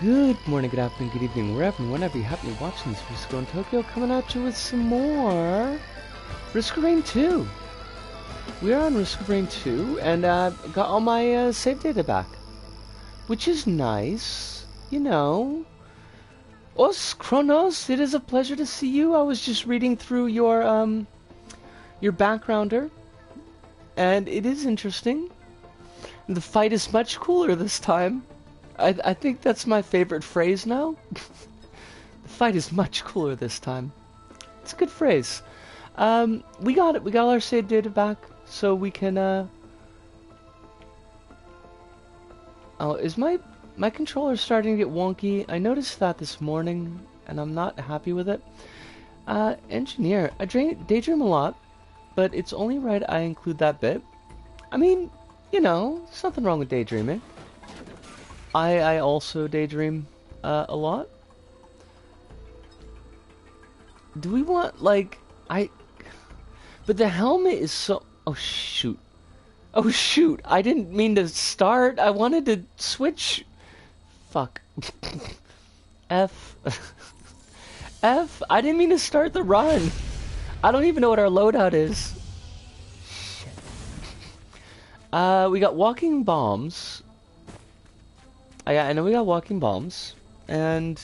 Good morning, good afternoon, good evening, wherever and whenever you happen to be watching this Risk in Tokyo, coming at you with some more Risk of Rain 2. We are on Risk of Rain 2, and got all my save data back, which is nice, you know. Os Kronos, it is a pleasure to see you. I was just reading through your backgrounder, and it is interesting. The fight is much cooler this time. I think that's my favorite phrase now. The fight is much cooler this time. It's a good phrase. We got it. We got all our save data back, so we can. Oh, is my controller starting to get wonky? I noticed that this morning, and I'm not happy with it. Engineer, I daydream a lot, but it's only right I include that bit. I mean, you know, there's nothing wrong with daydreaming. I also daydream a lot. Do we want, like, but the helmet is so... Oh, shoot. Oh, shoot. I didn't mean to start. I wanted to switch. Fuck. F. F. I didn't mean to start the run. I don't even know what our loadout is. Shit. We got walking bombs. I know we got walking bombs, and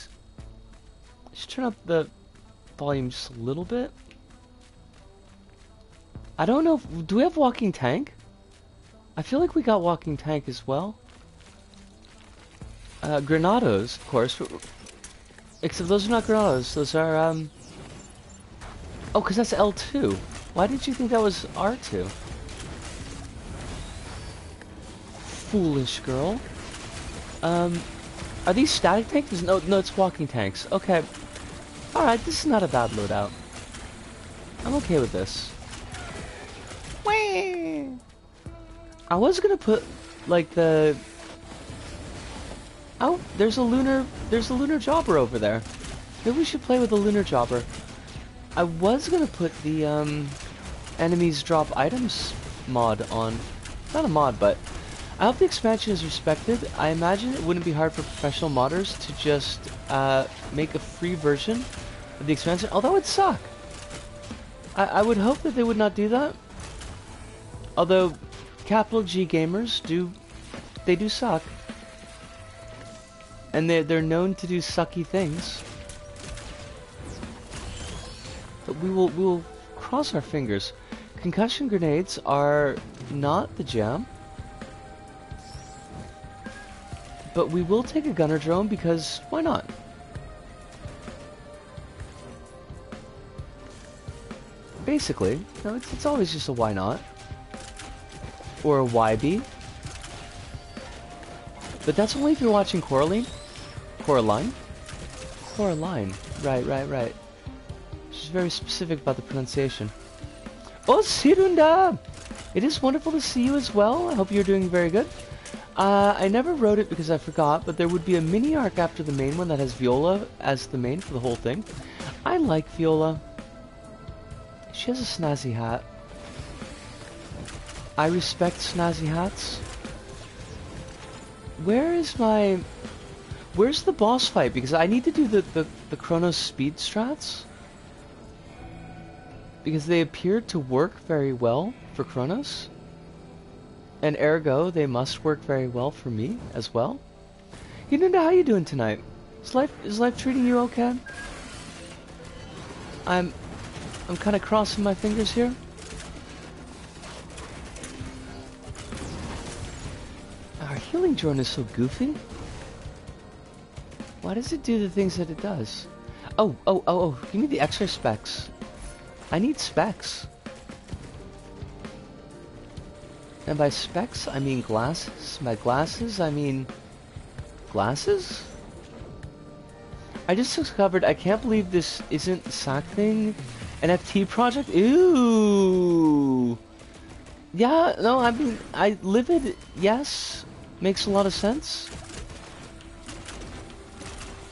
let's turn up the volume just a little bit. I don't know do we have walking tank? I feel like we got walking tank as well. Granados, of course. Except those are not granados, those are, oh, because that's L2. Why did you think that was R2? Foolish girl. Are these static tanks? No, it's walking tanks. Okay. Alright, this is not a bad loadout. I'm okay with this. Whee! I was gonna put, like, the... Oh, there's a lunar jobber over there. Maybe we should play with a lunar jobber. I was gonna put the, enemies drop items mod on. Not a mod, but... I hope the expansion is respected. I imagine it wouldn't be hard for professional modders to just make a free version of the expansion, although it would suck. I would hope that they would not do that. Although capital G gamers do suck. And they're known to do sucky things. But we will cross our fingers. Concussion grenades are not the jam. But we will take a gunner drone because why not? Basically, no, it's always just a why not. Or a YB. But that's only if you're watching Coraline. Coraline? Coraline. Right. She's very specific about the pronunciation. Oh, Sirunda! It is wonderful to see you as well. I hope you're doing very good. I never wrote it because I forgot, but there would be a mini arc after the main one that has Viola as the main for the whole thing. I like Viola. She has a snazzy hat. I respect snazzy hats. Where's the boss fight? Because I need to do the Chronos speed strats. Because they appear to work very well for Chronos. And ergo, they must work very well for me as well. Hinunda, how you doing tonight? Is life treating you okay? I'm kind of crossing my fingers here. Our healing drone is so goofy. Why does it do the things that it does? Oh! Give me the extra specs. I need specs. And by specs, I mean glasses. By glasses, I mean... glasses? I just discovered, I can't believe this isn't the SAC thing. NFT project? Ooh! Yeah, no, I mean, Livid, yes. Makes a lot of sense.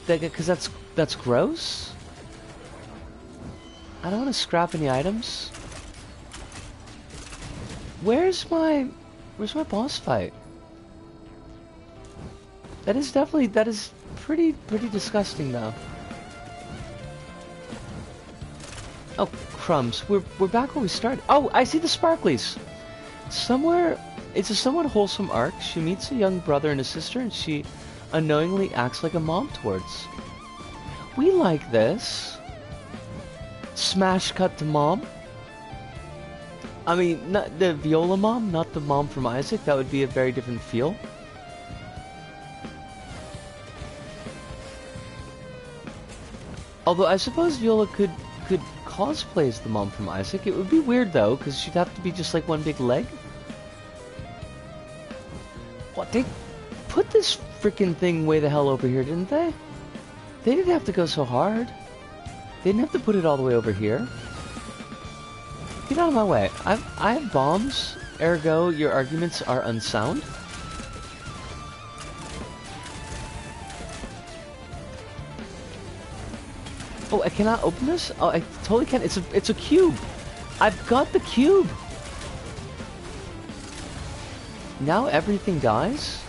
Because that's gross. I don't want to scrap any items. Where's my boss fight? That is pretty disgusting though. Oh, crumbs. We're back where we started. Oh, I see the sparklies. Somewhere, it's a somewhat wholesome arc. She meets a young brother and a sister, and she unknowingly acts like a mom towards. We like this. Smash cut to mom. I mean, not the Viola mom, not the mom from Isaac. That would be a very different feel. Although I suppose Viola could cosplay as the mom from Isaac. It would be weird though, because she'd have to be just like one big leg. What, they put this freaking thing way the hell over here, didn't they? They didn't have to go so hard. They didn't have to put it all the way over here. Get out of my way. I have bombs, ergo your arguments are unsound. Oh, I cannot open this? Oh, I totally can. It's a cube. I've got the cube. Now everything dies?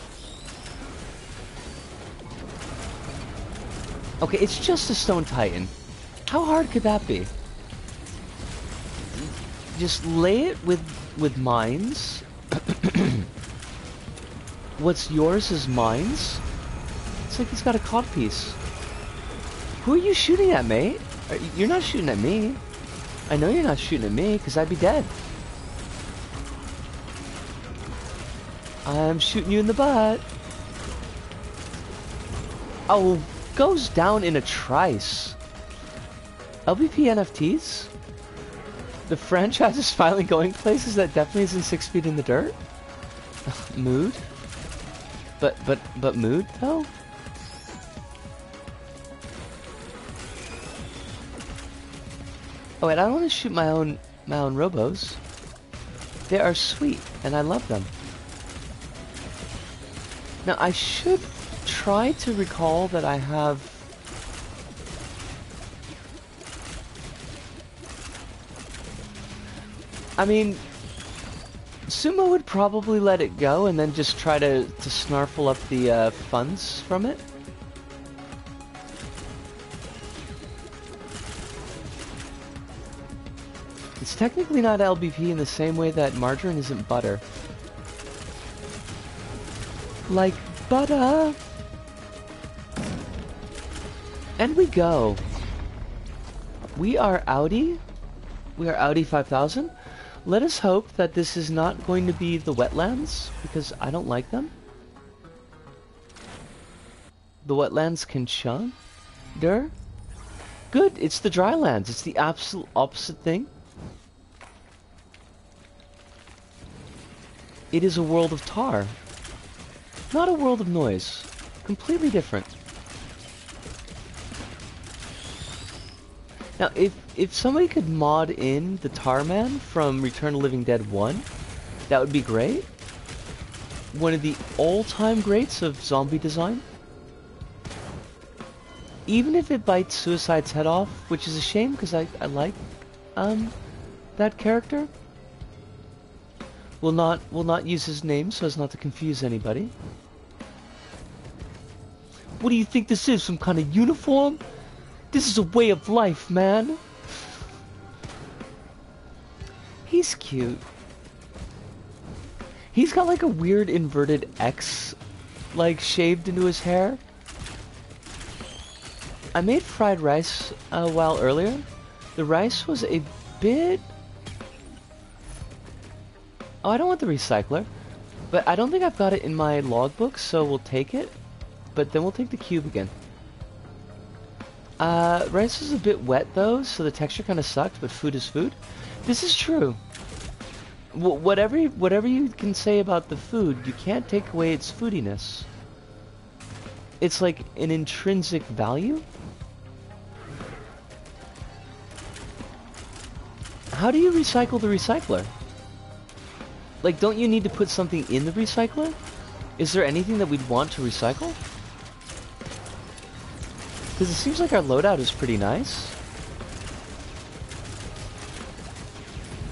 Okay, it's just a stone titan. How hard could that be? Just lay it with mines. What's yours is mines. It's like he's got a codpiece. Who are you shooting at, mate? You're not shooting at me. I know you're not shooting at me, because I'd be dead. I'm shooting you in the butt. Oh, goes down in a trice. LBP NFTs? The franchise is finally going places that definitely isn't 6 feet in the dirt? Mood? But mood, though? Oh wait, I don't want to shoot my own robos. They are sweet, and I love them. Now I should try to recall that I have... I mean, Sumo would probably let it go and then just try to snarfle up the funds from it. It's technically not LBP in the same way that margarine isn't butter. Like butter! And we go. We are Audi. We are Audi 5000. Let us hope that this is not going to be the wetlands, because I don't like them. The wetlands can chug. Good, it's the drylands. It's the absolute opposite thing. It is a world of tar. Not a world of noise. Completely different. Now, if somebody could mod in the Tar Man from Return of the Living Dead 1, that would be great. One of the all-time greats of zombie design. Even if it bites Suicide's head off, which is a shame because I like that character. Will not use his name so as not to confuse anybody. What do you think this is? Some kind of uniform? This is a way of life, man. He's cute. He's got like a weird inverted X, like shaved into his hair. I made fried rice a while earlier. The rice was a bit... Oh, I don't want the recycler. But I don't think I've got it in my logbook, so we'll take it. But then we'll take the cube again. Rice is a bit wet though, so the texture kind of sucked, but food is food. This is true. Whatever you can say about the food, you can't take away its foodiness. It's like an intrinsic value. How do you recycle the recycler? Like, don't you need to put something in the recycler? Is there anything that we'd want to recycle? Because it seems like our loadout is pretty nice.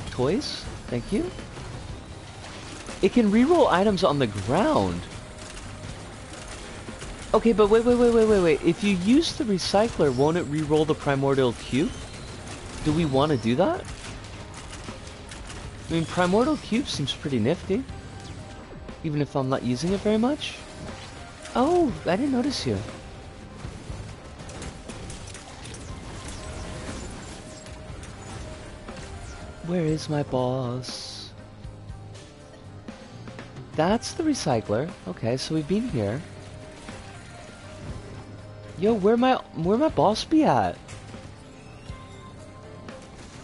Toys? Thank you. It can reroll items on the ground. Okay, but wait. If you use the recycler, won't it re-roll the primordial cube? Do we want to do that? I mean, primordial cube seems pretty nifty. Even if I'm not using it very much. Oh, I didn't notice you. Where is my boss? That's the recycler. Okay, so we've been here. Yo, where my boss be at?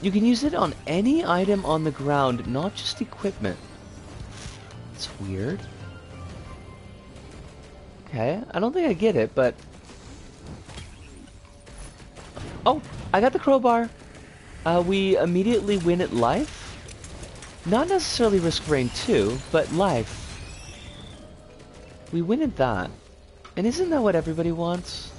You can use it on any item on the ground, not just equipment. It's weird. Okay, I don't think I get it, but... Oh, I got the crowbar. We immediately win at life. Not necessarily Risk Rain 2, but life. We win at that. And isn't that what everybody wants?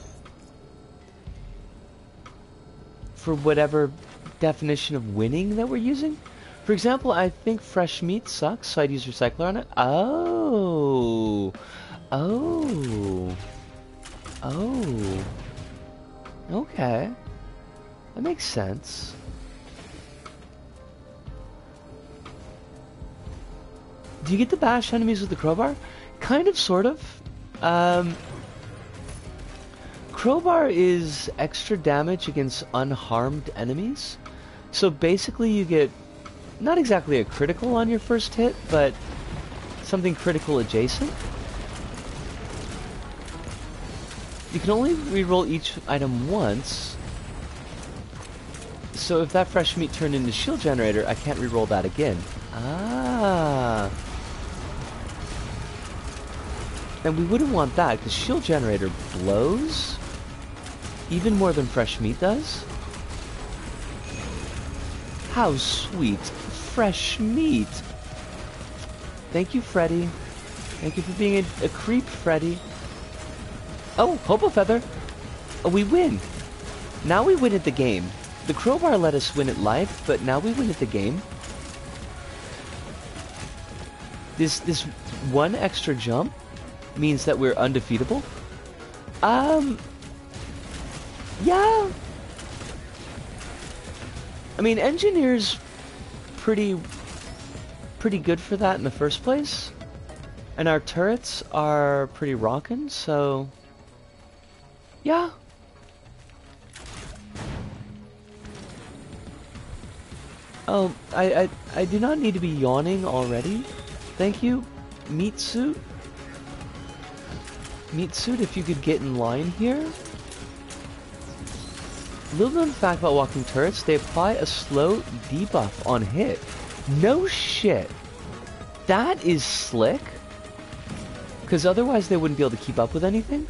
For whatever definition of winning that we're using? For example, I think fresh meat sucks, so I'd use recycler on it. Oh. Okay. That makes sense. Do you get to bash enemies with the crowbar? Kind of, sort of. Crowbar is extra damage against unharmed enemies. So basically you get not exactly a critical on your first hit, but something critical adjacent. You can only reroll each item once. So if that fresh meat turned into shield generator, I can't reroll that again. Ah. And we wouldn't want that, because shield generator blows even more than fresh meat does. How sweet. Fresh meat. Thank you, Freddy. Thank you for being a creep, Freddy. Oh, Hobo Feather. Oh, we win. Now we win at the game. The crowbar let us win at life, but now we win at the game. This one extra jump means that we're undefeatable. Yeah. I mean, Engineer's pretty good for that in the first place. And our turrets are pretty rockin', so... Yeah. Oh, I do not need to be yawning already. Thank you, Meat Suit. Meat Suit, if you could get in line here. Little known fact about walking turrets, they apply a slow debuff on hit. No shit. That is slick. Because otherwise they wouldn't be able to keep up with anything.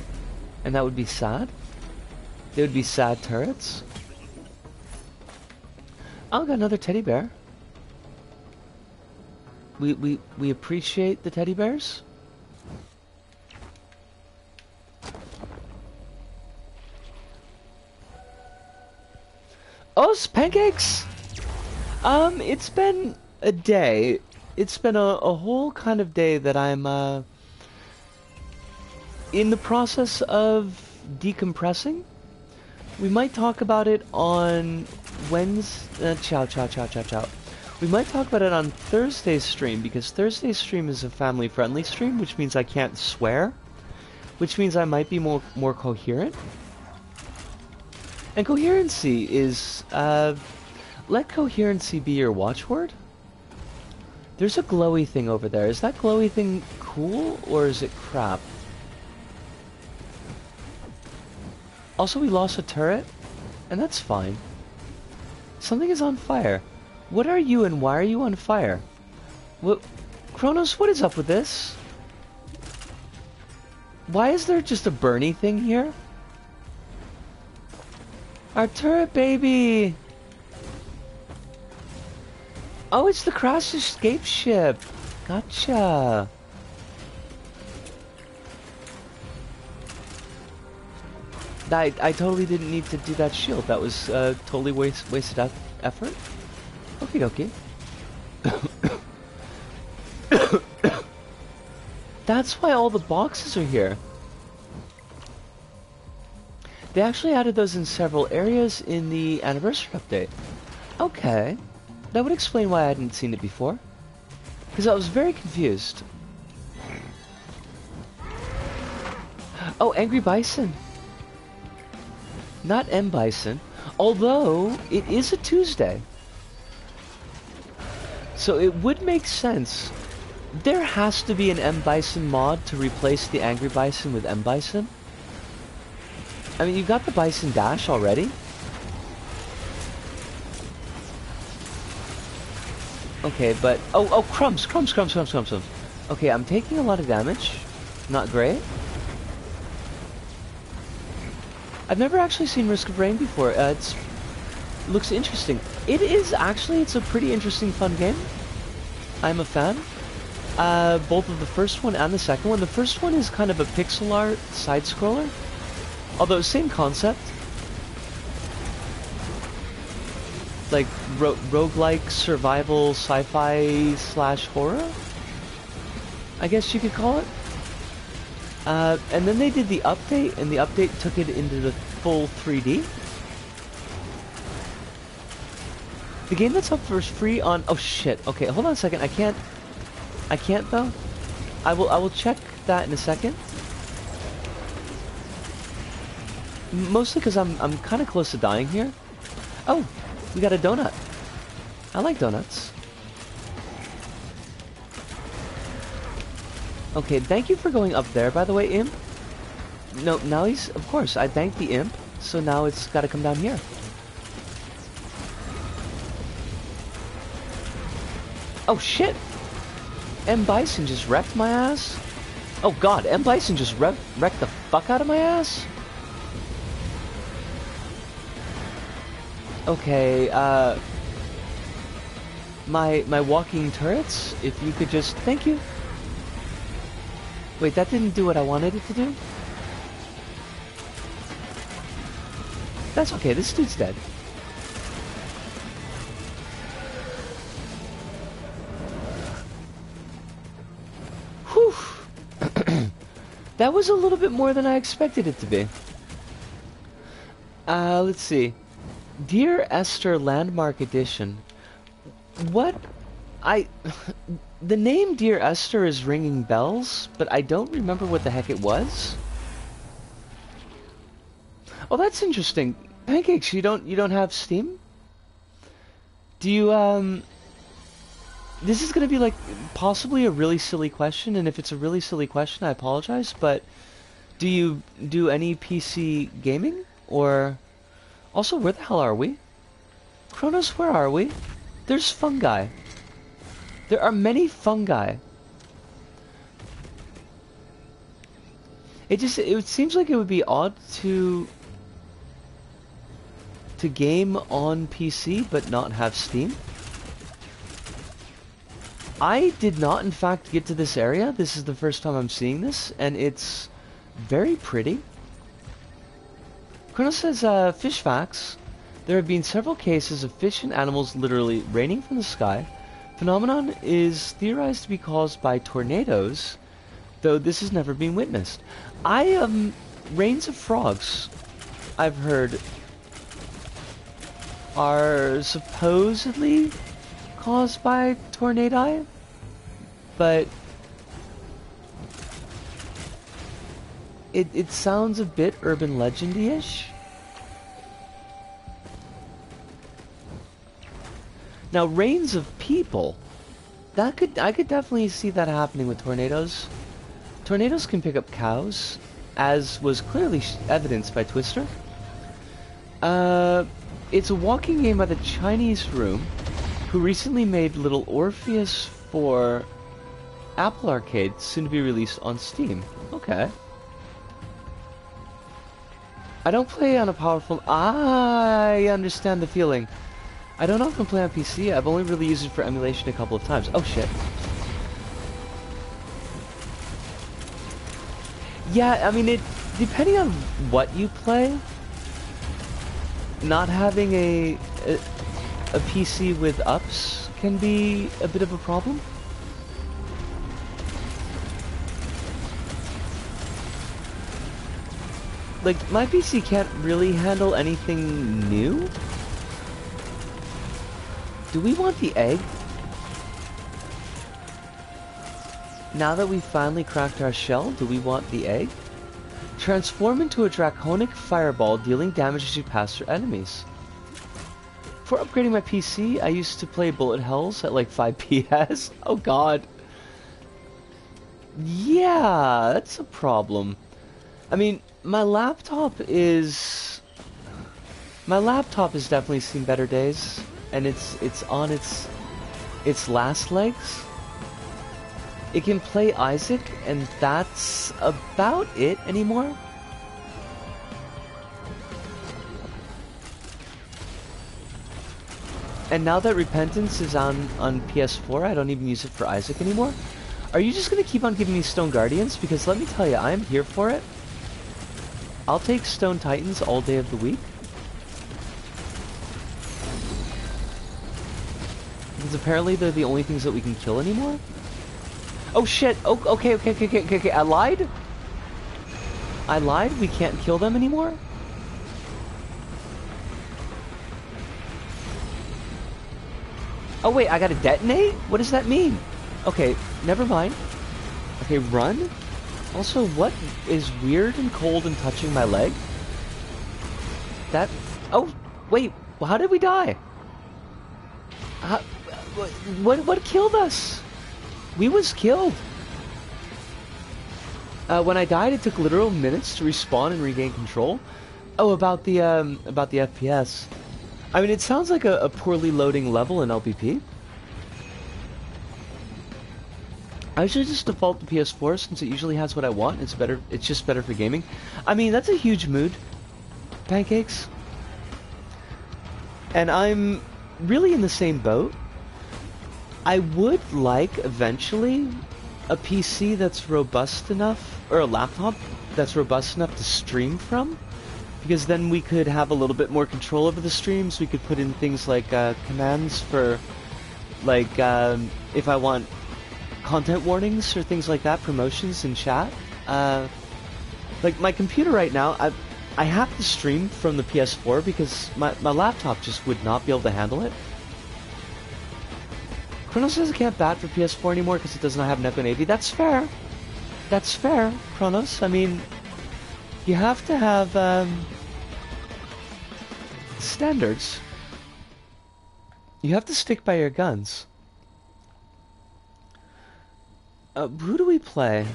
And that would be sad. They would be sad turrets. Oh, got another teddy bear. We appreciate the teddy bears. Oh, pancakes! It's been a day. It's been a whole kind of day that I'm, in the process of decompressing. We might talk about it on Wednesday. Chow. We might talk about it on Thursday's stream, because Thursday's stream is a family-friendly stream, which means I can't swear. Which means I might be more coherent. And coherency is, let coherency be your watchword. There's a glowy thing over there. Is that glowy thing cool, or is it crap? Also, we lost a turret, and that's fine. Something is on fire. What are you, and why are you on fire? What, Kronos, what is up with this? Why is there just a Bernie thing here? Our turret, baby! Oh, it's the crash escape ship. Gotcha. I totally didn't need to do that shield. That was totally wasted effort. Okie dokie. That's why all the boxes are here. They actually added those in several areas in the anniversary update. Okay. That would explain why I hadn't seen it before. Because I was very confused. Oh, Angry Bison. Not M. Bison. Although, it is a Tuesday. So it would make sense. There has to be an M. Bison mod to replace the Angry Bison with M. Bison. I mean, you got the Bison Dash already. Okay, but... Oh, crumbs. Okay, I'm taking a lot of damage. Not great. I've never actually seen Risk of Rain before. Looks interesting. It's a pretty interesting, fun game. I'm a fan. Both of the first one and the second one. The first one is kind of a pixel art side-scroller. Although, same concept. Like, roguelike survival sci-fi / horror? I guess you could call it. And then they did the update, and the update took it into the full 3D. The game that's up for free on... Oh shit, okay, hold on a second, I can't though. I will check that in a second. Mostly because I'm kind of close to dying here. Oh, we got a donut. I like donuts. Okay, thank you for going up there, by the way, Imp. No, now he's... Of course, I thanked the Imp, so now it's gotta come down here. Oh, shit! M. Bison just wrecked my ass? Oh god, M. Bison just wrecked the fuck out of my ass? Okay, my walking turrets, if you could just... Thank you. Wait, that didn't do what I wanted it to do? That's okay, this dude's dead. Whew! That was a little bit more than I expected it to be. Let's see. Dear Esther Landmark Edition. What? The name Dear Esther is ringing bells, but I don't remember what the heck it was. Oh, that's interesting. Pancakes, you don't have Steam? Do you, This is gonna be like possibly a really silly question, and if it's a really silly question, I apologize, but do you do any PC gaming? Or... Also, where the hell are we? Kronos, where are we? There's fungi. There are many fungi. It seems like it would be odd to game on PC but not have Steam. I did not in fact get to this area. This is the first time I'm seeing this, and it's very pretty. Kronos says, fish facts. There have been several cases of fish and animals literally raining from the sky. Phenomenon is theorized to be caused by tornadoes, though this has never been witnessed. Rains of frogs, I've heard, are supposedly caused by tornadi, but it sounds a bit urban legend-ish. Now, rains of people, I could definitely see that happening with tornadoes. Tornadoes can pick up cows, as was clearly evidenced by Twister. It's a walking game by the Chinese Room, who recently made Little Orpheus for Apple Arcade, soon to be released on Steam. Okay. I don't play on a powerful... I understand the feeling. I don't often play on PC. I've only really used it for emulation a couple of times. Oh shit. Yeah, I mean, depending on what you play, not having a PC with ups can be a bit of a problem. like, my PC can't really handle anything new? Do we want the egg? Now that we finally cracked our shell, do we want the egg? Transform into a draconic fireball, dealing damage as you pass through enemies. Before upgrading my PC, I used to play bullet hells at like 5 PS. Oh god. Yeah, that's a problem. I mean, my laptop has definitely seen better days, and it's on its last legs. It can play Isaac, and that's about it anymore. And now that Repentance is on PS4, I don't even use it for Isaac anymore. Are you just gonna keep on giving me Stone Guardians? Because let me tell you, I am here for it. I'll take Stone Titans all day of the week. Because apparently they're the only things that we can kill anymore. Oh shit! Oh, okay. I lied? I lied? We can't kill them anymore? Oh wait, I gotta detonate? What does that mean? Okay, never mind. Okay, run? Also, what is weird and cold and touching my leg? That... Oh, wait, well, how did we die? What killed us? We was killed. When I died, it took literal minutes to respawn and regain control. Oh, about the FPS. I mean, it sounds like a poorly loading level in LPP. I usually just default to PS4 since it usually has what I want. It's better. It's just better for gaming. I mean, that's a huge mood, Pancakes. And I'm really in the same boat. I would like eventually a PC that's robust enough, or a laptop that's robust enough to stream from. Because then we could have a little bit more control over the streams. We could put in things like commands for, like, if I want content warnings or things like that, promotions in chat. Like, my computer right now, I have to stream from the PS4 because my laptop just would not be able to handle it. Chronos says I can't bat for PS4 anymore because it does not have Neko Navy. That's fair. That's fair, Chronos. I mean, you have to have standards. You have to stick by your guns. Who do we play?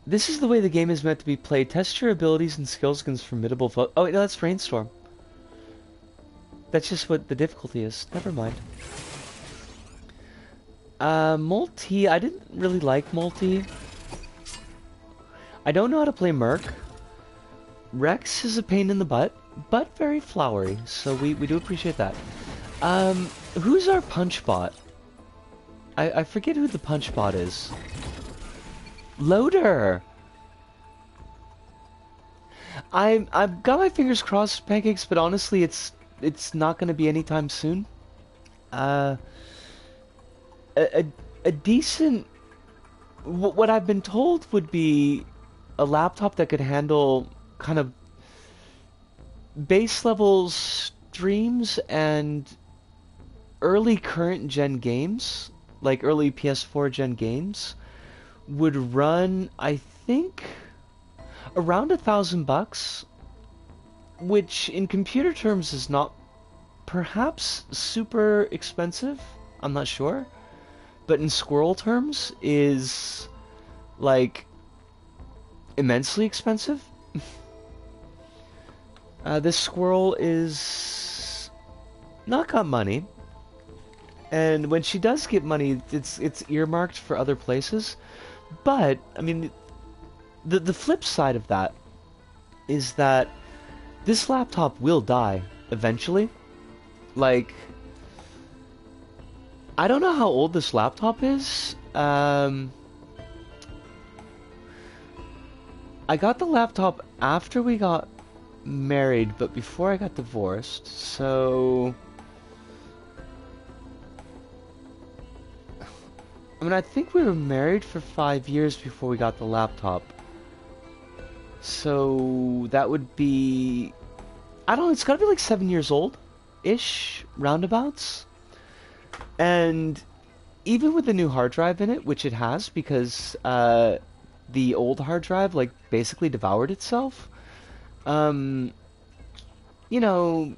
This is the way the game is meant to be played. Test your abilities and skills against formidable foes. Oh, no, that's Rainstorm. That's just what the difficulty is. Never mind. Multi. I didn't really like Multi. I don't know how to play Merc. Rex is a pain in the butt, but very flowery, so we do appreciate that. Who's our punch bot? I forget who the punch bot is. Loader! I've got my fingers crossed, Pancakes, but honestly, it's not going to be anytime soon. A decent... What I've been told would be a laptop that could handle kind of base level streams and early current gen games, like early PS4 gen games, would run, I think, around $1,000, which in computer terms is not perhaps super expensive. I'm not sure, but in squirrel terms is like immensely expensive. This squirrel is not got money, and when she does get money, it's earmarked for other places. But I mean, the flip side of that is that this laptop will die eventually. Like, I don't know how old this laptop is. I got the laptop after we got married, but before I got divorced, so... I mean, I think we were married for 5 years before we got the laptop. So that would be, I don't know, it's gotta be like 7 years old-ish, roundabouts. And even with the new hard drive in it, which it has, because the old hard drive like basically devoured itself, you know,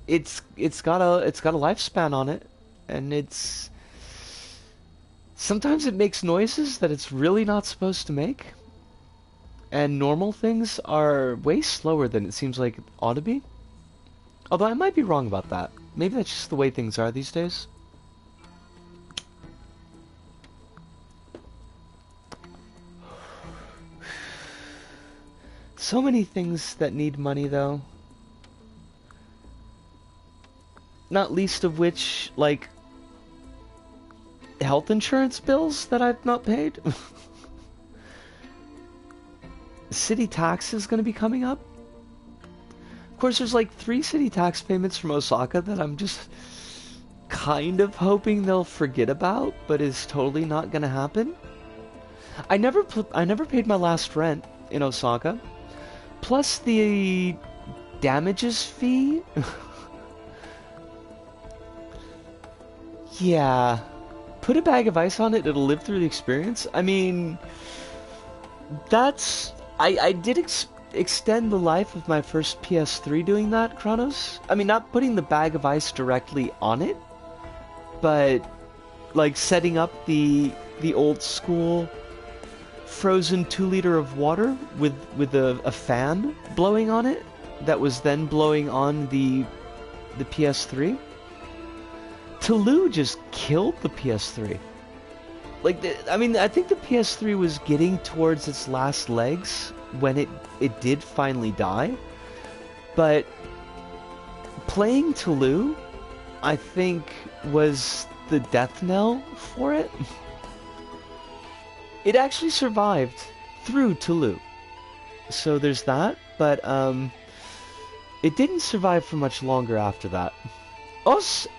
it's got a lifespan on it, and it's sometimes it makes noises that it's really not supposed to make. And normal things are way slower than it seems like it ought to be. Although I might be wrong about that. Maybe that's just the way things are these days. So many things that need money, though. Not least of which, like, health insurance bills that I've not paid. City tax is going to be coming up. Of course, there's like 3 city tax payments from Osaka that I'm just kind of hoping they'll forget about, but is totally not going to happen. I never paid my last rent in Osaka, plus the damages fee. Yeah, put a bag of ice on it, it'll live through the experience. I mean, that's... I did extend the life of my first PS3 doing that, Kronos. I mean, not putting the bag of ice directly on it, but like setting up the old school frozen 2-liter of water with a fan blowing on it that was then blowing on the PS3. Toulouse just killed the PS3. Like, I mean, I think the PS3 was getting towards its last legs when it did finally die. But playing Toulouse, I think, was the death knell for it. It actually survived through Toulouse. So there's that, but it didn't survive for much longer after that.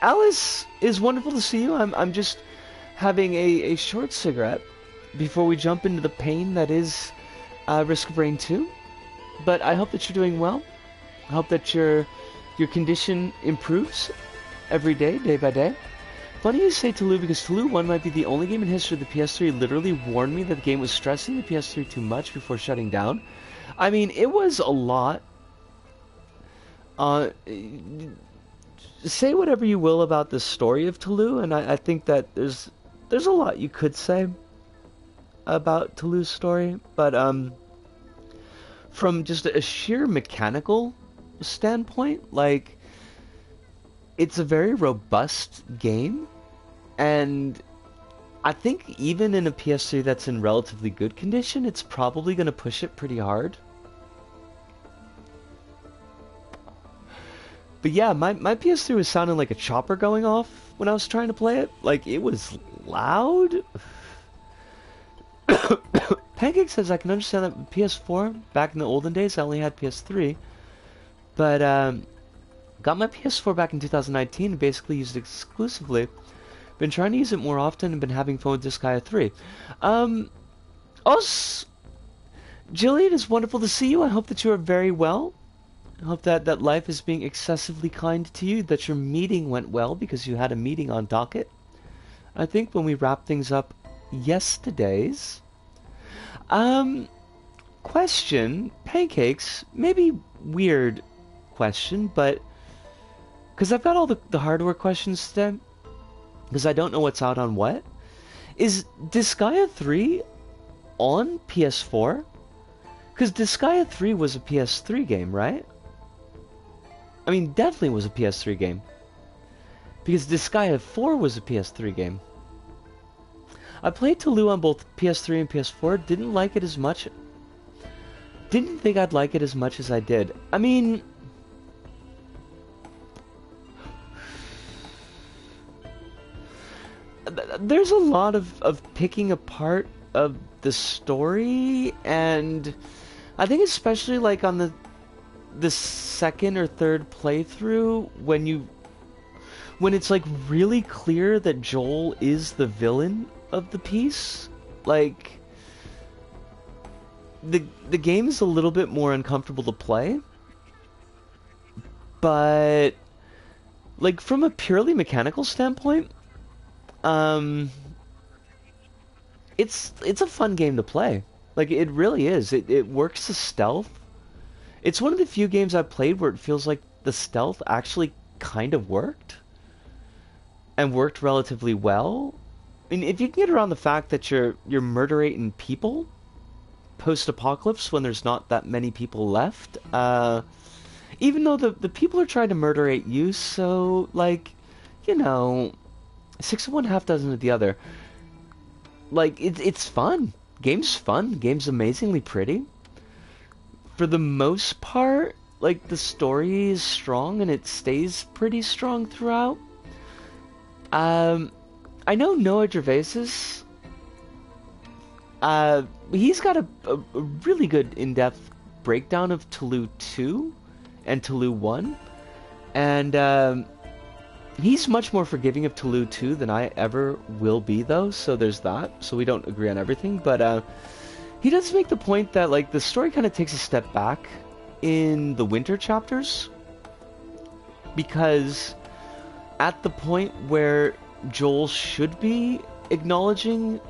Alice, is wonderful to see you. I'm just having a short cigarette before we jump into the pain that is Risk of Rain 2. But I hope that you're doing well. I hope that your condition improves every day, day by day. Funny you say Toulouse, because Toulouse 1 might be the only game in history the PS3 literally warned me that the game was stressing the PS3 too much before shutting down. I mean, it was a lot. Say whatever you will about the story of Toulouse, and I think that there's a lot you could say about Toulouse's story, but from just a sheer mechanical standpoint, like, it's a very robust game, and I think even in a PS3 that's in relatively good condition, it's probably going to push it pretty hard. But yeah, my PS3 was sounding like a chopper going off when I was trying to play it. Like, it was loud. Pancake says, I can understand that with PS4. Back in the olden days, I only had PS3. But, got my PS4 back in 2019 and basically used it exclusively. Been trying to use it more often and been having fun with Disgaea 3. Jillian, it's wonderful to see you. I hope that you are very well. I hope that life is being excessively kind to you, that your meeting went well, because you had a meeting on docket. I think when we wrapped things up yesterday's. Question, Pancakes, maybe weird question, but because I've got all the hardware questions today, because I don't know what's out on what. Is Disgaea 3 on PS4? Because Disgaea 3 was a PS3 game, right? I mean, definitely was a PS3 game. Because Disgaea 4 was a PS3 game. I played Toulouse on both PS3 and PS4. Didn't like it as much. Didn't think I'd like it as much as I did. I mean, there's a lot of picking apart of the story, and I think especially like on the second or third playthrough, when when it's like really clear that Joel is the villain of the piece, like the game is a little bit more uncomfortable to play. But like from a purely mechanical standpoint, it's a fun game to play. Like it really is. It works as stealth. It's one of the few games I've played where it feels like the stealth actually kind of worked. And worked relatively well. I mean, if you can get around the fact that you're murderating people post-apocalypse when there's not that many people left, even though the people are trying to murderate you, so like, you know, 6 of one, half dozen of the other. Like it's fun. Game's fun. Game's amazingly pretty. For the most part, like the story is strong and it stays pretty strong throughout. I know Noah Gervais's. He's got a really good in-depth breakdown of Toulouse 2 and Toulouse 1, and he's much more forgiving of Toulouse 2 than I ever will be, though. So there's that. So we don't agree on everything, but he does make the point that like the story kind of takes a step back in the winter chapters, because at the point where Joel should be acknowledging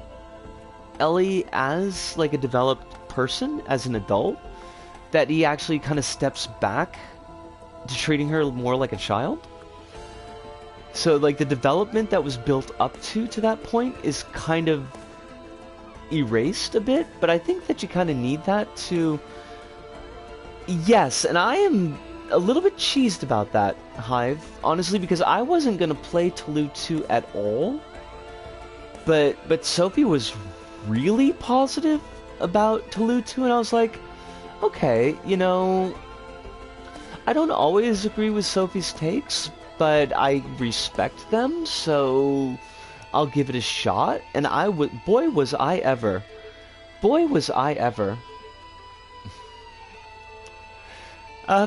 Ellie as like a developed person, as an adult, that he actually kind of steps back to treating her more like a child. So like the development that was built up to that point is kind of erased a bit, but I think that you kind of need that to... Yes, and I am a little bit cheesed about that, Hive, honestly, because I wasn't going to play Toulouse 2 at all, but Sophie was really positive about Toulouse 2, and I was like, okay, you know, I don't always agree with Sophie's takes, but I respect them, so I'll give it a shot, and boy was I ever.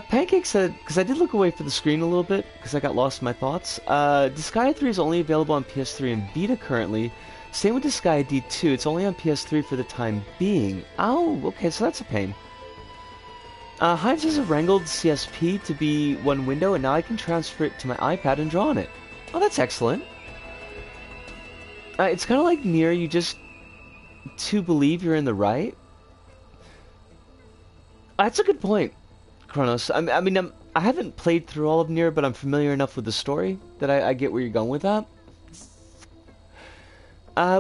Pancake said, because I did look away from the screen a little bit, because I got lost in my thoughts, Disgaea 3 is only available on PS3 and Vita currently. Same with Disgaea D2, it's only on PS3 for the time being. Oh, okay, so that's a pain. Hive says I wrangled CSP to be one window, and now I can transfer it to my iPad and draw on it. Oh, that's excellent. It's kind of like Nier, you just... to believe you're in the right. That's a good point, Kronos. I mean, I haven't played through all of Nier, but I'm familiar enough with the story that I get where you're going with that.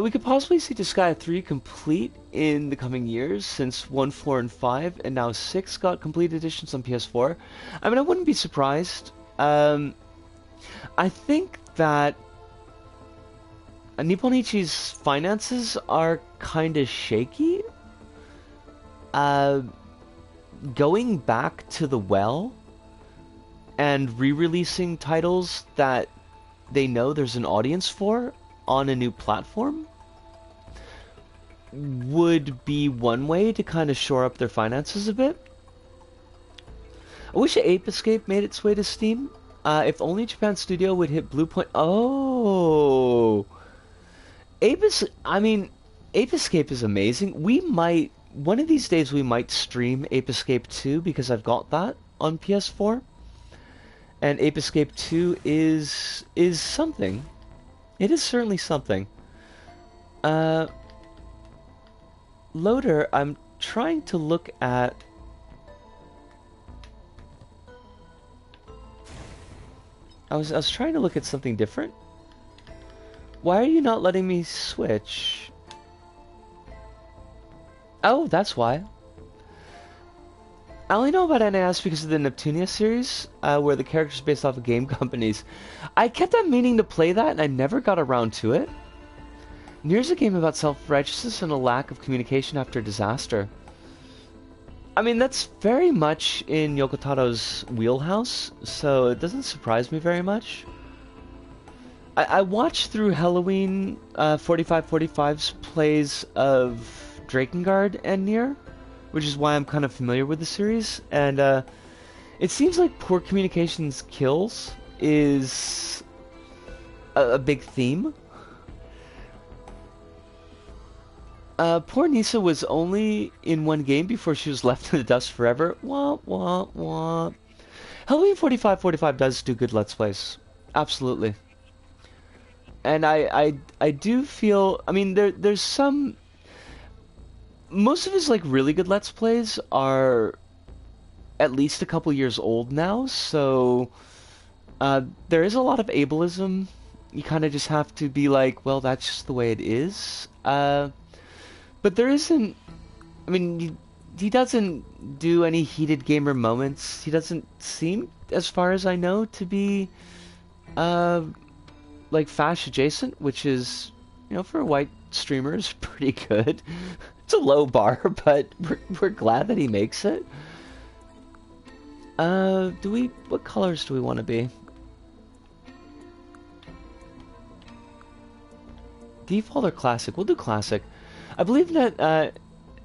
We could possibly see Disgaea 3 complete in the coming years, since 1, 4, and 5, and now 6 got complete editions on PS4. I mean, I wouldn't be surprised. I think that Nipponichi's finances are kind of shaky. Going back to the well and re-releasing titles that they know there's an audience for on a new platform would be one way to kind of shore up their finances a bit. I wish Ape Escape made its way to Steam. If only Japan Studio would hit Blue Point. Oh, Ape Escape is amazing. We might, one of these days we might stream Ape Escape 2, because I've got that on PS4. And Ape Escape 2 is something. It is certainly something. Loader, I'm trying to look at... I was trying to look at something different. Why are you not letting me switch? Oh, that's why. I only know about NAS because of the Neptunia series, where the character's based off of game companies. I kept on meaning to play that, and I never got around to it. Nier's a game about self-righteousness and a lack of communication after disaster. I mean, that's very much in Yoko Taro's wheelhouse, so it doesn't surprise me very much. I watched through Halloween 4545's plays of Drakengard and Nier, which is why I'm kind of familiar with the series, and it seems like poor communications kills is a big theme. Poor Nisa was only in one game before she was left in the dust forever. Wah, wah, wah. Halloween 4545 does do good Let's Plays. Absolutely. And I do feel, I mean, there's some, most of his, like, really good Let's Plays are at least a couple years old now, so, there is a lot of ableism. You kind of just have to be like, well, that's just the way it is. But there isn't, I mean, he doesn't do any heated gamer moments. He doesn't seem, as far as I know, to be, like, Fash adjacent, which is, you know, for a white streamer is pretty good. It's a low bar, but we're glad that he makes it. What colors do we want to be? Default or classic? We'll do classic. I believe that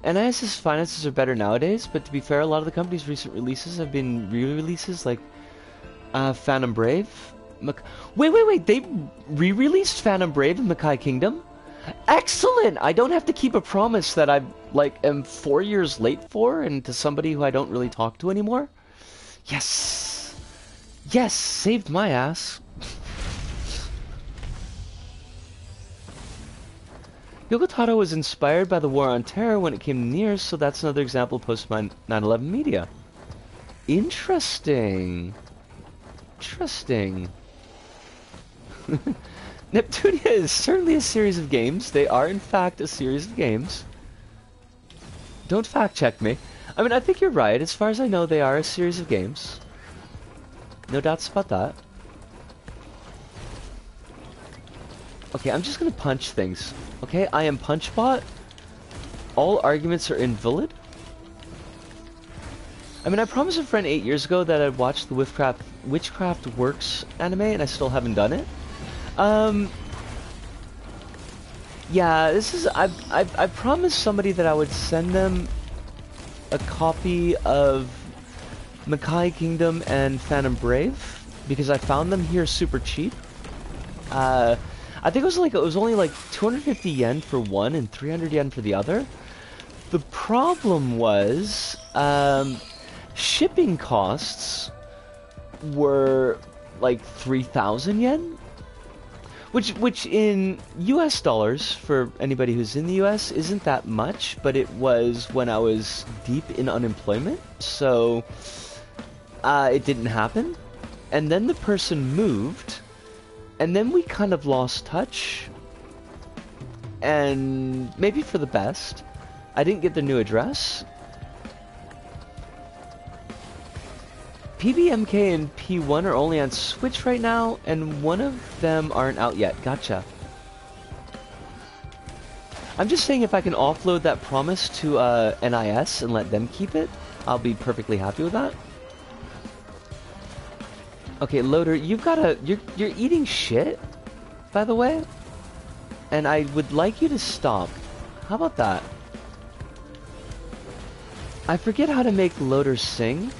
NIS's finances are better nowadays, but to be fair, a lot of the company's recent releases have been re-releases, like Phantom Brave. Wait! They re-released Phantom Brave and Makai Kingdom? Excellent! I don't have to keep a promise that I am 4 years late for, and to somebody who I don't really talk to anymore. Yes! Yes! Saved my ass. Yoko Taro was inspired by the War on Terror when it came near, so that's another example post my 9/11 media. Interesting. Interesting. Neptunia is certainly a series of games. They are, in fact, a series of games. Don't fact check me. I mean, I think you're right. As far as I know, they are a series of games. No doubts about that. Okay, I'm just gonna punch things. Okay, I am PunchBot. All arguments are invalid. I mean, I promised a friend 8 years ago that I'd watch the Witchcraft Works anime, and I still haven't done it. Yeah, this is... I promised somebody that I would send them a copy of Makai Kingdom and Phantom Brave, because I found them here super cheap. I think it was only like 250 yen for one and 300 yen for the other. The problem was shipping costs were like 3,000 yen, which in US dollars, for anybody who's in the US, isn't that much, but it was when I was deep in unemployment, so it didn't happen. And then the person moved, and then we kind of lost touch, and maybe for the best. I didn't get the new address. PBMK and P1 are only on Switch right now, and one of them aren't out yet. Gotcha. I'm just saying, if I can offload that promise to NIS and let them keep it, I'll be perfectly happy with that. Okay, Loader, you've got you're eating shit, by the way, and I would like you to stop. How about that? I forget how to make Loader sing.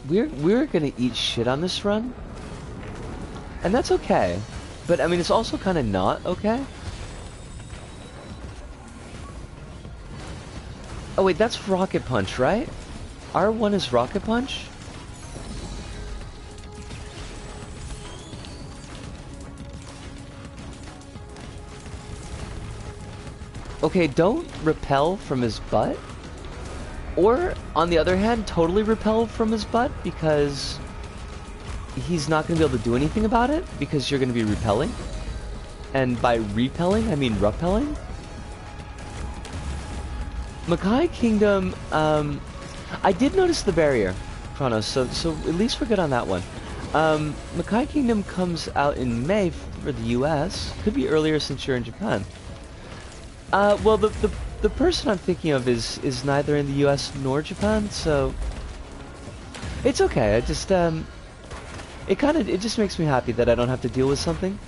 We're gonna eat shit on this run, and that's okay. But I mean, it's also kind of not okay. Oh wait, that's Rocket Punch, right? R1 is Rocket Punch? Okay, don't repel from his butt. Or, on the other hand, totally repel from his butt, because he's not going to be able to do anything about it, because you're going to be repelling. And by repelling, I mean repelling. Makai Kingdom, I did notice the barrier, Chronos, so at least we're good on that one. Makai Kingdom comes out in May for the US. Could be earlier since you're in Japan. Well, the person I'm thinking of is neither in the US nor Japan, so it's okay. I just it just makes me happy that I don't have to deal with something.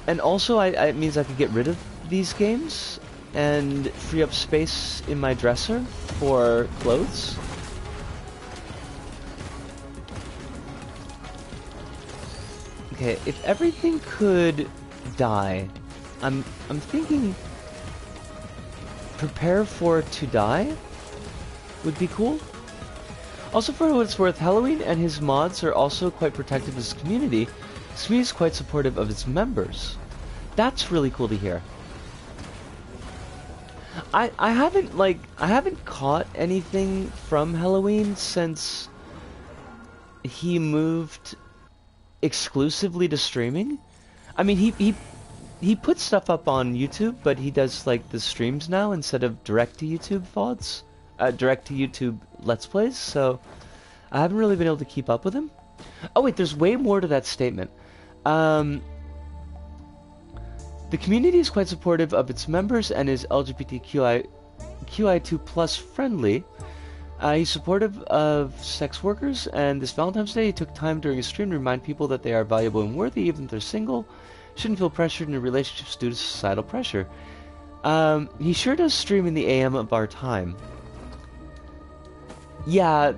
And also, it means I can get rid of these games and free up space in my dresser for clothes. Okay, if everything could die, I'm thinking prepare for it to die would be cool. Also, for what it's worth, Halloween and his mods are also quite protective of his community. His community is quite supportive of its members. That's really cool to hear. I haven't caught anything from Halloween since he moved exclusively to streaming. I mean, he puts stuff up on YouTube, but he does like the streams now instead of direct to YouTube VODs, direct to YouTube Let's Plays. So I haven't really been able to keep up with him. Oh wait, there's way more to that statement. The community is quite supportive of its members and is LGBTQI2+ friendly. He's supportive of sex workers, and this Valentine's Day he took time during his stream to remind people that they are valuable and worthy even if they're single, shouldn't feel pressured into relationships due to societal pressure. He sure does stream in the AM of our time. Yeah,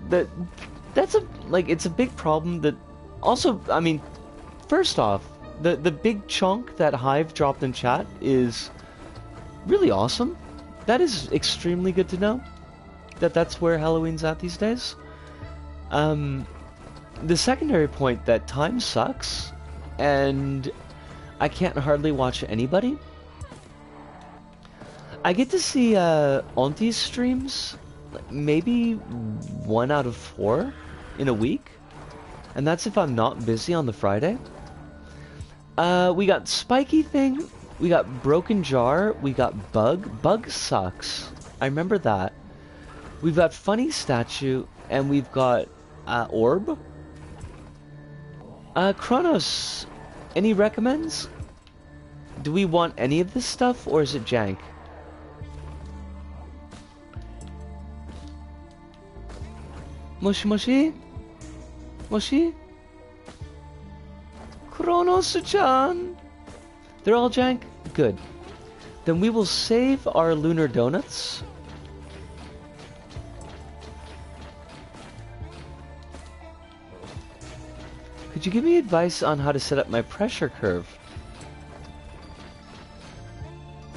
that's it's a big problem that also, I mean, first off, the big chunk that Hive dropped in chat is really awesome. That is extremely good to know. That's where Halloween's at these days. The secondary point that time sucks, and I can't hardly watch anybody. I get to see Aunty's streams maybe 1 out of 4 in a week, and that's if I'm not busy on the Friday. We got Spiky Thing, we got Broken Jar, we got Bug. Bug sucks. I remember that. We've got Funny Statue, and we've got Orb. Kronos, any recommends? Do we want any of this stuff, or is it jank? Moshi Moshi? Moshi? Kronos-chan? They're all jank? Good. Then we will save our lunar donuts. Could you give me advice on how to set up my pressure curve?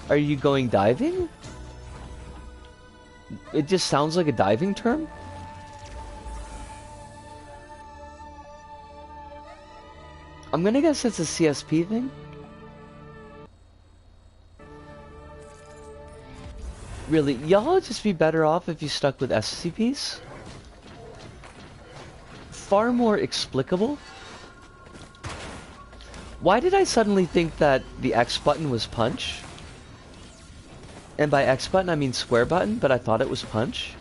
Are you going diving? It just sounds like a diving term? I'm gonna guess that's a CSP thing. Really, y'all would just be better off if you stuck with SCPs. Far more explicable. Why did I suddenly think that the X button was punch? And by X button I mean square button, but I thought it was punch.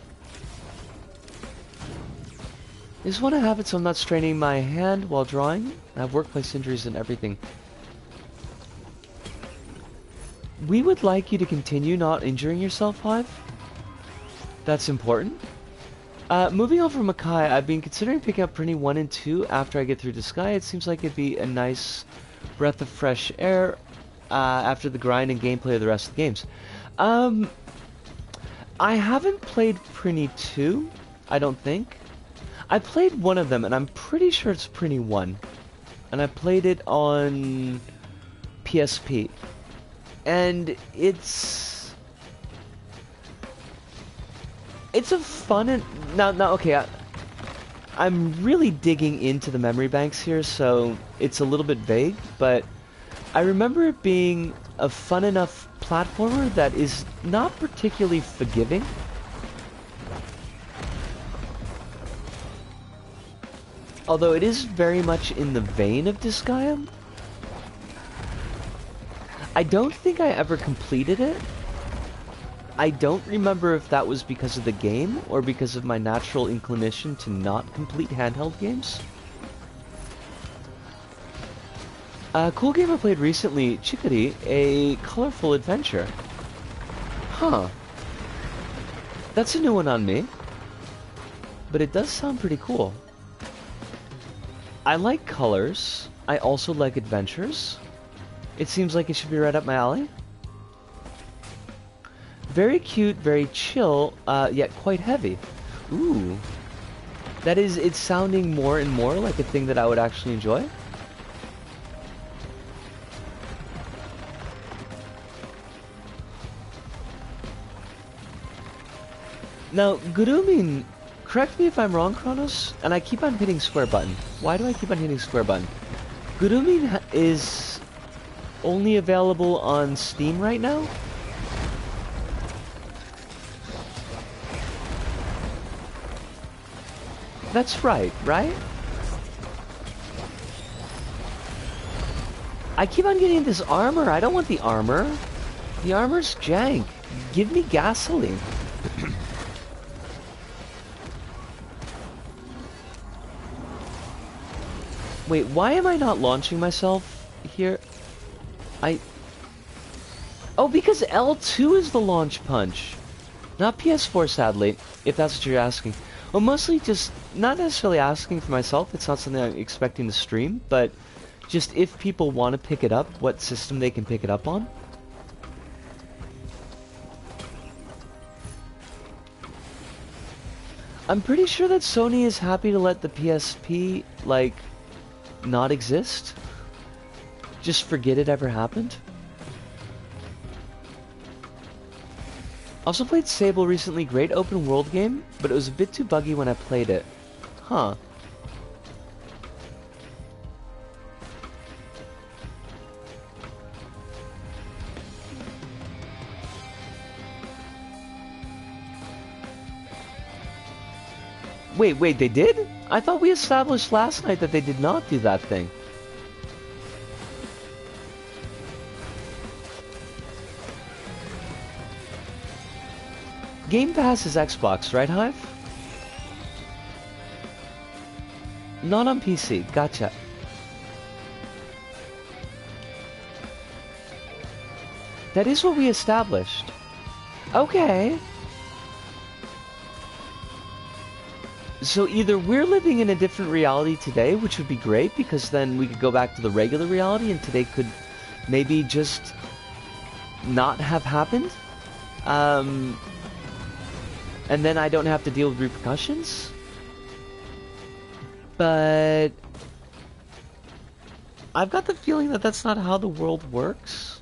I just want to have it so I'm not straining my hand while drawing. I have workplace injuries and everything. We would like you to continue not injuring yourself, Hive. That's important. Moving on from Makai, I've been considering picking up Printing 1 and 2 after I get through Disguise. It seems like it'd be a nice breath of fresh air after the grind and gameplay of the rest of the games. I haven't played Printy 2, I don't think. I played one of them, and I'm pretty sure it's Printy 1. And I played it on PSP. And it's a fun and... Now, okay, I'm really digging into the memory banks here, so it's a little bit vague, but I remember it being a fun enough platformer that is not particularly forgiving. Although it is very much in the vein of Disgaea. I don't think I ever completed it. I don't remember if that was because of the game or because of my natural inclination to not complete handheld games. A cool game I played recently, Chickadee, A Colorful Adventure. Huh. That's a new one on me. But it does sound pretty cool. I like colors. I also like adventures. It seems like it should be right up my alley. Very cute, very chill, yet quite heavy. Ooh. That is, it's sounding more and more like a thing that I would actually enjoy. Now, Gurumin, correct me if I'm wrong, Kronos, and I keep on hitting square button. Why do I keep on hitting square button? Gurumin is only available on Steam right now? That's right, right? I keep on getting this armor. I don't want the armor. The armor's jank. Give me gasoline. Wait, why am I not launching myself here? Oh, because L2 is the launch punch. Not PS4, sadly, if that's what you're asking. Well, mostly just, not necessarily asking for myself, it's not something I'm expecting to stream, but just if people want to pick it up, what system they can pick it up on. I'm pretty sure that Sony is happy to let the PSP, like, not exist. Just forget it ever happened. Also played Sable recently, great open world game, but it was a bit too buggy when I played it. Huh. Wait, they did? I thought we established last night that they did not do that thing. Game Pass is Xbox, right, Hive? Not on PC, gotcha. That is what we established. Okay. So either we're living in a different reality today, which would be great, because then we could go back to the regular reality and today could maybe just not have happened. And then I don't have to deal with repercussions. But I've got the feeling that that's not how the world works.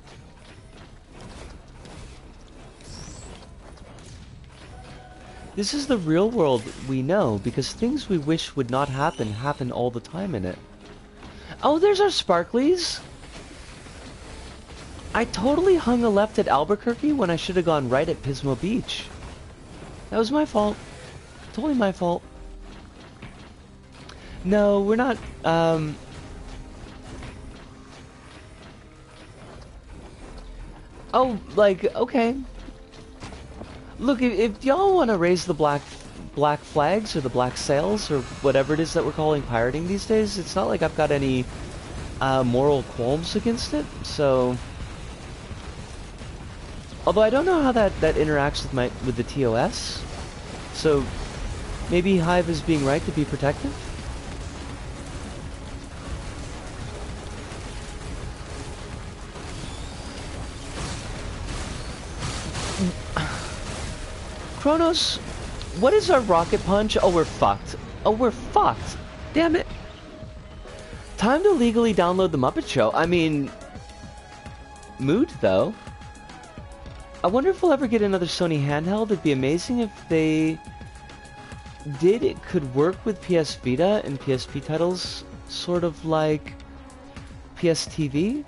This is the real world we know, because things we wish would not happen all the time in it. Oh, there's our sparklies! I totally hung a left at Albuquerque when I should have gone right at Pismo Beach. That was my fault. Totally my fault. No, we're not, Oh, like, okay. Look, if y'all want to raise the black flags or the black sails or whatever it is that we're calling pirating these days, it's not like I've got any moral qualms against it. So, although I don't know how that interacts with the TOS, so maybe Hive is being right to be protective. Kronos, what is our rocket punch? Oh, we're fucked. Oh, we're fucked. Damn it. Time to legally download the Muppet Show. I mean, mood though. I wonder if we'll ever get another Sony handheld. It'd be amazing if they did. It could work with PS Vita and PSP titles, sort of like PS TV.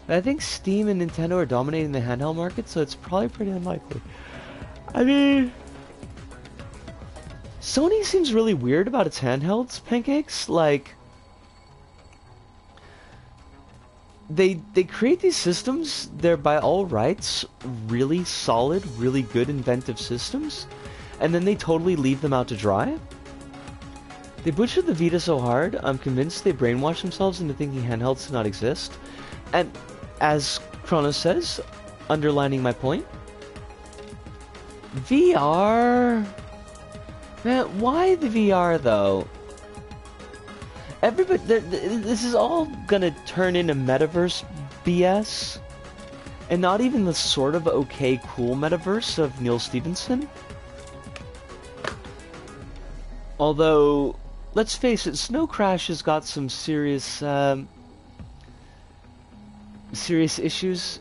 But I think Steam and Nintendo are dominating the handheld market, so it's probably pretty unlikely. I mean, Sony seems really weird about its handhelds, Pancakes. Like, they create these systems, they're by all rights really solid, really good inventive systems, and then they totally leave them out to dry. They butchered the Vita so hard, I'm convinced they brainwashed themselves into thinking handhelds do not exist. And as Kronos says, underlining my point, VR... Man, why the VR though? Everybody, this is all gonna turn into metaverse BS, and not even the sort of okay, cool metaverse of Neil Stephenson. Although, let's face it, Snow Crash has got some serious issues.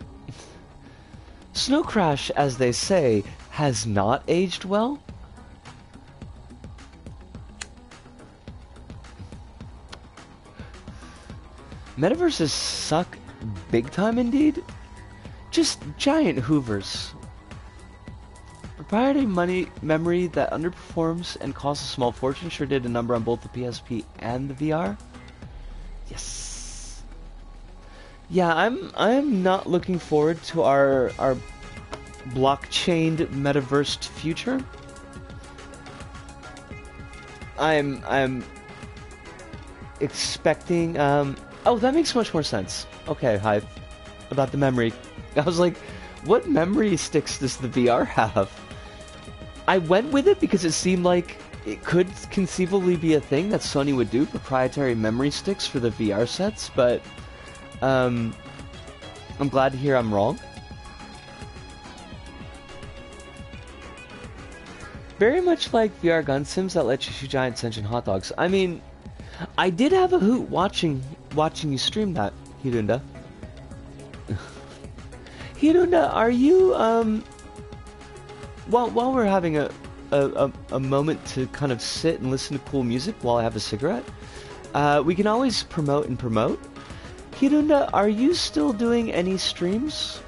Snow Crash, as they say, has not aged well. Metaverses suck big time indeed. Just giant hoovers. Proprietary memory that underperforms and costs a small fortune sure did a number on both the PSP and the VR. Yes. Yeah, I'm not looking forward to our blockchained metaversed future. I'm expecting oh, that makes much more sense. Okay, Hive. About the memory. I was like, what memory sticks does the VR have? I went with it because it seemed like it could conceivably be a thing that Sony would do, proprietary memory sticks for the VR sets, but I'm glad to hear I'm wrong. Very much like VR gun sims that let you shoot giant sentient hot dogs. I mean, I did have a hoot watching you stream that, Hirunda. Hirunda, are you while we're having a moment to kind of sit and listen to cool music while I have a cigarette, we can always promote. Hirunda, are you still doing any streams?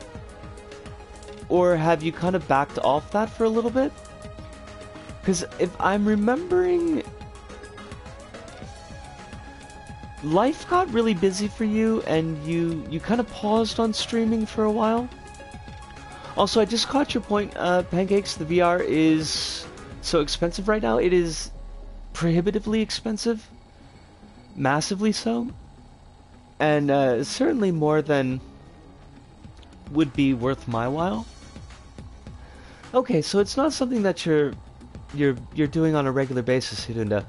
Or have you kind of backed off that for a little bit? Because if I'm remembering, life got really busy for you and you kind of paused on streaming for a while. Also, I just caught your point, Pancakes. The VR is so expensive right now. It is prohibitively expensive. Massively so. And certainly more than would be worth my while. Okay, so it's not something that you're doing on a regular basis, Hirunda.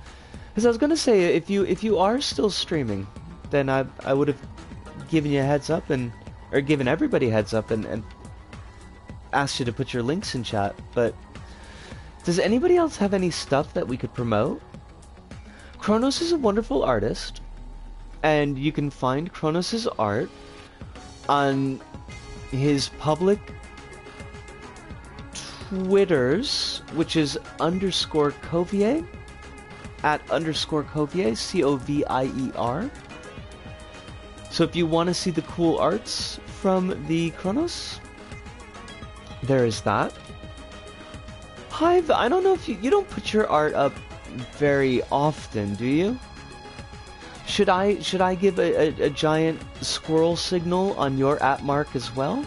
Because I was gonna say, if you are still streaming, then I would have given you a heads up or given everybody a heads up and asked you to put your links in chat. But does anybody else have any stuff that we could promote? Kronos is a wonderful artist, and you can find Kronos' art on his public Twitters, which is _Covier, @_Covier, COVIER. So if you want to see the cool arts from the Kronos, there is that. Hive, I don't know if you don't put your art up very often, do you? Should I give a giant squirrel signal on your @mark as well?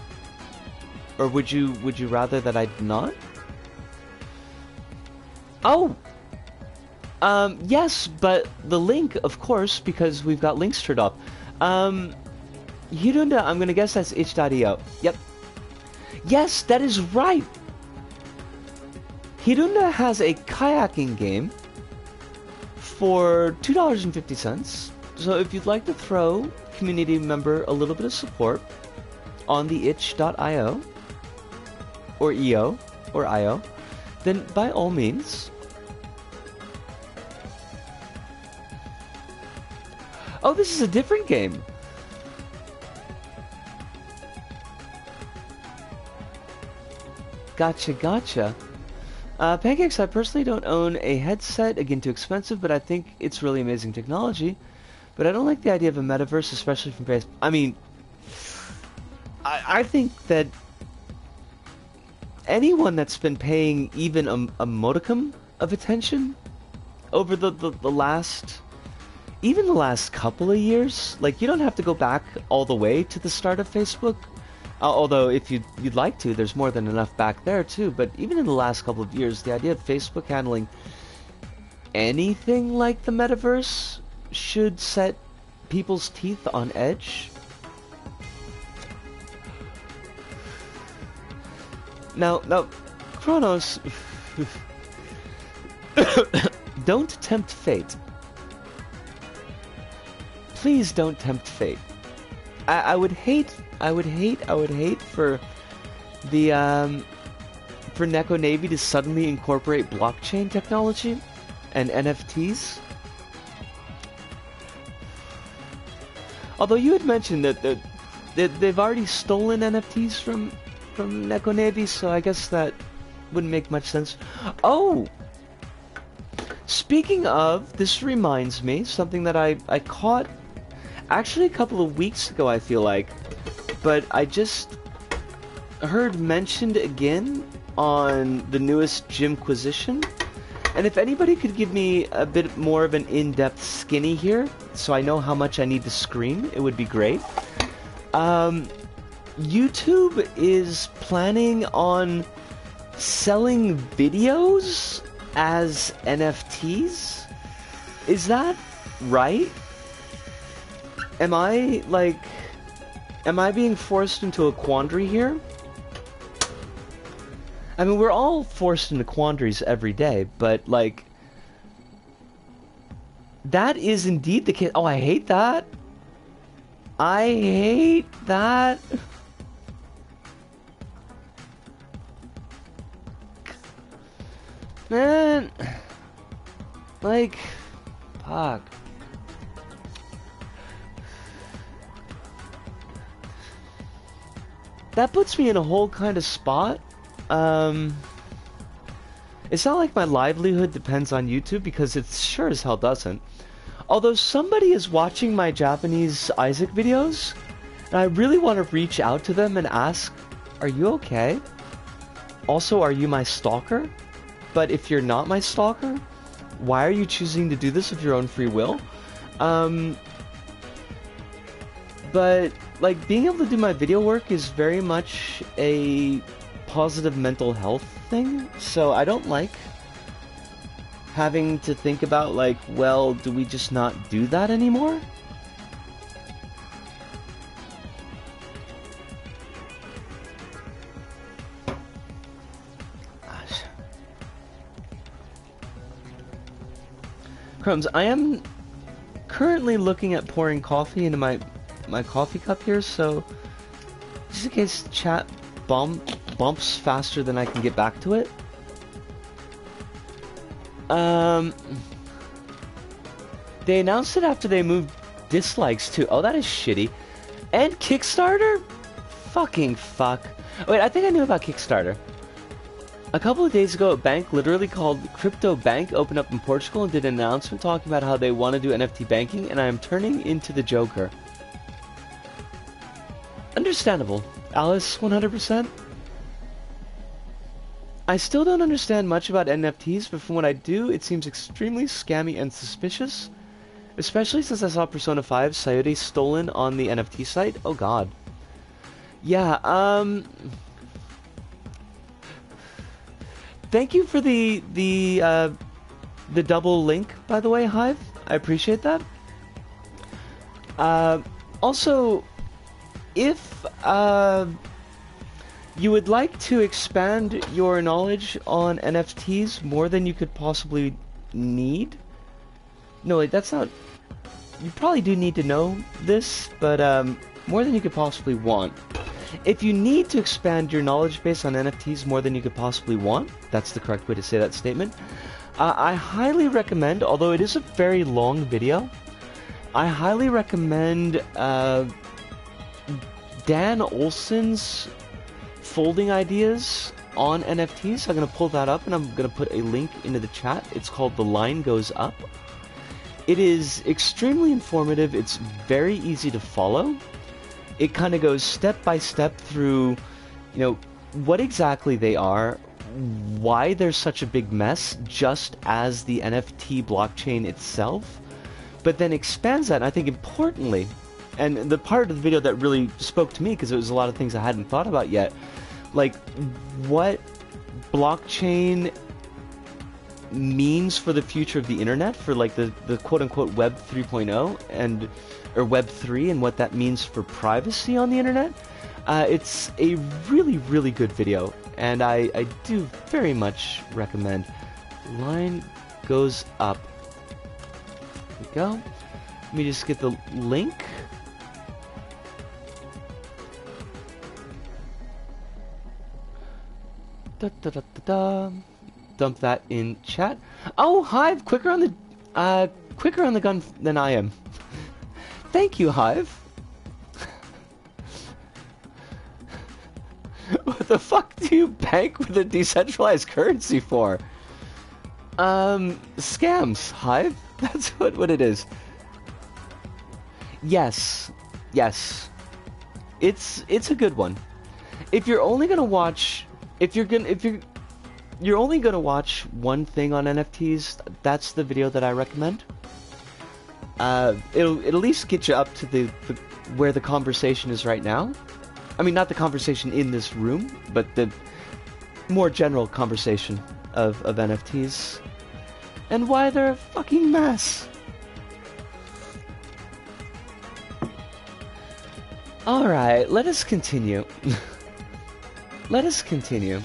Or would you rather that I did not? Oh! Yes, but the link, of course, because we've got links turned off. Hirunda, I'm gonna guess that's itch.io. Yep. Yes, that is right! Hirunda has a kayaking game for $2.50. So if you'd like to throw community member a little bit of support on the itch.io or EO or IO, then by all means. Oh, this is a different game. Gotcha. Pancakes, I personally don't own a headset, again too expensive, but I think it's really amazing technology. But I don't like the idea of a metaverse, especially from Facebook. I mean, I think that anyone that's been paying even a modicum of attention over the last, even the last couple of years, like, you don't have to go back all the way to the start of Facebook. Although, if you'd like to, there's more than enough back there, too. But even in the last couple of years, the idea of Facebook handling anything like the metaverse should set people's teeth on edge. Now, Kronos, don't tempt fate. Please don't tempt fate. I would hate for the for Neko Navy to suddenly incorporate blockchain technology and NFTs. Although you had mentioned that they've already stolen NFTs from Neko Navy, so I guess that wouldn't make much sense. Oh! Speaking of, this reminds me, something that I caught actually a couple of weeks ago, I feel like, but I just heard mentioned again on the newest Gymquisition. And if anybody could give me a bit more of an in-depth skinny here, so I know how much I need to scream, it would be great. YouTube is planning on selling videos as NFTs? Is that right? Am I being forced into a quandary here? I mean, we're all forced into quandaries every day, but, like, that is indeed the case. Oh, I hate that. I hate that. Man. Like, fuck. That puts me in a whole kind of spot. It's not like my livelihood depends on YouTube, because it sure as hell doesn't. Although somebody is watching my Japanese Isaac videos, and I really want to reach out to them and ask, are you okay? Also, are you my stalker? But if you're not my stalker, why are you choosing to do this of your own free will? But, like, being able to do my video work is very much a positive mental health thing, so I don't like having to think about, like, well, do we just not do that anymore? Gosh. Crumbs, I am currently looking at pouring coffee into my coffee cup here, so just in case chat bumps faster than I can get back to it. They announced it after they moved dislikes too. Oh, that is shitty. And Kickstarter? Fucking fuck. Wait, I think I knew about Kickstarter. A couple of days ago, a bank literally called Crypto Bank opened up in Portugal and did an announcement talking about how they want to do NFT banking, and I am turning into the Joker. Understandable. Alice, 100%. I still don't understand much about NFTs, but from what I do, it seems extremely scammy and suspicious. Especially since I saw Persona 5 Sayuri stolen on the NFT site. Oh god. Yeah, thank you for the double link, by the way, Hive. I appreciate that. Also, if you would like to expand your knowledge on NFTs more than you could possibly need. No, wait, that's not... You probably do need to know this, but more than you could possibly want. If you need to expand your knowledge base on NFTs more than you could possibly want, that's the correct way to say that statement, I highly recommend, although it is a very long video, I highly recommend Dan Olson's folding ideas on NFTs. I'm going to pull that up and I'm going to put a link into the chat. It's called The Line Goes Up. It is extremely informative. It's very easy to follow. It kind of goes step by step through, you know, what exactly they are, why there's such a big mess, just as the NFT blockchain itself, but then expands that, and I think importantly, and the part of the video that really spoke to me, because it was a lot of things I hadn't thought about yet, like what blockchain means for the future of the internet, for like the quote-unquote Web 3.0 and or Web 3, and what that means for privacy on the internet. It's a really, really good video, and I do very much recommend. Line Goes Up. There we go. Let me just get the link. Da, da, da, da, da. Dump that in chat. Oh, Hive, quicker on the gun than I am. Thank you, Hive. What the fuck do you bank with a decentralized currency for? Scams, Hive. That's what it is. Yes, yes. It's a good one. If you're only gonna watch, you're only gonna watch one thing on NFTs, that's the video that I recommend. It'll at least get you up to the where the conversation is right now. I mean, not the conversation in this room, but the more general conversation of NFTs and why they're a fucking mess. Alright, let us continue. Let us continue.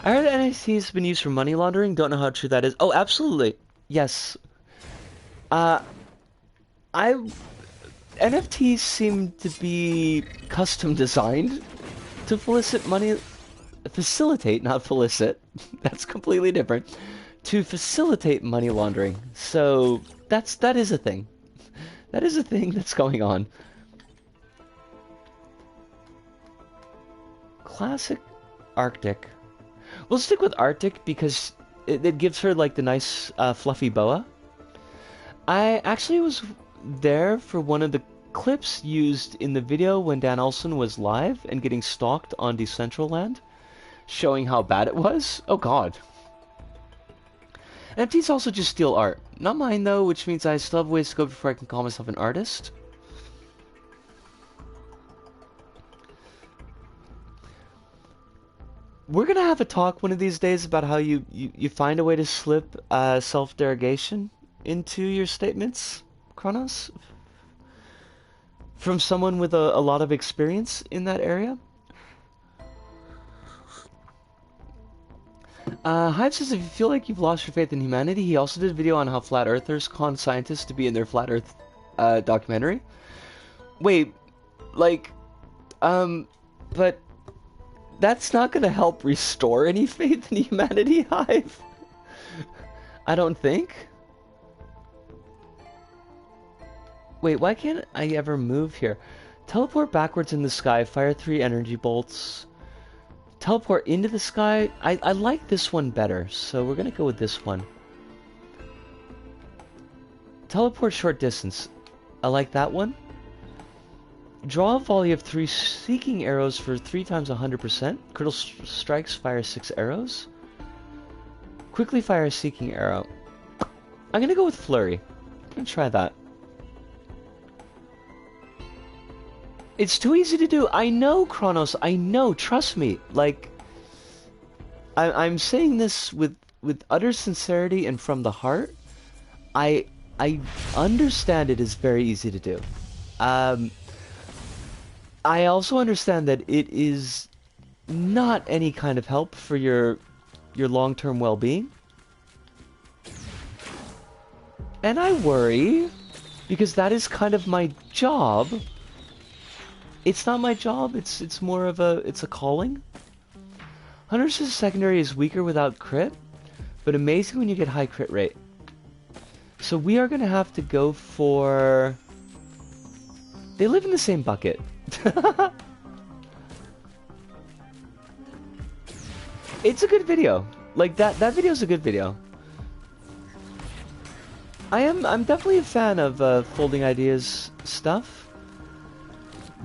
I heard NFTs have been used for money laundering. Don't know how true that is. Oh, absolutely. Yes. NFTs seem to be custom designed to facilitate, not felicit. That's completely different. To facilitate money laundering. So that is a thing. That is a thing that's going on. Classic Arctic. We'll stick with Arctic because it gives her like the nice fluffy boa. I actually was there for one of the clips used in the video when Dan Olsen was live and getting stalked on Decentraland, showing how bad it was. Oh god. NFTs also just steal art. Not mine though, which means I still have ways to go before I can call myself an artist. We're gonna have a talk one of these days about how you find a way to slip self-derogation into your statements, Kronos, from someone with a lot of experience in that area. Hive says if you feel like you've lost your faith in humanity, he also did a video on how flat earthers con scientists to be in their flat earth documentary. Wait, like, but that's not gonna help restore any faith in humanity, Hive. I don't think. Wait, why can't I ever move here? Teleport backwards in the sky, fire 3 energy bolts. Teleport into the sky. I like this one better, so we're gonna go with this one. Teleport short distance. I like that one. Draw a volley of 3 seeking arrows for 3 times 100%. Critical strikes, fire 6 arrows. Quickly fire a seeking arrow. I'm gonna go with flurry. I'm gonna try that. It's too easy to do. I know, Kronos. I know. Trust me. Like, I'm saying this with utter sincerity and from the heart. I understand it is very easy to do. I also understand that it is not any kind of help for your long-term well-being. And I worry because that is kind of my job. It's not my job, it's more of a calling. Hunter's secondary is weaker without crit, but amazing when you get high crit rate. So we are gonna have to go for... They live in the same bucket. It's a good video. Like that video's a good video. I'm definitely a fan of Folding Ideas stuff.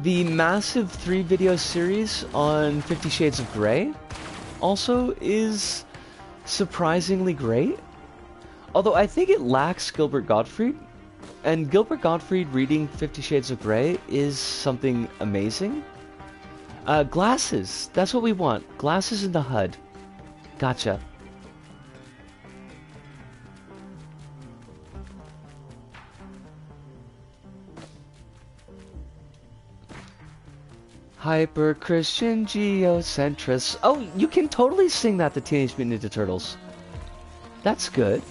The massive 3-video series on 50 Shades of Grey also is surprisingly great. Although I think it lacks Gilbert Gottfried. And Gilbert Gottfried reading 50 Shades of Grey is something amazing. Glasses. That's what we want. Glasses in the HUD. Gotcha. Hyper Christian Geocentrist. Oh, you can totally sing that to Teenage Mutant Ninja Turtles. That's good.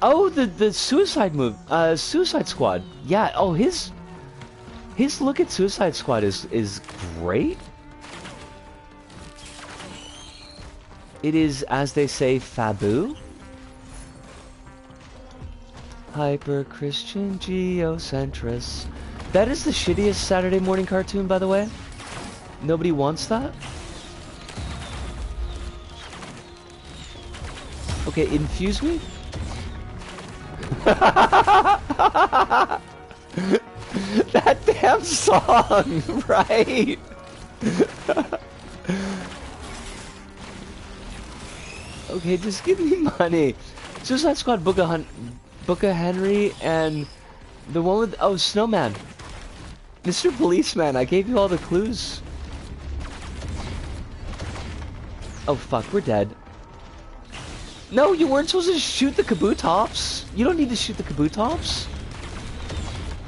Oh, the Suicide move, Suicide Squad. Yeah. Oh, his look at Suicide Squad is great. It is, as they say, Fabu. Hyper-Christian Geocentrist. That is the shittiest Saturday morning cartoon, by the way. Nobody wants that? Okay, infuse me? That damn song, right? Okay, just give me money. Suicide Squad, Book of Henry, and the one with... Oh, Snowman. Mr. Policeman, I gave you all the clues. Oh, fuck, we're dead. No, you weren't supposed to shoot the Kabutops. You don't need to shoot the Kabutops.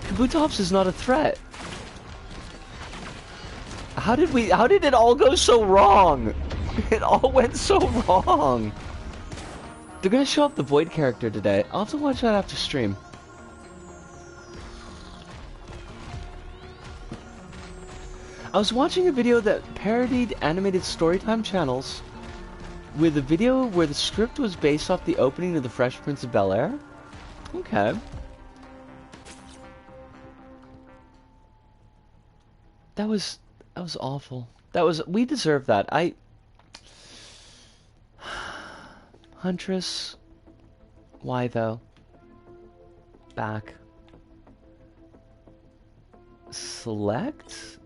Kabutops is not a threat. How did it all go so wrong? It all went so wrong. They're gonna show up the Void character today. I'll have to watch that after stream. I was watching a video that parodied animated storytime channels with a video where the script was based off the opening of The Fresh Prince of Bel-Air. Okay. That was awful. We deserve that. Huntress. Why though? Back. Select?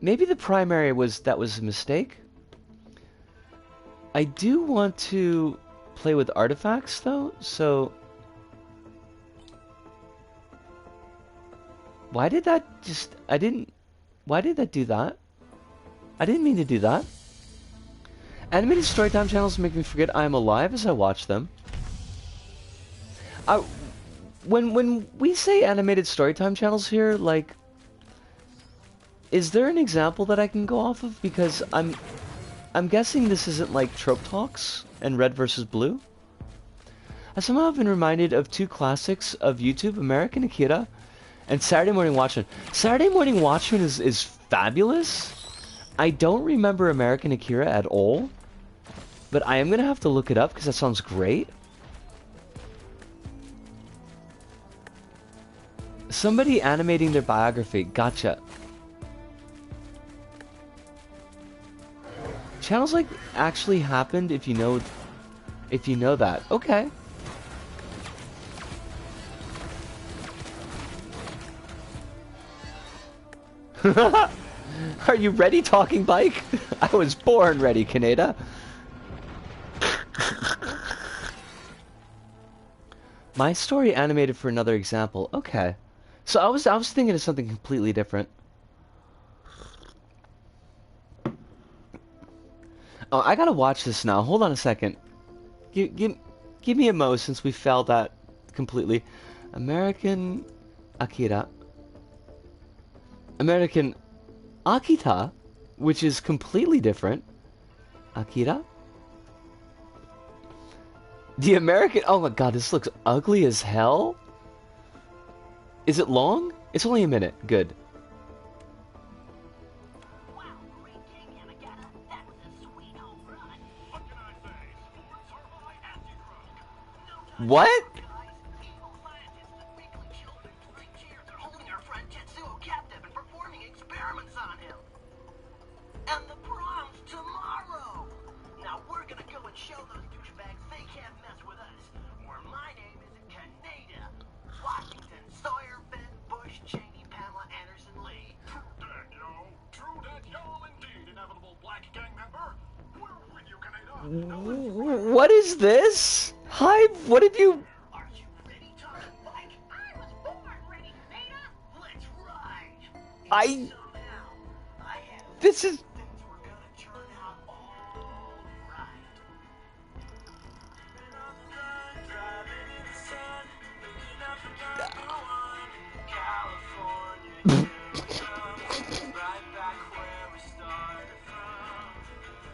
Maybe the primary was a mistake. I do want to play with artifacts though, so why did that do that? I didn't mean to do that. Animated storytime channels make me forget I am alive as I watch them. When we say animated storytime channels here, like, is there an example that I can go off of? Because I'm guessing this isn't like Trope Talks and Red vs. Blue. I somehow have been reminded of two classics of YouTube, American Akira and Saturday Morning Watchmen. Saturday Morning Watchmen is fabulous. I don't remember American Akira at all, but I am going to have to look it up because that sounds great. Somebody animating their biography. Gotcha. Channels like actually happened if you know that. Okay. Are you ready, talking bike? I was born ready, Kaneda. My story animated for another example. Okay. So I was thinking of something completely different. Oh, I gotta watch this now. Hold on a second. Give me a mo since we failed that completely. American Akira. American Akita, which is completely different. Akira? The American... Oh my god, this looks ugly as hell. Is it long? It's only a minute. Good. What? What is this? Hi, what have you... Are you ready, Tommy Mike? I was born ready, Nada. Let's ride. This is... Things were gonna turn out all right. Driving in the sun, looking up from California, right back where we started from.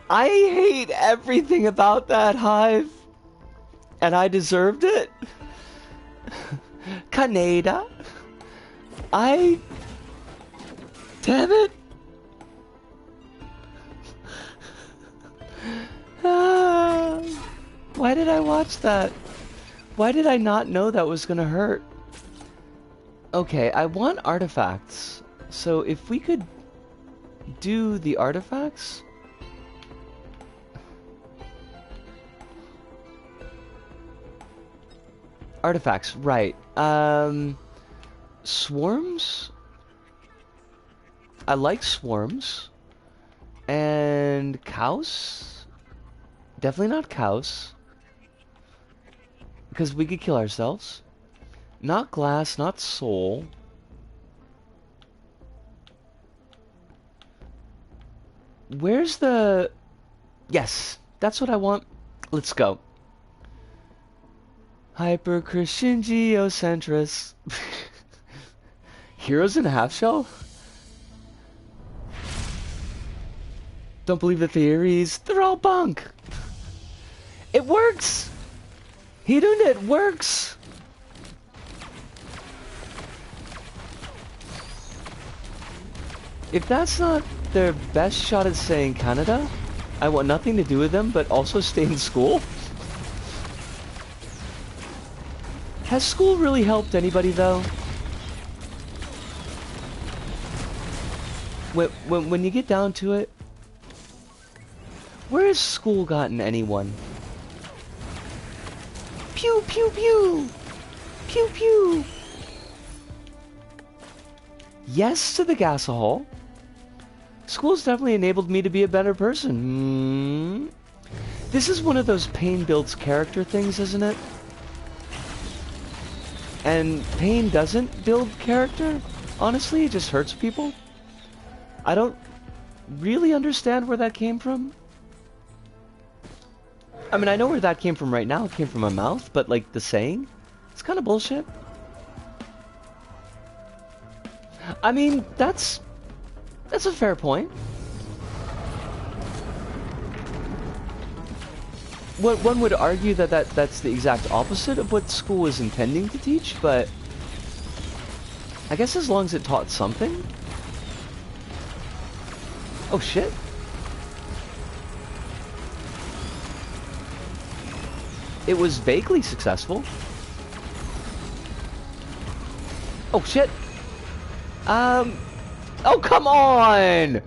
I hate everything about that, Hive. And I deserved it. Kaneda. Damn it. Why did I watch that? Why did I not know that was gonna hurt? Okay, I want artifacts. So if we could do the artifacts... Artifacts, right. Swarms? I like swarms. And cows? Definitely not cows. Because we could kill ourselves. Not glass, not soul. Where's the... Yes, that's what I want. Let's go. Hyper-Christian geocentrist. Heroes in a half shell? Don't believe the theories. They're all bunk. It works. It works. If that's not their best shot at saying Canada, I want nothing to do with them, but also stay in school. Has school really helped anybody, though? When you get down to it, where has school gotten anyone? Pew, pew, pew! Pew, pew! Yes to the gasahol. School's definitely enabled me to be a better person. This is one of those pain builds character things, isn't it? And pain doesn't build character. Honestly, it just hurts people. I don't really understand where that came from. I mean, I know where that came from right now. It came from my mouth, but like the saying, it's kind of bullshit. I mean, that's a fair point. One would argue that's the exact opposite of what school was intending to teach, but I guess as long as it taught something. Oh shit. It was vaguely successful. Oh shit. Oh come on!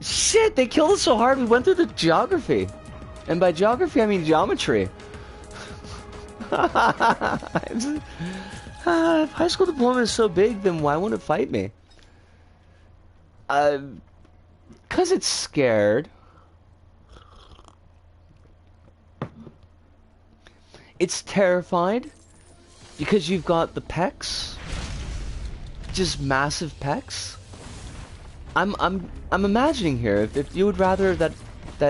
Shit, they killed us so hard we went through the geography. And by geography, I mean geometry. If high school diploma is so big, then why won't it fight me? 'Cause it's scared. It's terrified. Because you've got the pecs. Just massive pecs. I'm imagining here, if you would rather that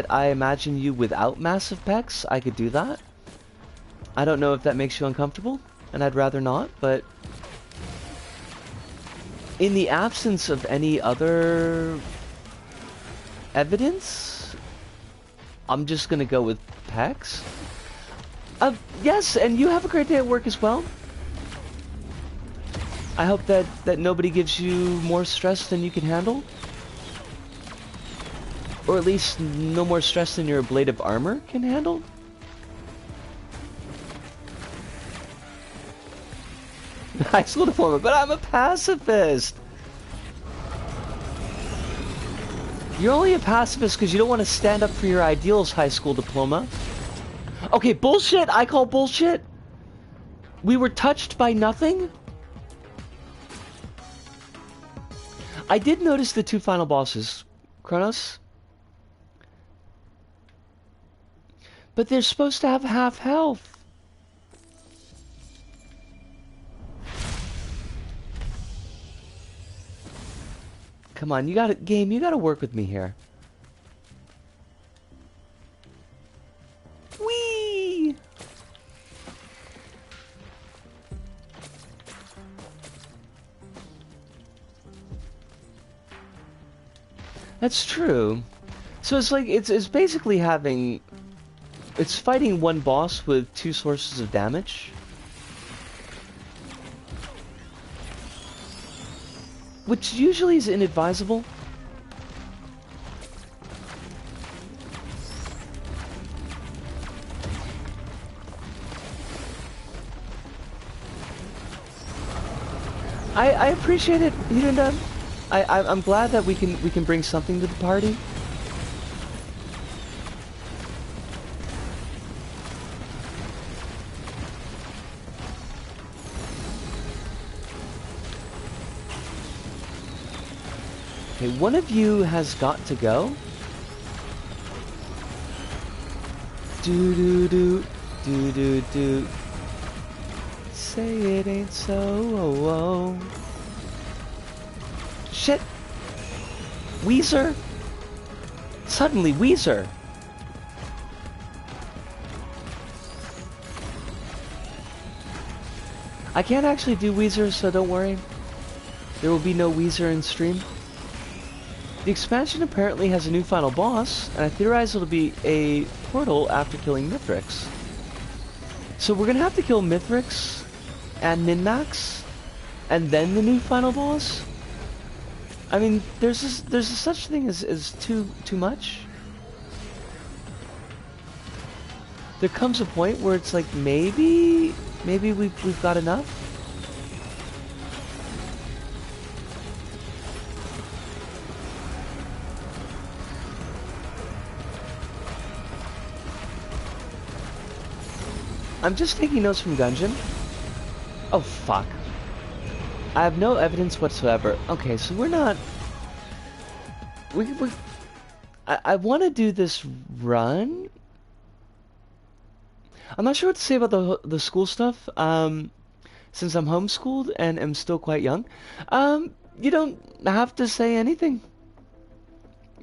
I imagine you without massive pecs, I could do that. I don't know if that makes you uncomfortable, and I'd rather not, but in the absence of any other evidence, I'm just gonna go with pecs. Yes, and you have a great day at work as well. I hope that nobody gives you more stress than you can handle. Or at least no more stress than your blade of armor can handle. High school diploma, but I'm a pacifist! You're only a pacifist because you don't want to stand up for your ideals, high school diploma. Okay, bullshit! I call bullshit! We were touched by nothing? I did notice the two final bosses. Kronos? But they're supposed to have half health. Come on, you gotta, game, you gotta work with me here. Whee! That's true. So it's like, it's basically having... It's fighting one boss with two sources of damage. Which usually is inadvisable. I appreciate it, Hirunda. I'm glad that we can bring something to the party. Okay, one of you has got to go. Do do do do do do. Say it ain't so. Oh, oh. Shit. Weezer. Suddenly, Weezer. I can't actually do Weezer, so don't worry. There will be no Weezer in stream. The expansion apparently has a new final boss, and I theorize it'll be a portal after killing Mithrix. So we're gonna have to kill Mithrix and Min-Max, and then the new final boss? I mean, there's a such thing as too much. There comes a point where it's like, maybe we've got enough? I'm just taking notes from Gungeon. Oh, fuck. I have no evidence whatsoever. Okay, so we're not... I want to do this run. I'm not sure what to say about the school stuff, since I'm homeschooled and am still quite young. You don't have to say anything.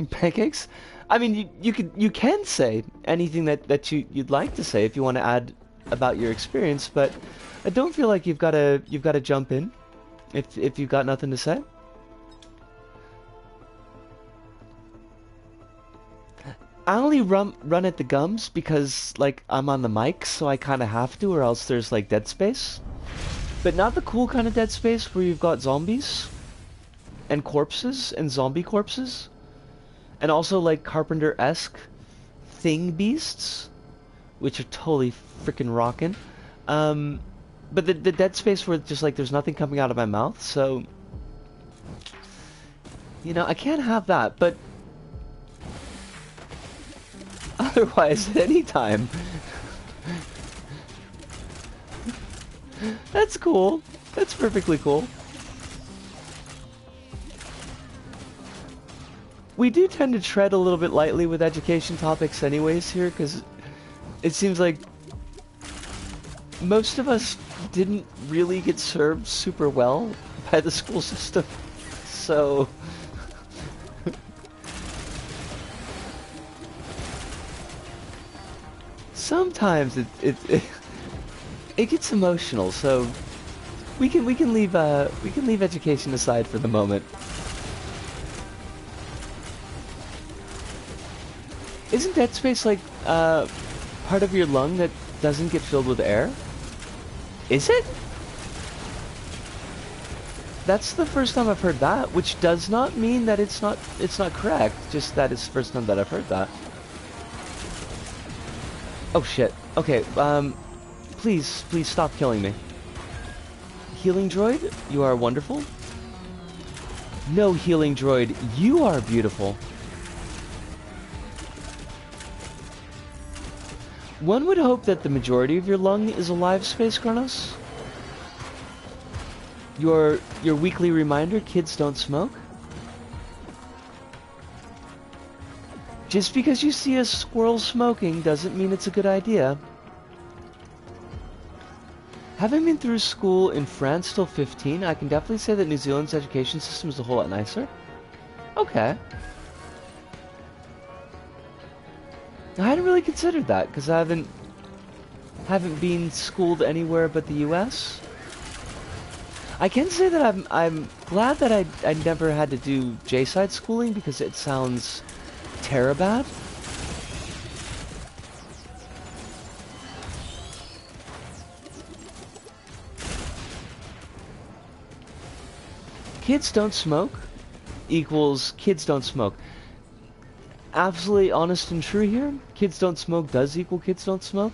Pancakes? I mean, you can say anything that you'd like to say if you want to add about your experience, but I don't feel like you've got to jump in if you've got nothing to say. I only run at the gums because like I'm on the mic, so I kind of have to, or else there's like dead space. But not the cool kind of dead space where you've got zombies and corpses and zombie corpses, and also like Carpenter-esque thing beasts, which are totally freaking rockin'. But the dead space where just like there's nothing coming out of my mouth, so you know I can't have that. But otherwise, at any time, that's cool. That's perfectly cool. We do tend to tread a little bit lightly with education topics anyways here, because it seems like most of us didn't really get served super well by the school system, so sometimes it gets emotional. So we can leave education aside for the moment. Isn't Dead Space like part of your lung that doesn't get filled with air? Is it? That's the first time I've heard that, which does not mean that it's not correct, just that it's the first time that I've heard that. Oh shit. Okay, please stop killing me. Healing droid, you are wonderful. No, healing droid, you are beautiful. One would hope that the majority of your lung is alive, Space Chronos. Your weekly reminder, kids don't smoke. Just because you see a squirrel smoking doesn't mean it's a good idea. Having been through school in France till 15, I can definitely say that New Zealand's education system is a whole lot nicer. Okay. I hadn't really considered that, because I haven't been schooled anywhere but the US. I can say that I'm glad that I never had to do J-side schooling, because it sounds terribad. Kids don't smoke equals kids don't smoke. Absolutely honest and true here. Kids don't smoke does equal kids don't smoke.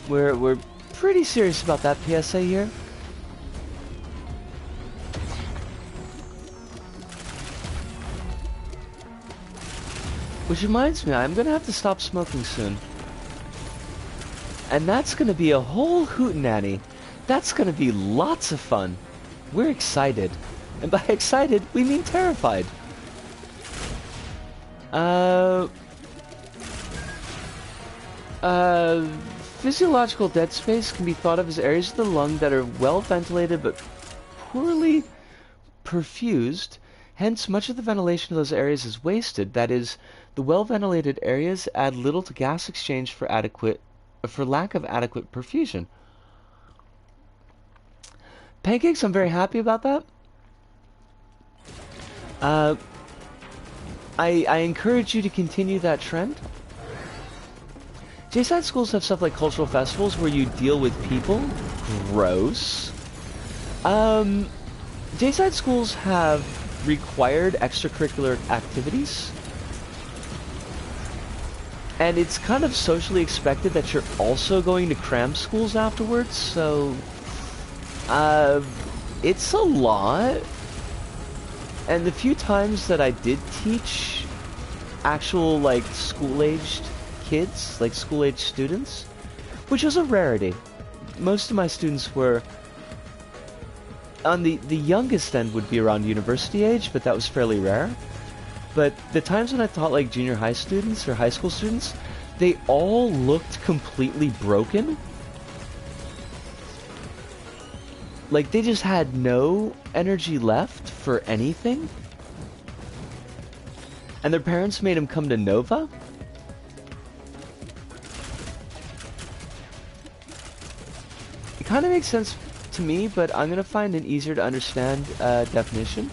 We're pretty serious about that PSA here. Which reminds me, I'm gonna have to stop smoking soon. And that's gonna be a whole hootenanny. That's gonna be lots of fun. We're excited. And by excited, we mean terrified. Physiological dead space can be thought of as areas of the lung that are well ventilated but poorly perfused. Hence, much of the ventilation of those areas is wasted. That is, the well-ventilated areas add little to gas exchange for lack of adequate perfusion. Pancakes, I'm very happy about that. I encourage you to continue that trend. J-side schools have stuff like cultural festivals where you deal with people. Gross. J-side schools have required extracurricular activities. And it's kind of socially expected that you're also going to cram schools afterwards, so... it's a lot. And the few times that I did teach actual, like, school-aged kids, like school-aged students, which was a rarity. Most of my students were... on the youngest end would be around university age, but that was fairly rare. But the times when I taught like junior high students or high school students, they all looked completely broken. Like they just had no energy left for anything. And their parents made them come to Nova. It kind of makes sense to me, but I'm gonna find an easier to understand definition.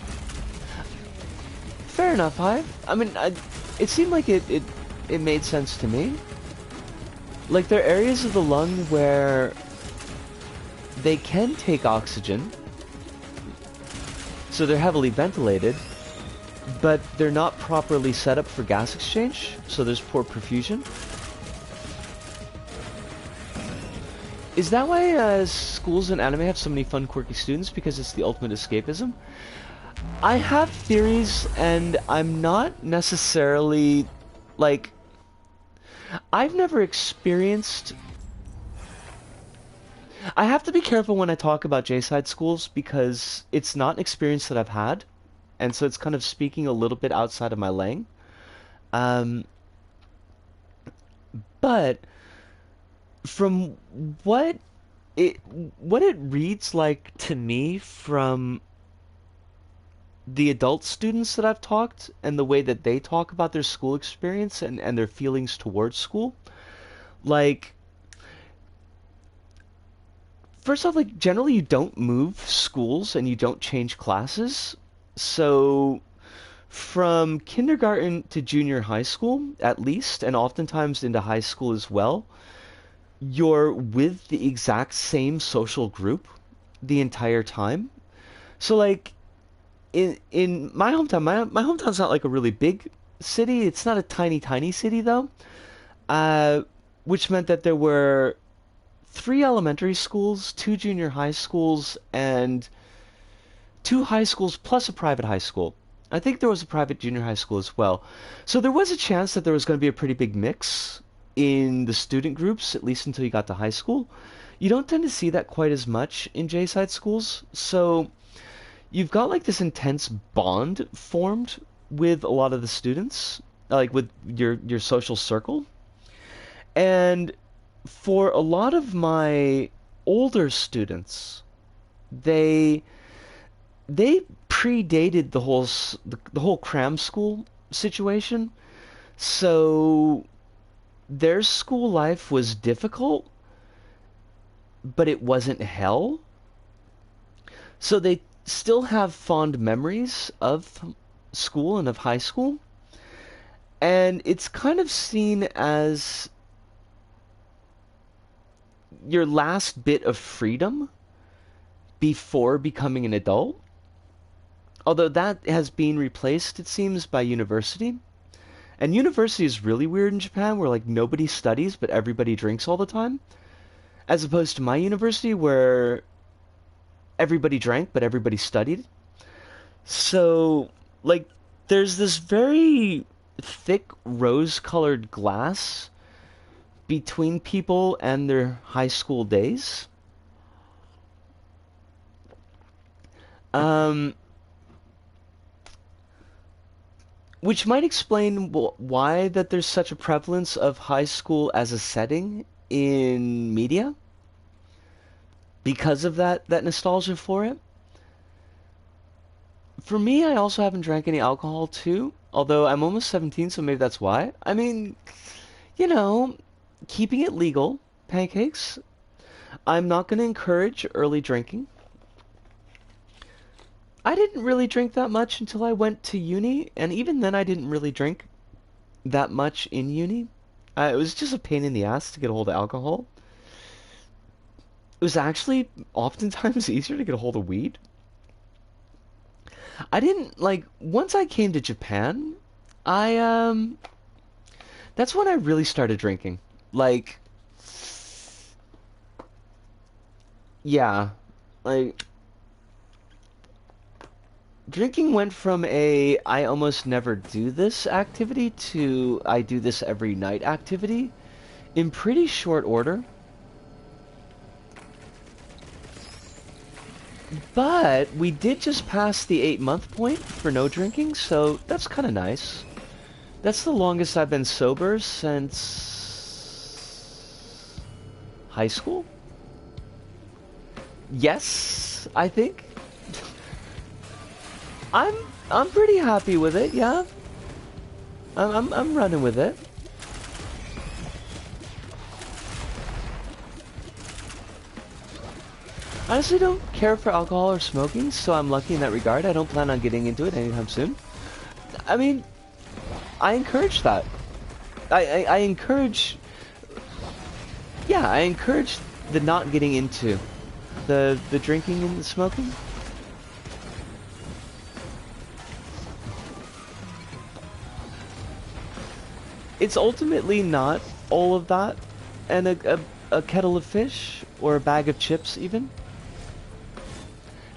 Fair enough, Hive. I mean, it seemed like it made sense to me. Like, there are areas of the lung where they can take oxygen, so they're heavily ventilated, but they're not properly set up for gas exchange, so there's poor perfusion. Is that why schools in anime have so many fun, quirky students? Because it's the ultimate escapism? I have theories, and I'm not necessarily, like... I've never experienced... I have to be careful when I talk about J-side schools, because it's not an experience that I've had, and so it's kind of speaking a little bit outside of my lane. But... from what it reads like to me from the adult students that I've talked and the way that they talk about their school experience and their feelings towards school, like, first off, like, generally you don't move schools and you don't change classes. So from kindergarten to junior high school, at least, and oftentimes into high school as well, you're with the exact same social group the entire time. So, like, in my hometown, my hometown's not like a really big city. It's not a tiny city, though. Which meant that there were 3 elementary schools, 2 junior high schools, and 2 high schools plus a private high school. I think there was a private junior high school as well. So there was a chance that there was going to be a pretty big mix in the student groups, at least until you got to high school. You don't tend to see that quite as much in J-side schools, so you've got like this intense bond formed with a lot of the students, like with your social circle. And for a lot of my older students, they predated the whole cram school situation, so their school life was difficult, but it wasn't hell. So they still have fond memories of school and of high school. And it's kind of seen as your last bit of freedom before becoming an adult. Although that has been replaced, it seems, by university. And university is really weird in Japan, where like nobody studies but everybody drinks all the time. as opposed to my university where everybody drank but everybody studied. So, like, there's this very thick rose-colored glass between people and their high school days. Which might explain why that there's such a prevalence of high school as a setting in media. Because of that nostalgia for it. For me, I also haven't drank any alcohol too, although I'm almost 17, so maybe that's why. I mean, you know, keeping it legal, pancakes. I'm not going to encourage early drinking. I didn't really drink that much until I went to uni, and even then I didn't really drink that much in uni. It was just a pain in the ass to get a hold of alcohol. It was actually oftentimes easier to get a hold of weed. I didn't, like, once I came to Japan, that's when I really started drinking. Like, yeah, like, drinking went from a I almost never do this activity to I do this every night activity in pretty short order. But we did just pass the 8-month point for no drinking, so that's kind of nice. That's the longest I've been sober since high school. Yes, I think. I'm pretty happy with it, yeah. I'm running with it. I honestly don't care for alcohol or smoking, so I'm lucky in that regard. I don't plan on getting into it anytime soon. I mean, I encourage that. I encourage... Yeah, I encourage the not getting into the drinking and the smoking. It's ultimately not all of that and a kettle of fish or a bag of chips even.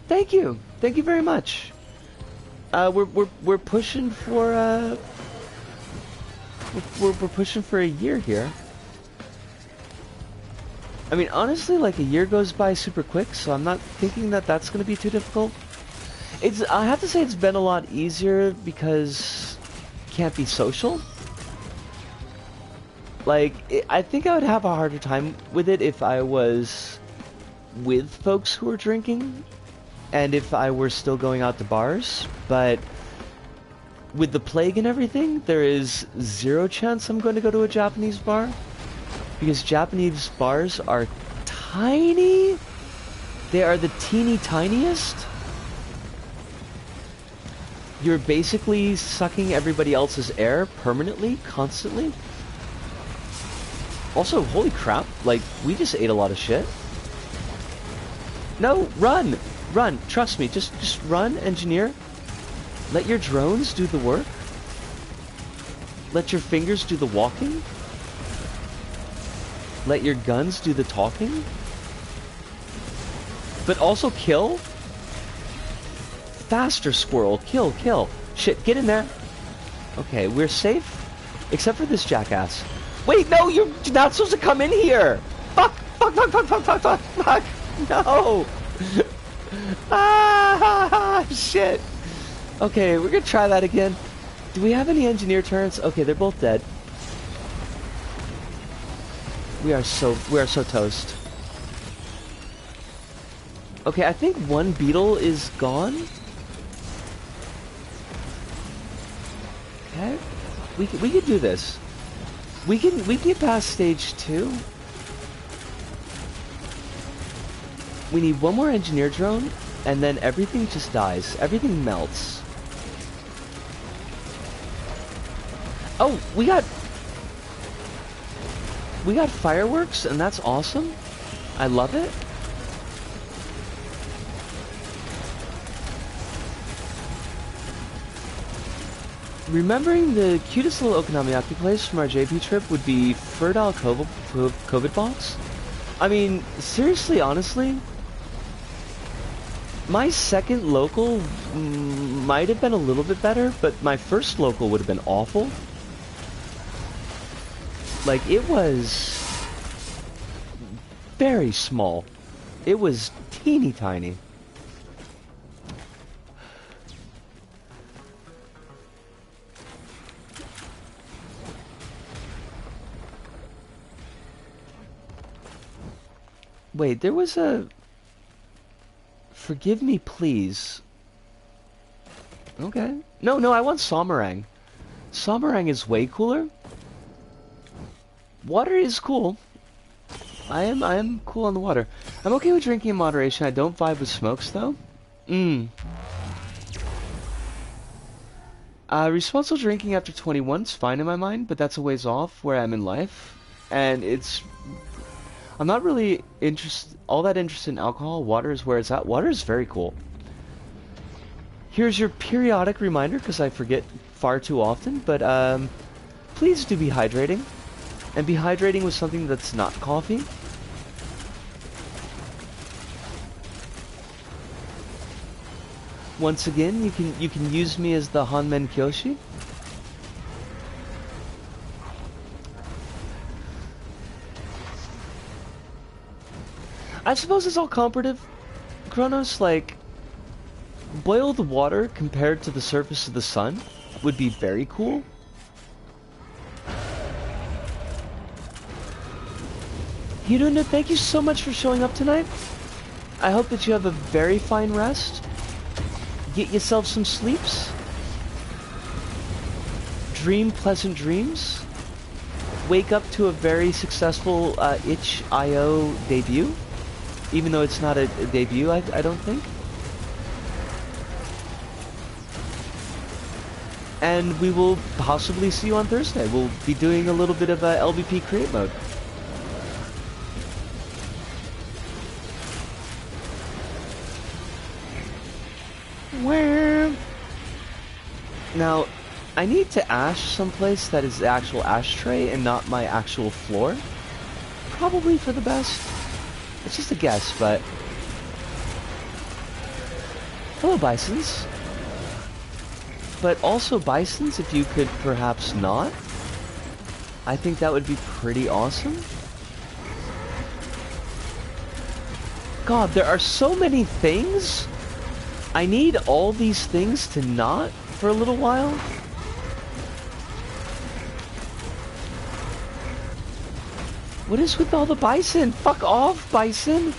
Thank you very much. We're pushing for we're pushing for a year here. I mean, honestly, like, a year goes by super quick, so I'm not thinking that that's going to be too difficult. I have to say it's been a lot easier because you can't be social. Like, I think I would have a harder time with it if I was with folks who are drinking and if I were still going out to bars, but with the plague and everything, there is zero chance I'm going to go to a Japanese bar. Because Japanese bars are tiny. They are the teeny tiniest. You're basically sucking everybody else's air permanently, constantly. Also, holy crap, like, we just ate a lot of shit. No, run! Run, trust me, just run, engineer. Let your drones do the work. Let your fingers do the walking. Let your guns do the talking. But also kill. Faster, squirrel. Kill, kill. Shit, get in there. Okay, we're safe. Except for this jackass. Wait, no, you're not supposed to come in here. Fuck, fuck, fuck, fuck, fuck, fuck, fuck, fuck. No. Ah, shit. Okay, we're gonna try that again. Do we have any engineer turrets? Okay, they're both dead. We are so toast. Okay, I think one beetle is gone. Okay, we can do this. We can get past stage 2. We need one more engineer drone, and then everything just dies. Everything melts. Oh, we got fireworks, and that's awesome. I love it. Remembering the cutest little okonomiyaki place from our JP trip would be Ferdal COVID box. I mean, seriously, honestly, my second local might have been a little bit better, but my first local would have been awful. Like, it was very small. It was teeny tiny. Wait, there was a... Forgive me, please. Okay. No, I want Somerang. Somerang is way cooler. Water is cool. I am cool on the water. I'm okay with drinking in moderation. I don't vibe with smokes, though. Responsible drinking after 21 is fine in my mind, but that's a ways off where I'm in life. And it's... I'm not really all that interested in alcohol. Water is where it's at. Water is very cool. Here's your periodic reminder, because I forget far too often, but please do be hydrating. And be hydrating with something that's not coffee. Once again, you can use me as the Hanmen Kyoshi. I suppose it's all comparative, Kronos. Like, boiled water compared to the surface of the sun would be very cool. Hiruna, thank you so much for showing up tonight. I hope that you have a very fine rest. Get yourself some sleeps. Dream pleasant dreams. Wake up to a very successful itch.io debut. Even though it's not a debut, I don't think. And we will possibly see you on Thursday. We'll be doing a little bit of LVP create mode. Where? Now, I need to ash someplace that is the actual ashtray and not my actual floor. Probably for the best. It's just a guess, but... Hello, Bisons. But also, Bisons, if you could perhaps not, I think that would be pretty awesome. God, there are so many things. I need all these things to not for a little while. What is with all the bison? Fuck off, bison!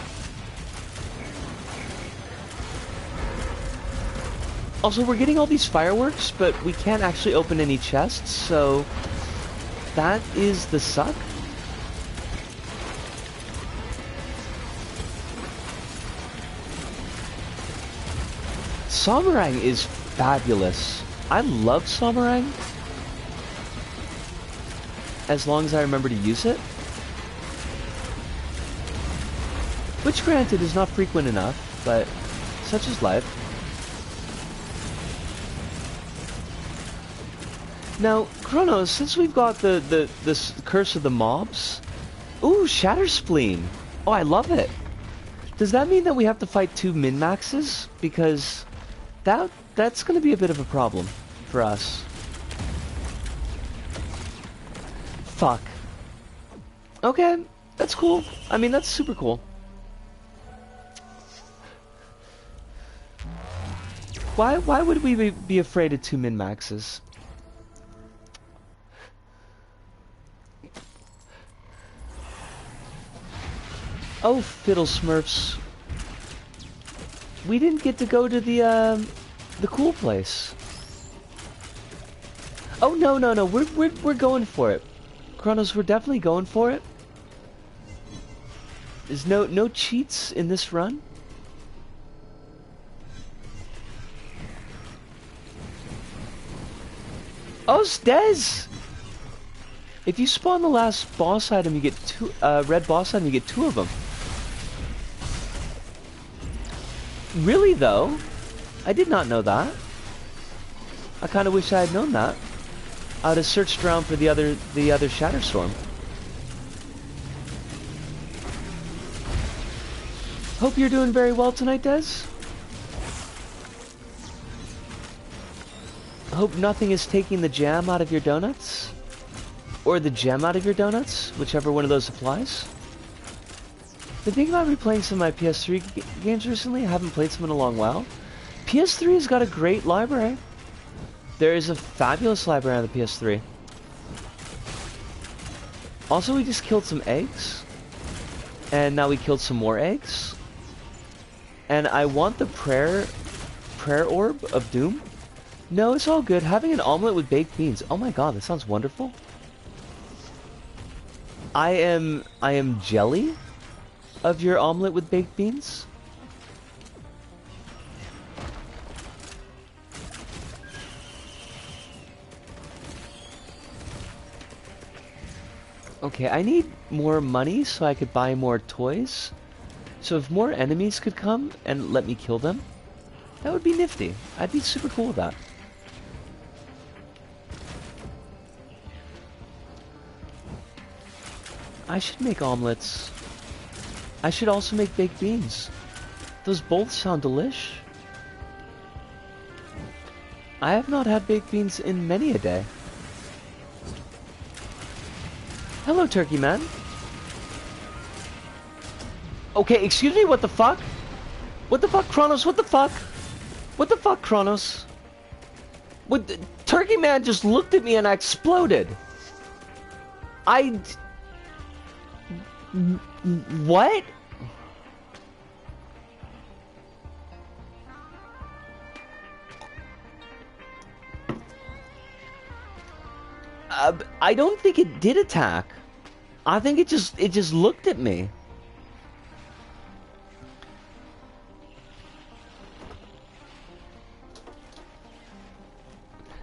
Also, we're getting all these fireworks, but we can't actually open any chests, so... That is the suck. Somerang is fabulous. I love Somerang. As long as I remember to use it. Which, granted, is not frequent enough, but such is life. Now, Kronos, since we've got this Curse of the Mobs... Ooh, Shatter Spleen! Oh, I love it! Does that mean that we have to fight 2 min-maxes? Because that's gonna be a bit of a problem for us. Fuck. Okay, that's cool. I mean, that's super cool. Why would we be afraid of 2 min-maxes? Oh, Fiddle Smurfs. We didn't get to go to the cool place. Oh, no, we're going for it. Kronos, we're definitely going for it. There's no cheats in this run. Oh, Stez! If you spawn the last boss item, you get 2, red boss item, you get 2 of them. Really, though? I did not know that. I kind of wish I had known that. I would have searched around for the other Shatterstorm. Hope you're doing very well tonight, Des. Hope nothing is taking the jam out of your donuts. Or the gem out of your donuts, whichever one of those applies. Been thinking about replaying some of my PS3 games recently. I haven't played some in a long while. PS3 has got a great library. There is a fabulous library on the PS3. Also, we just killed some eggs. And now we killed some more eggs. And I want the prayer orb of doom. No, it's all good. Having an omelet with baked beans. Oh my god, that sounds wonderful. I am jelly of your omelet with baked beans. Okay, I need more money so I could buy more toys. So if more enemies could come and let me kill them, that would be nifty. I'd be super cool with that. I should make omelets. I should also make baked beans. Those both sound delish. I have not had baked beans in many a day. Hello, Turkey Man. Okay, excuse me, what the fuck? What the fuck, Kronos? What the fuck? What the fuck, Kronos? What the, Turkey Man just looked at me and I exploded. What? I don't think it did attack. I think it just looked at me.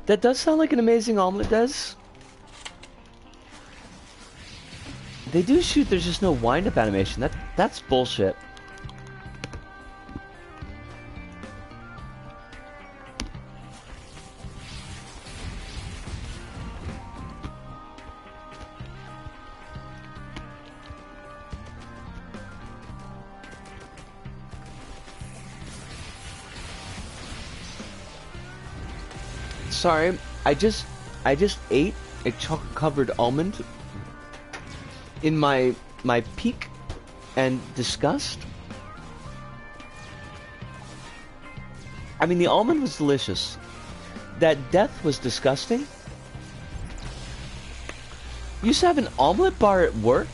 That does sound like an amazing omelet, does. They do shoot, there's just no wind-up animation. That's bullshit. Sorry, I just ate a chocolate-covered almond in my pique and disgust. I mean, the almond was delicious. That death was disgusting. You used to have an omelet bar at work?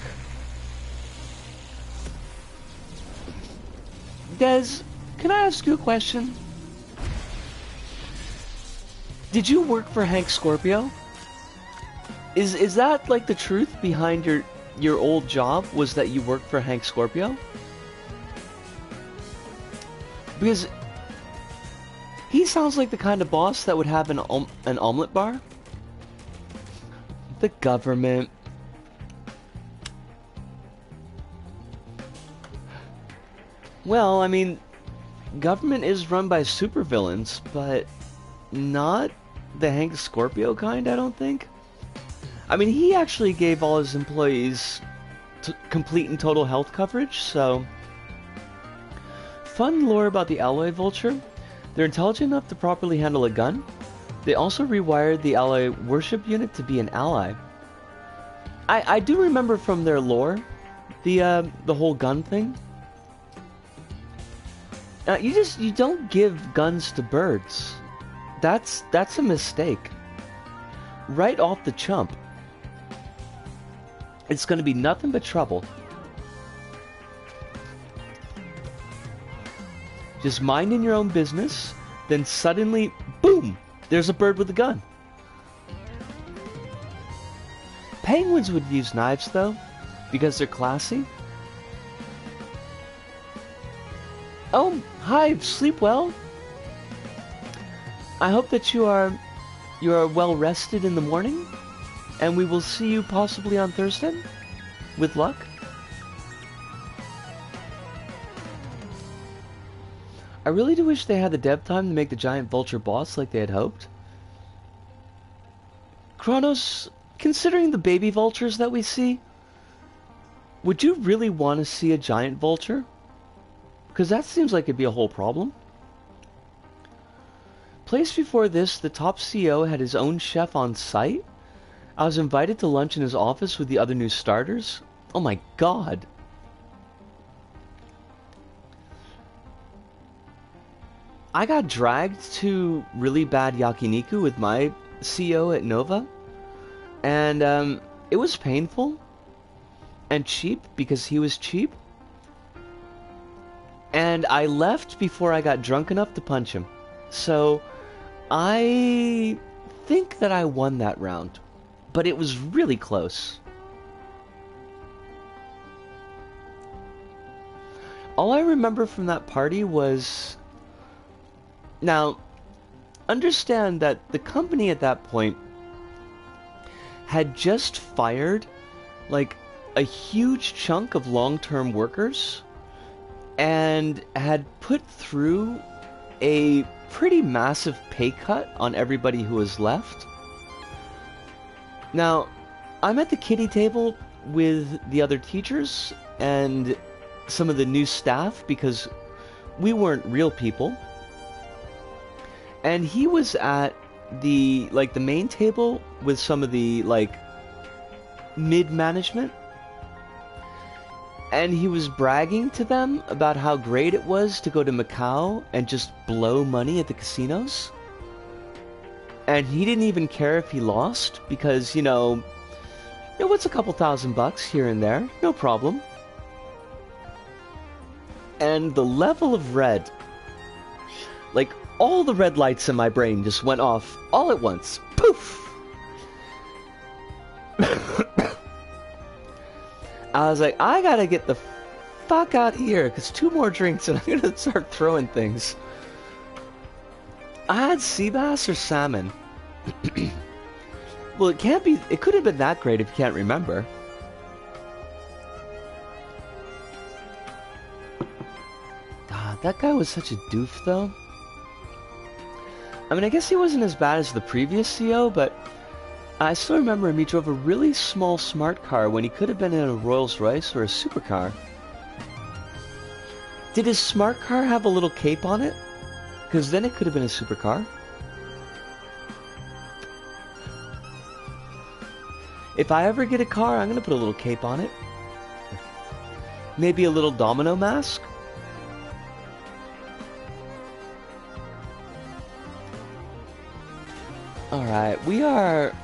Des, can I ask you a question? Did you work for Hank Scorpio? Is that like the truth behind your old job, was that you worked for Hank Scorpio? Because he sounds like the kind of boss that would have an omelet bar. The government. Well, I mean, government is run by supervillains, but not the Hank Scorpio kind, I don't think. I mean, he actually gave all his employees complete and total health coverage, so... Fun lore about the alloy vulture. They're intelligent enough to properly handle a gun. They also rewired the alloy worship unit to be an ally. I do remember from their lore, the whole gun thing. You don't give guns to birds. That's a mistake. Right off the chump. It's gonna be nothing but trouble. Just minding your own business, then suddenly, boom! There's a bird with a gun. Penguins would use knives, though, because they're classy. Oh, hi, sleep well. I hope that you are well rested in the morning, and we will see you possibly on Thursday, with luck. I really do wish they had the dev time to make the giant vulture boss like they had hoped. Kronos, considering the baby vultures that we see, would you really want to see a giant vulture? Because that seems like it'd be a whole problem. Place before this, the top CEO had his own chef on site. I was invited to lunch in his office with the other new starters. Oh my god. I got dragged to really bad yakiniku with my CEO at Nova. And it was painful. And cheap because he was cheap. And I left before I got drunk enough to punch him. So I think that I won that round. But it was really close. All I remember from that party was... Now, understand that the company at that point had just fired, like, a huge chunk of long-term workers and had put through a pretty massive pay cut on everybody who was left. Now, I'm at the kiddie table with the other teachers and some of the new staff because we weren't real people. And he was at the main table with some of the mid-management. And he was bragging to them about how great it was to go to Macau and just blow money at the casinos. And he didn't even care if he lost because, you know, what's a couple $1,000 here and there? No problem. And the level of red, like all the red lights in my brain just went off all at once. Poof! I was like, I gotta get the fuck out of here because 2 more drinks and I'm gonna start throwing things. I had sea bass or salmon. Well, it could have been that great if you can't remember. God, that guy was such a doof, though. I mean, I guess he wasn't as bad as the previous CEO, but I still remember him. He drove a really small smart car when he could have been in a Rolls Royce or a supercar. Did his smart car have a little cape on it? Because then it could have been a supercar. If I ever get a car, I'm going to put a little cape on it. Maybe a little domino mask. Alright, we are...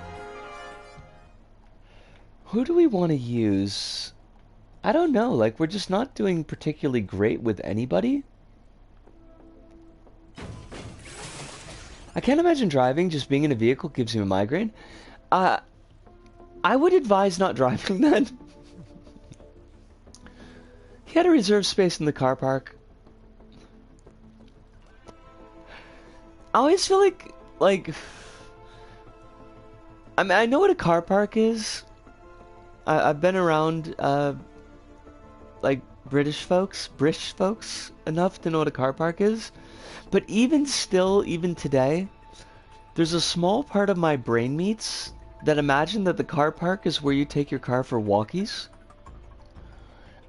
Who do we want to use? I don't know, like, we're just not doing particularly great with anybody. I can't imagine driving, just being in a vehicle gives you a migraine. I would advise not driving then. He had a reserved space in the car park. I always feel like... I mean, I know what a car park is. I've been around, like, British folks enough to know what a car park is. But even still, even today, there's a small part of my brain meats that imagine that the car park is where you take your car for walkies.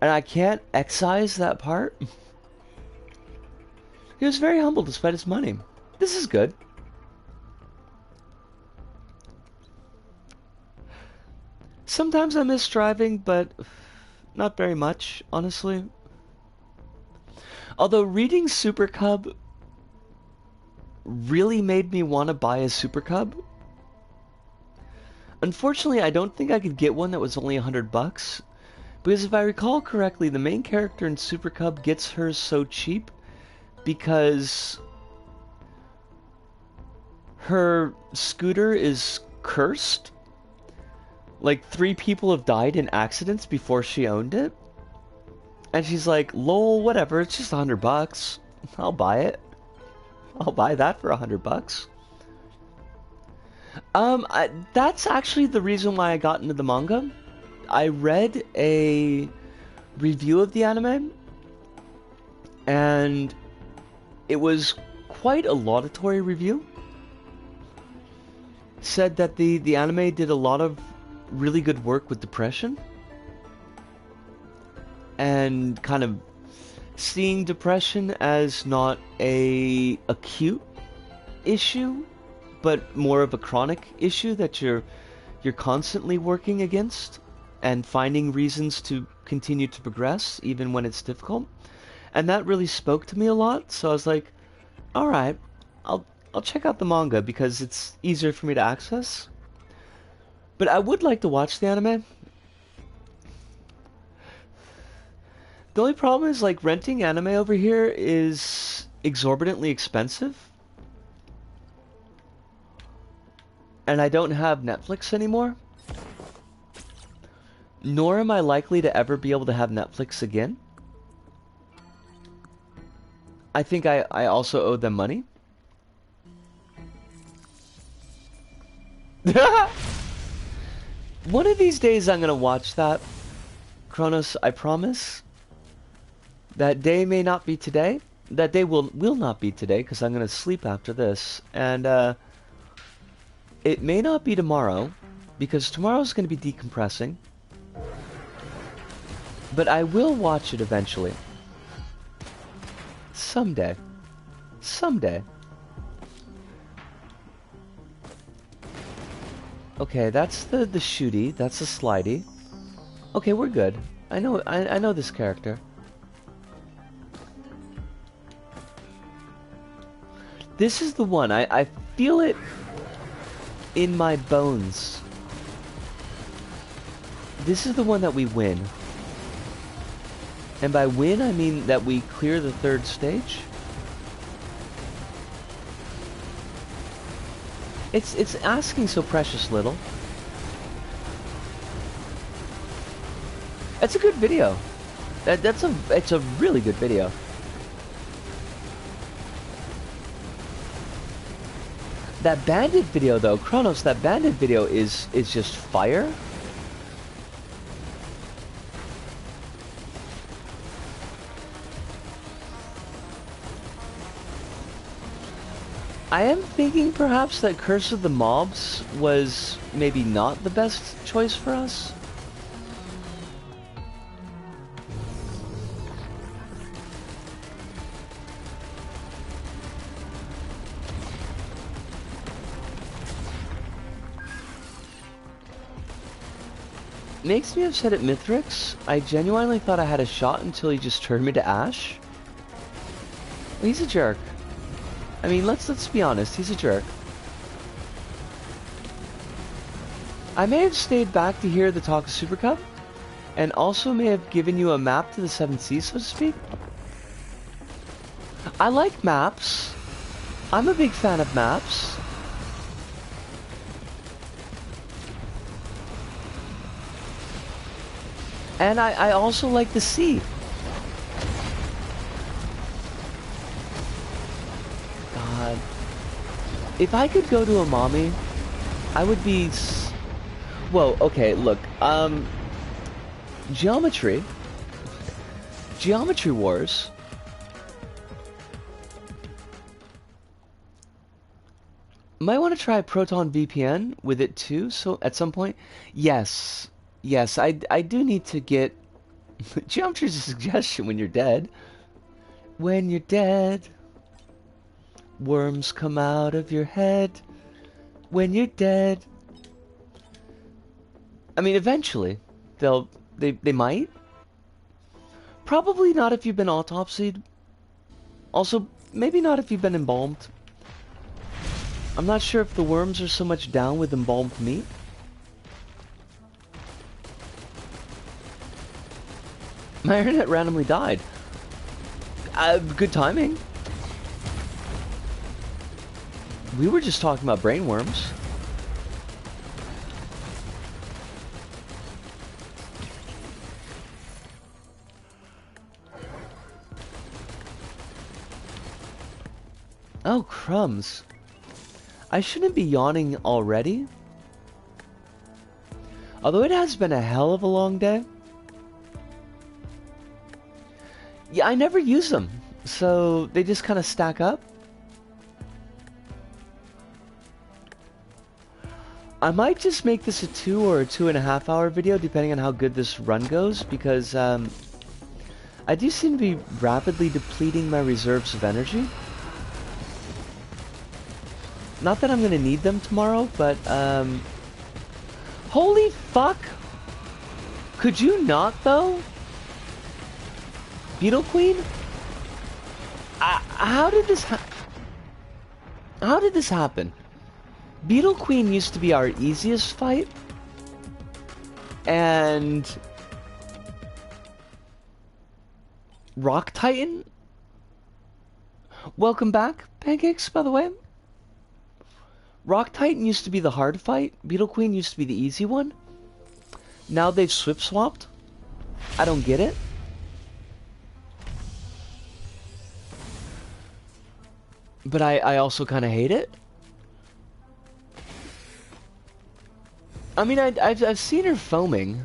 And I can't excise that part. He was very humble despite his money. This is good. Sometimes I miss driving, but not very much, honestly. Although reading Super Cub really made me want to buy a Super Cub. Unfortunately, I don't think I could get one that was only $100, because if I recall correctly, the main character in Super Cub gets hers so cheap because her scooter is cursed. Like, 3 people have died in accidents before she owned it. And she's like, lol, whatever, it's just $100. I'll buy it. I'll buy that for $100. That's actually the reason why I got into the manga. I read a review of the anime, and it was quite a laudatory review. Said that the anime did a lot of really good work with depression, and kind of seeing depression as not a acute issue, but more of a chronic issue that you're constantly working against and finding reasons to continue to progress even when it's difficult. And that really spoke to me a lot, so I was like, all right, I'll check out the manga because it's easier for me to access. But I would like to watch the anime. The only problem is, like, renting anime over here is exorbitantly expensive. And I don't have Netflix anymore. Nor am I likely to ever be able to have Netflix again. I think I also owe them money. One of these days I'm gonna watch that. Kronos, I promise. That day may not be today. That day will not be today, because I'm gonna sleep after this. And it may not be tomorrow, because tomorrow's gonna be decompressing. But I will watch it eventually. Someday. Someday. Okay, that's the shooty. That's the slidey. Okay, we're good. I know this character. This is the one. I feel it in my bones. This is the one that we win. And by win, I mean that we clear the 3rd stage. It's asking so precious little. That's a good video. It's a really good video. That bandit video though, Kronos, that bandit video is just fire. I am thinking perhaps that Curse of the Mobs was maybe not the best choice for us. Makes me upset at Mithrix. I genuinely thought I had a shot until he just turned me to ash. Well, he's a jerk. I mean, let's be honest, he's a jerk. I may have stayed back to hear the talk of Super Cup, and also may have given you a map to the 7 Seas, so to speak. I like maps. I'm a big fan of maps. And I also like the sea. God. If I could go to a mommy, I would be... Whoa, okay, look. Geometry. Geometry Wars. Might want to try Proton VPN with it too, so at some point. Yes. Yes, I do need to get... Geometry's a suggestion when you're dead. When you're dead, worms come out of your head. When you're dead. I mean, eventually, they might. Probably not if you've been autopsied. Also, maybe not if you've been embalmed. I'm not sure if the worms are so much down with embalmed meat. My internet randomly died. Good timing. We were just talking about brainworms. Oh, crumbs. I shouldn't be yawning already. Although it has been a hell of a long day. Yeah, I never use them, so they just kind of stack up. I might just make this a 2 or a 2.5 hour video, depending on how good this run goes, because I I do seem to be rapidly depleting my reserves of energy. Not that I'm gonna need them tomorrow, but, holy fuck! Could you not, though? Beetle Queen? How did this happen? Beetle Queen used to be our easiest fight, and Rock Titan? Welcome back, Pancakes, by the way. Rock Titan used to be the hard fight. Beetle Queen used to be the easy one. Now they've swap-swapped. I don't get it. But I also kind of hate it. I mean, I've seen her foaming.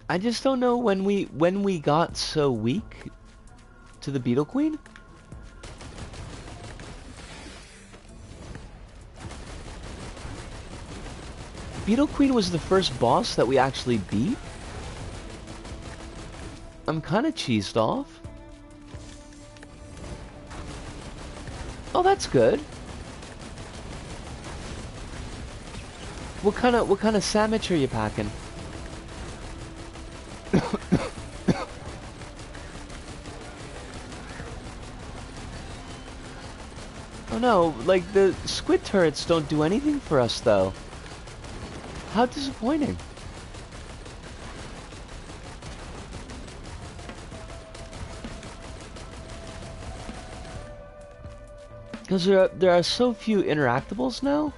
I just don't know when we got so weak to the Beetle Queen. Beetle Queen was the first boss that we actually beat. I'm kind of cheesed off. Oh, that's good. What kind of sandwich are you packing? Oh no, like the squid turrets don't do anything for us though. How disappointing. Because there are so few interactables now.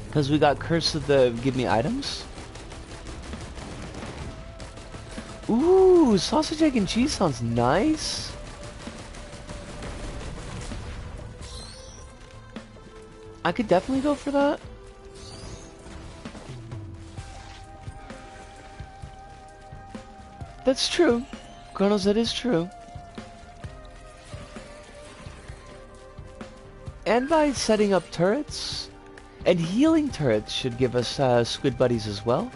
Because we got Curse of the Give Me Items. Ooh, sausage, egg, and cheese sounds nice. I could definitely go for that. That's true. Chronos, that is true. And by setting up turrets, and healing turrets should give us squid buddies as well.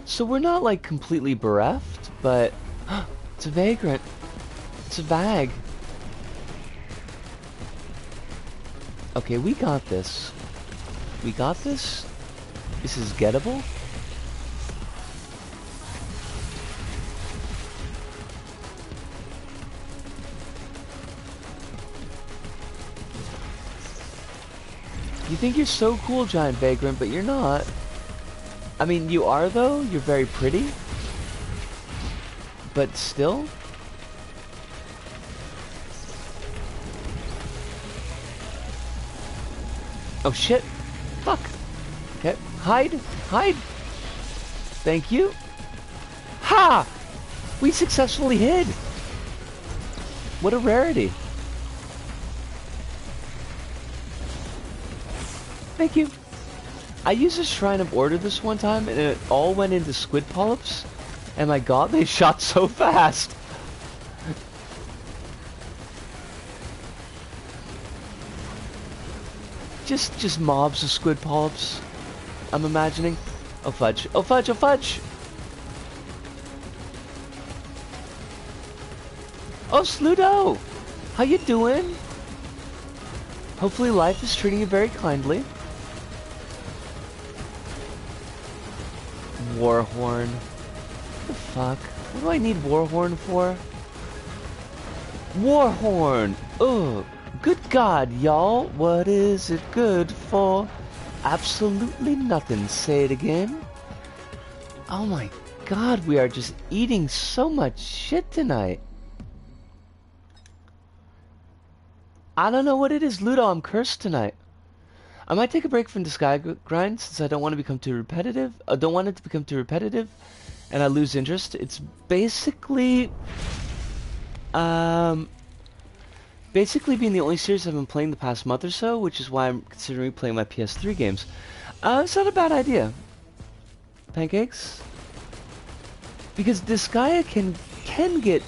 So we're not like completely bereft, but it's a vagrant. It's a vag. Okay, we got this. We got this. This is gettable. You think you're so cool, Giant Vagrant, but you're not. I mean, you are though. You're very pretty. But still. Oh shit. Fuck. Okay. Hide. Hide. Thank you. Ha! We successfully hid. What a rarity. Thank you. I used a Shrine of Order this one time and it all went into squid polyps. And my god, they shot so fast. Just mobs of squid polyps. I'm imagining. Oh fudge. Oh fudge, oh fudge! Oh Sludo! How you doing? Hopefully life is treating you very kindly. Warhorn. What the fuck? What do I need Warhorn for? Warhorn! Ugh. Good God, y'all. What is it good for? Absolutely nothing. Say it again. Oh my god, we are just eating so much shit tonight. I don't know what it is, Ludo. I'm cursed tonight. I might take a break from the Sky Grind since I don't want to become too repetitive. I don't want it to become too repetitive and I lose interest. It's basically basically being the only series I've been playing the past month or so, which is why I'm considering playing my PS3 games. It's not a bad idea. Pancakes? Because Disgaea can get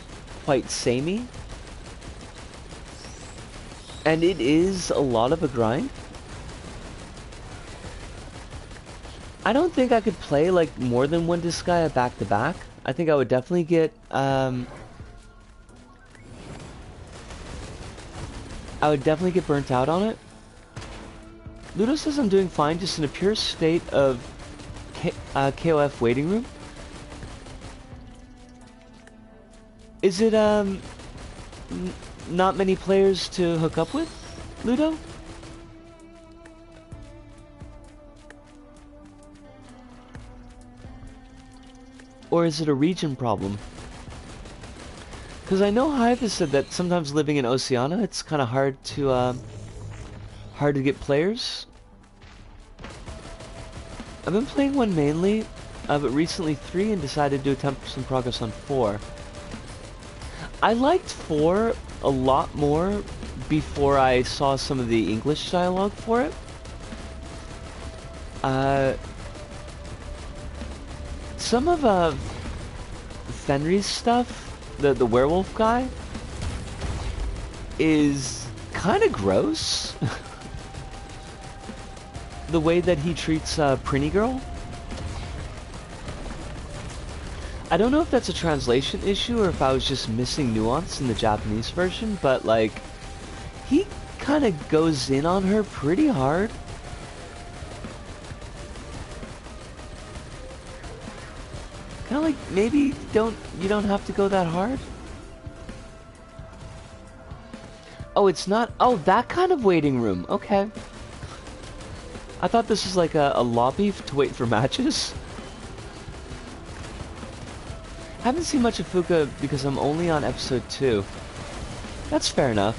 quite samey. And it is a lot of a grind. I don't think I could play like more than one Disgaea back to back. I think I would definitely get burnt out on it. Ludo says I'm doing fine, just in a pure state of KOF waiting room. Is it not many players to hook up with, Ludo? Or is it a region problem? Because I know Hive has said that sometimes living in Oceania, it's kind of hard to get players. I've been playing 1 mainly, but recently 3 and decided to attempt some progress on 4. I liked 4 a lot more before I saw some of the English dialogue for it. Some of Fenrir's stuff, the werewolf guy, is kind of gross. The way that he treats Prinny Girl. I don't know if that's a translation issue or if I was just missing nuance in the Japanese version, but like, he kind of goes in on her pretty hard. Kind of like, maybe you don't have to go that hard. Oh, it's not. Oh, that kind of waiting room. Okay. I thought this was like a lobby to wait for matches. Haven't seen much of Fuka because I'm only on episode 2. That's fair enough.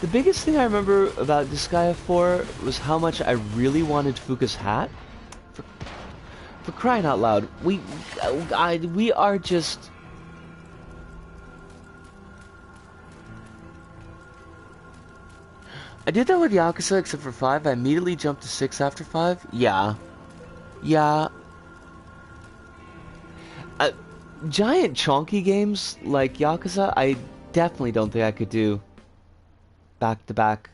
The biggest thing I remember about Disgaea 4 was how much I really wanted Fuka's hat. For crying out loud, we are just... I did that with Yakuza except for 5. I immediately jumped to 6 after 5. Yeah. Yeah. Giant chonky games like Yakuza, I definitely don't think I could do back to back.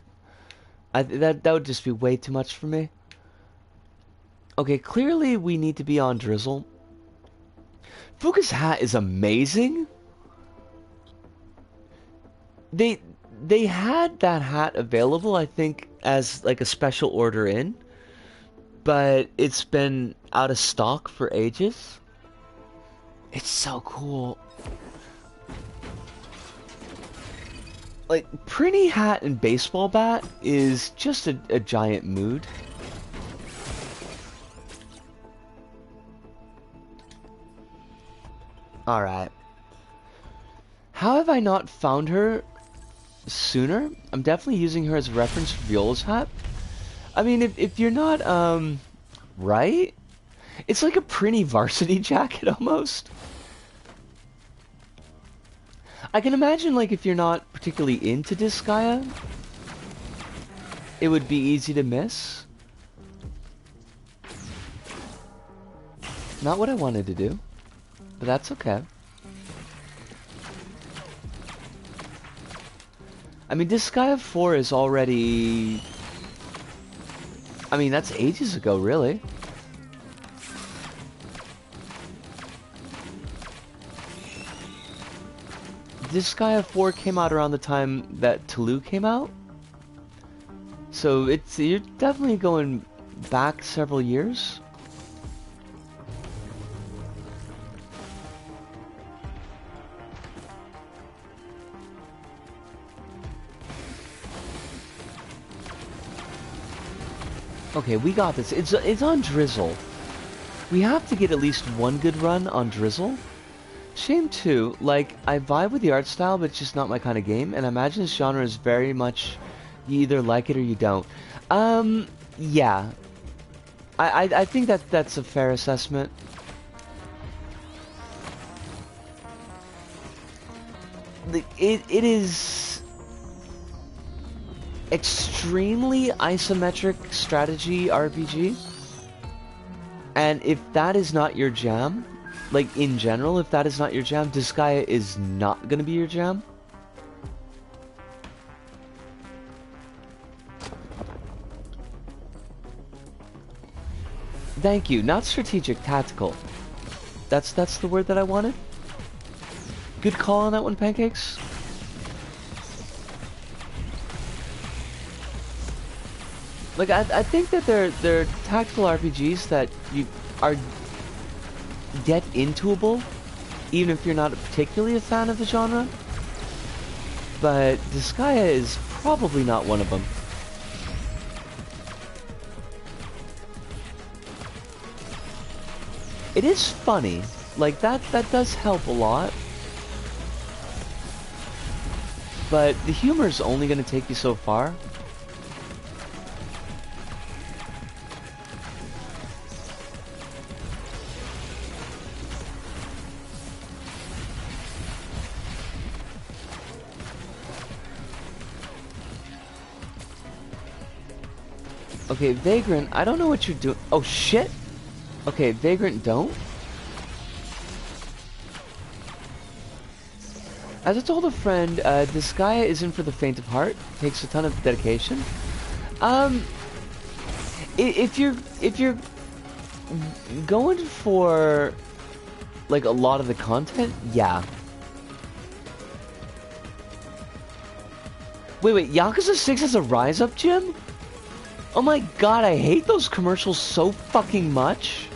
That would just be way too much for me. Okay, clearly we need to be on Drizzle. Fuka's hat is amazing. They had that hat available, I think, as like a special order in, but it's been out of stock for ages. It's so cool. Like, Prinny hat and baseball bat is just a giant mood. Alright. How have I not found her sooner? I'm definitely using her as a reference for Viola's hat. I mean, if you're not, right? It's like a Prinny varsity jacket, almost. I can imagine, like, if you're not particularly into Disgaea, it would be easy to miss. Not what I wanted to do, but that's okay. I mean, Disgaea 4 is already... I mean, that's ages ago, really. Disgaea 4 came out around the time that Toulouse came out. So you're definitely going back several years. Okay, we got this. It's on Drizzle. We have to get at least one good run on Drizzle. Shame too, like, I vibe with the art style, but it's just not my kind of game, and I imagine this genre is very much, you either like it or you don't. Yeah. I think that's a fair assessment. It is extremely isometric strategy RPG, and if that is not your jam, like in general, if that is not your jam, Disgaea is not gonna be your jam. Thank you. Not strategic, tactical. That's the word that I wanted. Good call on that one, Pancakes. Like I think that they're tactical RPGs that you are get intoable, even if you're not particularly a fan of the genre. But Disgaea is probably not one of them. It is funny, like that does help a lot. But the humor is only going to take you so far. Okay, Vagrant, I don't know what you're doing. Oh, shit! Okay, Vagrant, don't. As I told a friend, Disgaea isn't for the faint of heart. It takes a ton of dedication. If you're going for like a lot of the content, yeah. Wait, Yakuza 6 has a Rise Up gym? Oh my god, I hate those commercials so fucking much.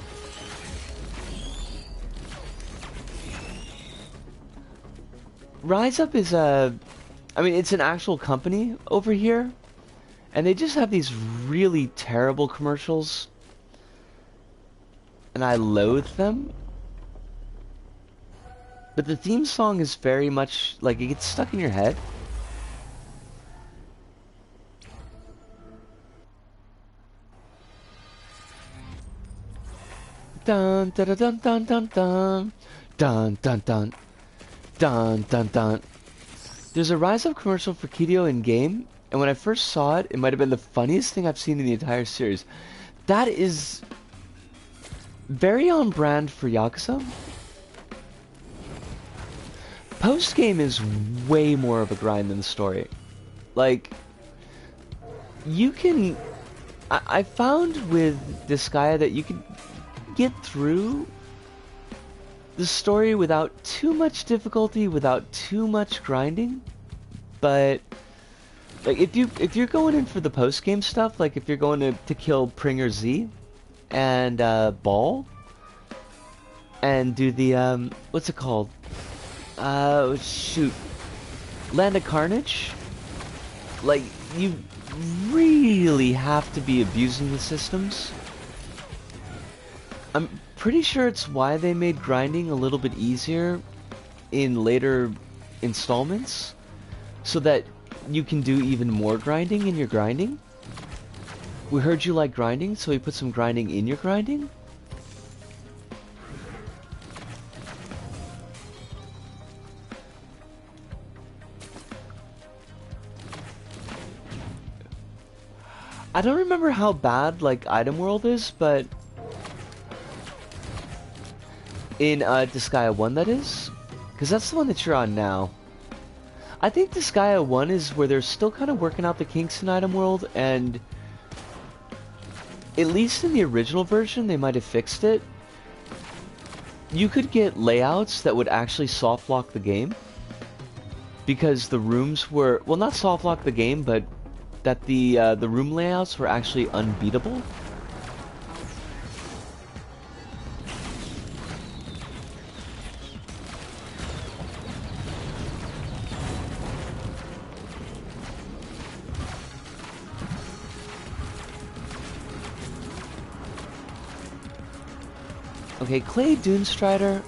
Rise Up is I mean, it's an actual company over here, and they just have these really terrible commercials, and I loathe them. But the theme song is very much, like, it gets stuck in your head. Dun dun dun dun dun dun dun dun dun dun dun dun. There's a Rise Up commercial for Kido in game, and when I first saw it, it might have been the funniest thing I've seen in the entire series. That is very on brand for Yakuza. Post game is way more of a grind than the story. Like, you can. I found with Disgaea that you can get through the story without too much difficulty, without too much grinding. But like if you're going in for the post game stuff, like if you're going to kill Pringer Z and Ball and do the what's it called? Shoot, Land of Carnage. Like, you really have to be abusing the systems. I'm pretty sure it's why they made grinding a little bit easier in later installments, so that you can do even more grinding in your grinding. We heard you like grinding, so we put some grinding in your grinding. I don't remember how bad, like, Item World is, but in Disgaea 1, that is, because that's the one that you're on now. I think Disgaea 1 is where they're still kind of working out the kinks in Item World, and at least in the original version, they might have fixed it. You could get layouts that would actually soft lock the game, because the rooms were, well, not soft lock the game, but that the room layouts were actually unbeatable. Okay, Clay Dunestrider,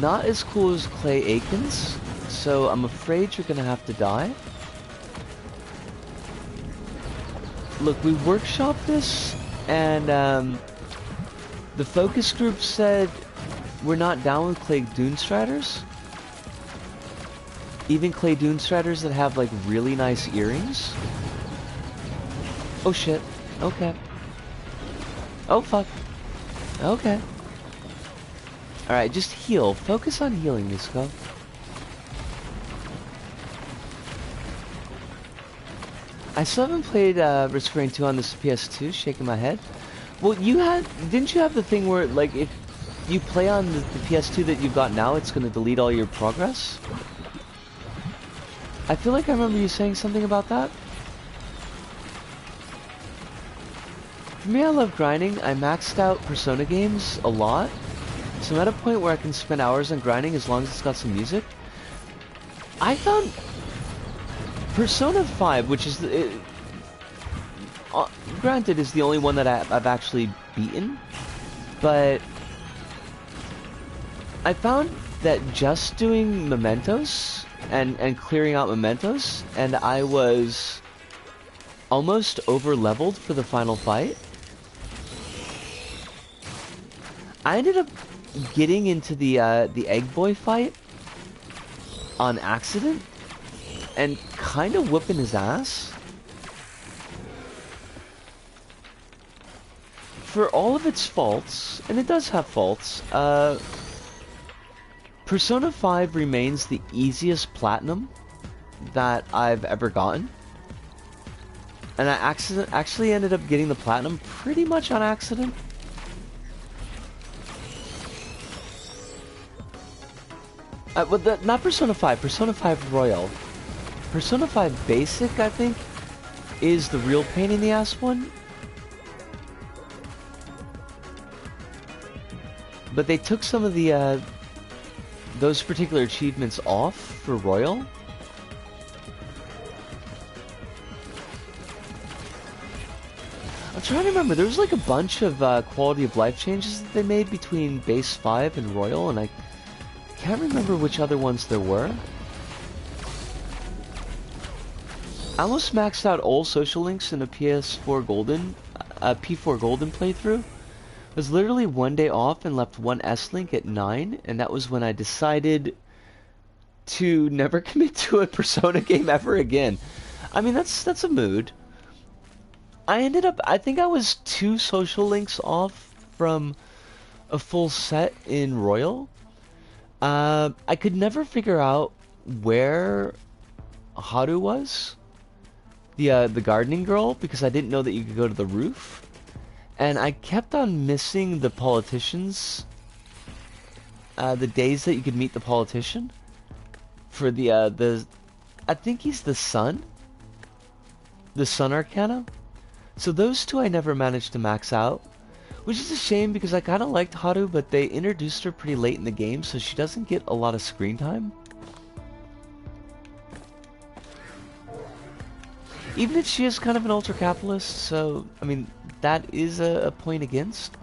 not as cool as Clay Aikens, so I'm afraid you're gonna have to die. Look, we workshopped this, and the focus group said we're not down with Clay Dunestriders. Even Clay Dunestriders that have, like, really nice earrings. Oh shit. Okay. Oh fuck. Okay. Alright, just heal. Focus on healing, Mizuko. I still haven't played Risk of Rain 2 on this PS2, shaking my head. Well, didn't you have the thing where, like, if you play on the PS2 that you've got now, it's gonna delete all your progress? I feel like I remember you saying something about that. For me, I love grinding. I maxed out Persona games a lot. So I'm at a point where I can spend hours on grinding as long as it's got some music. I found Persona 5, which is, granted, is the only one that I've actually beaten, but I found that just doing mementos and clearing out mementos, and I was almost over-leveled for the final fight. I ended up getting into the Egg Boy fight on accident and kind of whooping his ass. For all of its faults, and it does have faults, Persona 5 remains the easiest platinum that I've ever gotten. And I actually ended up getting the platinum pretty much on accident. But not Persona 5, Persona 5 Royal. Persona 5 Basic, I think, is the real pain in the ass one. But they took some of the, those particular achievements off for Royal. I'm trying to remember, there was like a bunch of quality of life changes that they made between Base 5 and Royal, and I can't remember which other ones there were. I almost maxed out all social links in a PS4 Golden, P4 Golden playthrough. I was literally one day off and left one S-Link at 9, and that was when I decided to never commit to a Persona game ever again. I mean, that's a mood. I think I was 2 social links off from a full set in Royal. I could never figure out where Haru was, the gardening girl, because I didn't know that you could go to the roof. And I kept on missing the politicians, the days that you could meet the politician, for the, I think he's the Sun Arcana. So those 2 I never managed to max out, which is a shame because I kind of liked Haru, but they introduced her pretty late in the game, so she doesn't get a lot of screen time. Even if she is kind of an ultra-capitalist, so, I mean, that is a point against.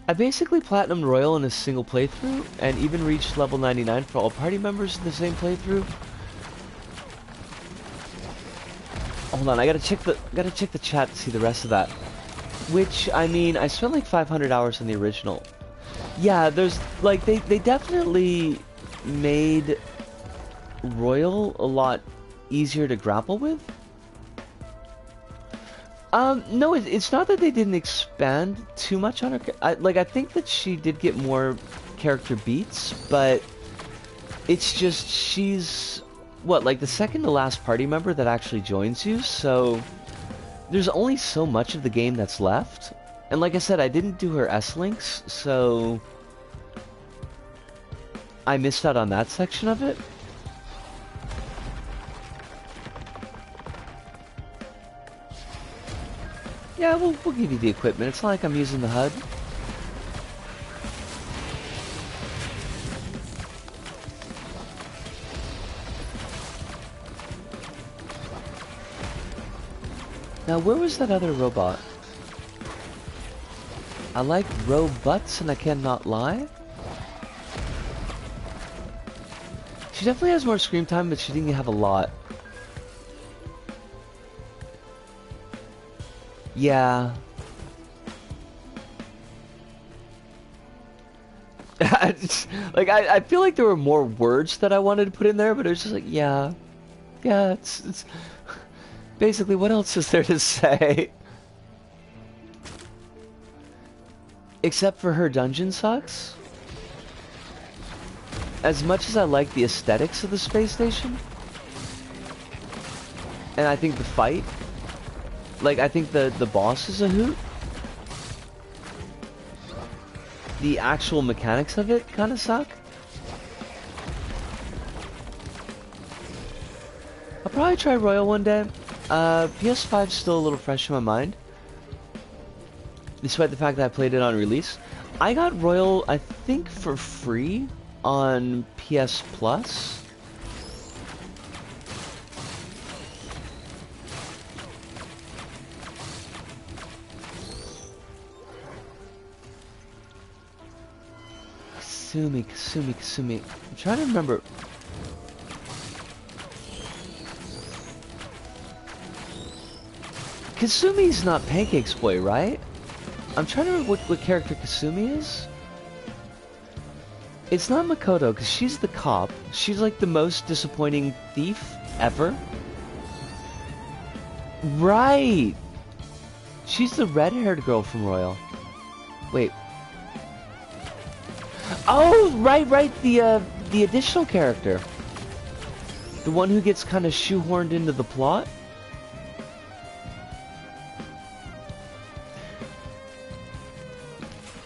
I basically platinumed Royal in a single playthrough, and even reached level 99 for all party members in the same playthrough. Hold on, I gotta check the chat to see the rest of that. Which, I mean, I spent like 500 hours on the original. Yeah, there's, like, they definitely made Royal a lot easier to grapple with. No, it's not that they didn't expand too much on her. I think that she did get more character beats, but it's just she's, what, like the second to last party member that actually joins you, so there's only so much of the game that's left. And like I said, I didn't do her S-Links, so I missed out on that section of it. Yeah, we'll give you the equipment. It's not like I'm using the HUD. Now, where was that other robot? I like robots and I cannot lie. She definitely has more screen time, but she didn't have a lot. Yeah. I feel like there were more words that I wanted to put in there, but it was just like, yeah. Yeah, it's Basically, what else is there to say? Except for her dungeon sucks. As much as I like the aesthetics of the space station, and I think the fight, like, I think the boss is a hoot, the actual mechanics of it kind of suck. I'll probably try Royal one day. PS5's still a little fresh in my mind, despite the fact that I played it on release. I got Royal, I think, for free on PS Plus. Kasumi. I'm trying to remember. Kasumi's not Pancake's boy, right? I'm trying to remember what character Kasumi is. It's not Makoto, because she's the cop. She's like the most disappointing thief ever. Right! She's the red-haired girl from Royal. Wait. Oh, right, the additional character. The one who gets kind of shoehorned into the plot.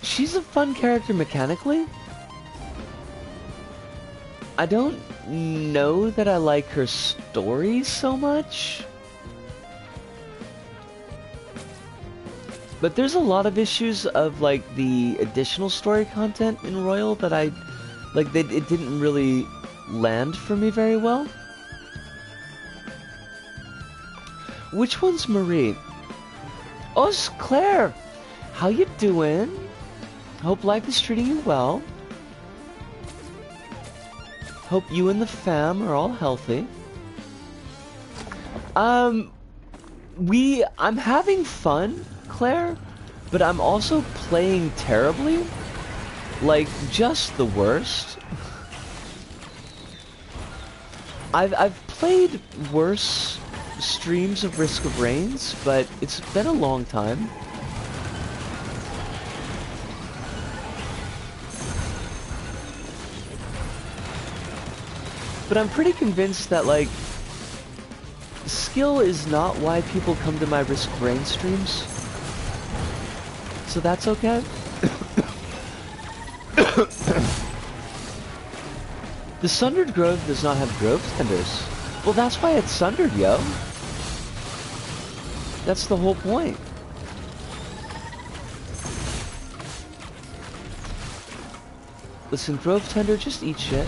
She's a fun character mechanically. I don't know that I like her story so much. But there's a lot of issues of, like, the additional story content in Royal that I... like, it didn't really land for me very well. Which one's Marie? Oh, it's Claire! How you doing? Hope life is treating you well. Hope you and the fam are all healthy. I'm having fun, Claire, but I'm also playing terribly. Like, just the worst. I've played worse streams of Risk of Rains, but it's been a long time. But I'm pretty convinced that, like, skill is not why people come to my Risk of Rain streams. So that's okay. The Sundered Grove does not have grove tenders. Well, that's why it's sundered, yo. That's the whole point. Listen, grove tender, just eat shit.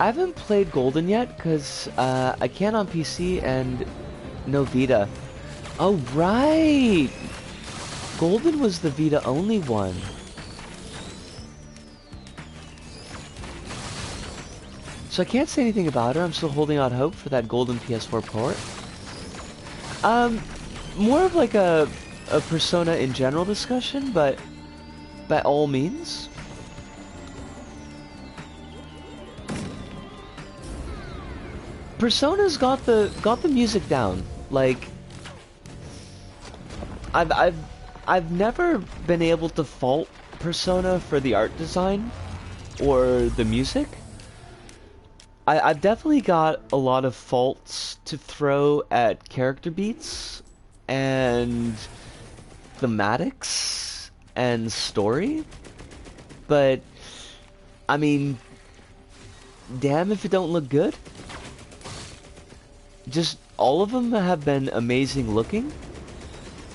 I haven't played Golden yet, because I can't on PC and no Vita. Oh, right! Golden was the Vita-only one. So I can't say anything about her. I'm still holding out hope for that Golden PS4 port. More of like a Persona in general discussion, but by all means. Persona's got the music down. Like, I've never been able to fault Persona for the art design or the music. I've definitely got a lot of faults to throw at character beats and thematics and story, but I mean, damn if it don't look good. Just all of them have been amazing looking.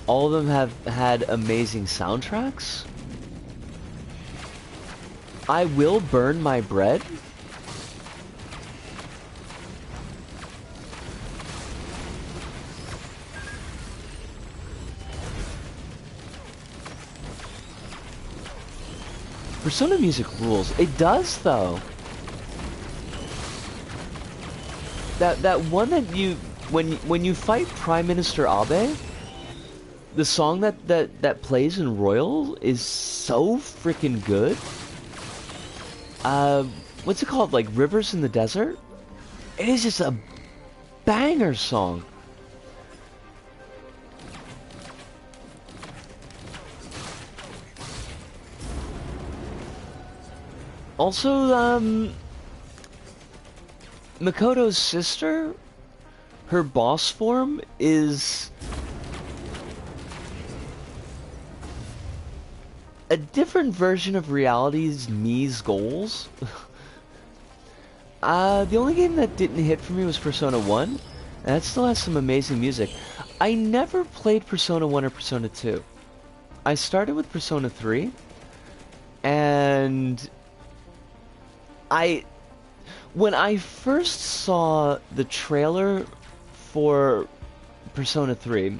All of them have had amazing soundtracks. I will burn my bread. Persona music rules. It does, though. That one that you when you fight Prime Minister Abe, the song that plays in Royal is so freaking good. what's it called? Like Rivers in the Desert? It is just a banger song. Also, Makoto's sister, her boss form is a different version of reality's Mii's goals. The only game that didn't hit for me was Persona 1, and that still has some amazing music. I never played Persona 1 or Persona 2. I started with Persona 3, and when I first saw the trailer for Persona 3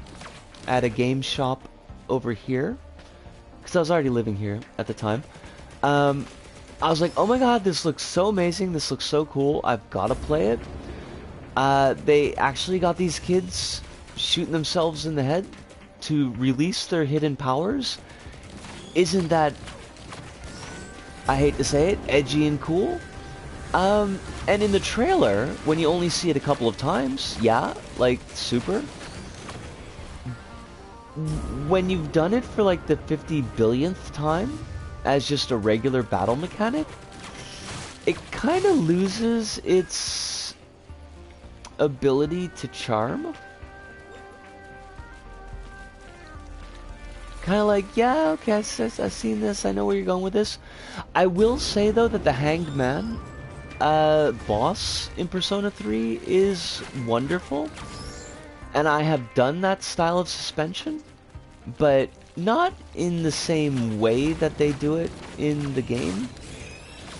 at a game shop over here, because I was already living here at the time, I was like, oh my god, this looks so amazing, this looks so cool, I've got to play it. They actually got these kids shooting themselves in the head to release their hidden powers. Isn't that, I hate to say it, edgy and cool? And in the trailer, when you only see it a couple of times, yeah, like, super. When you've done it for like the 50 billionth time, as just a regular battle mechanic, it kind of loses its ability to charm. Kind of like, yeah, okay, I've seen this, I know where you're going with this. I will say, though, that the Hanged Man boss in Persona 3 is wonderful. And I have done that style of suspension, but not in the same way that they do it in the game.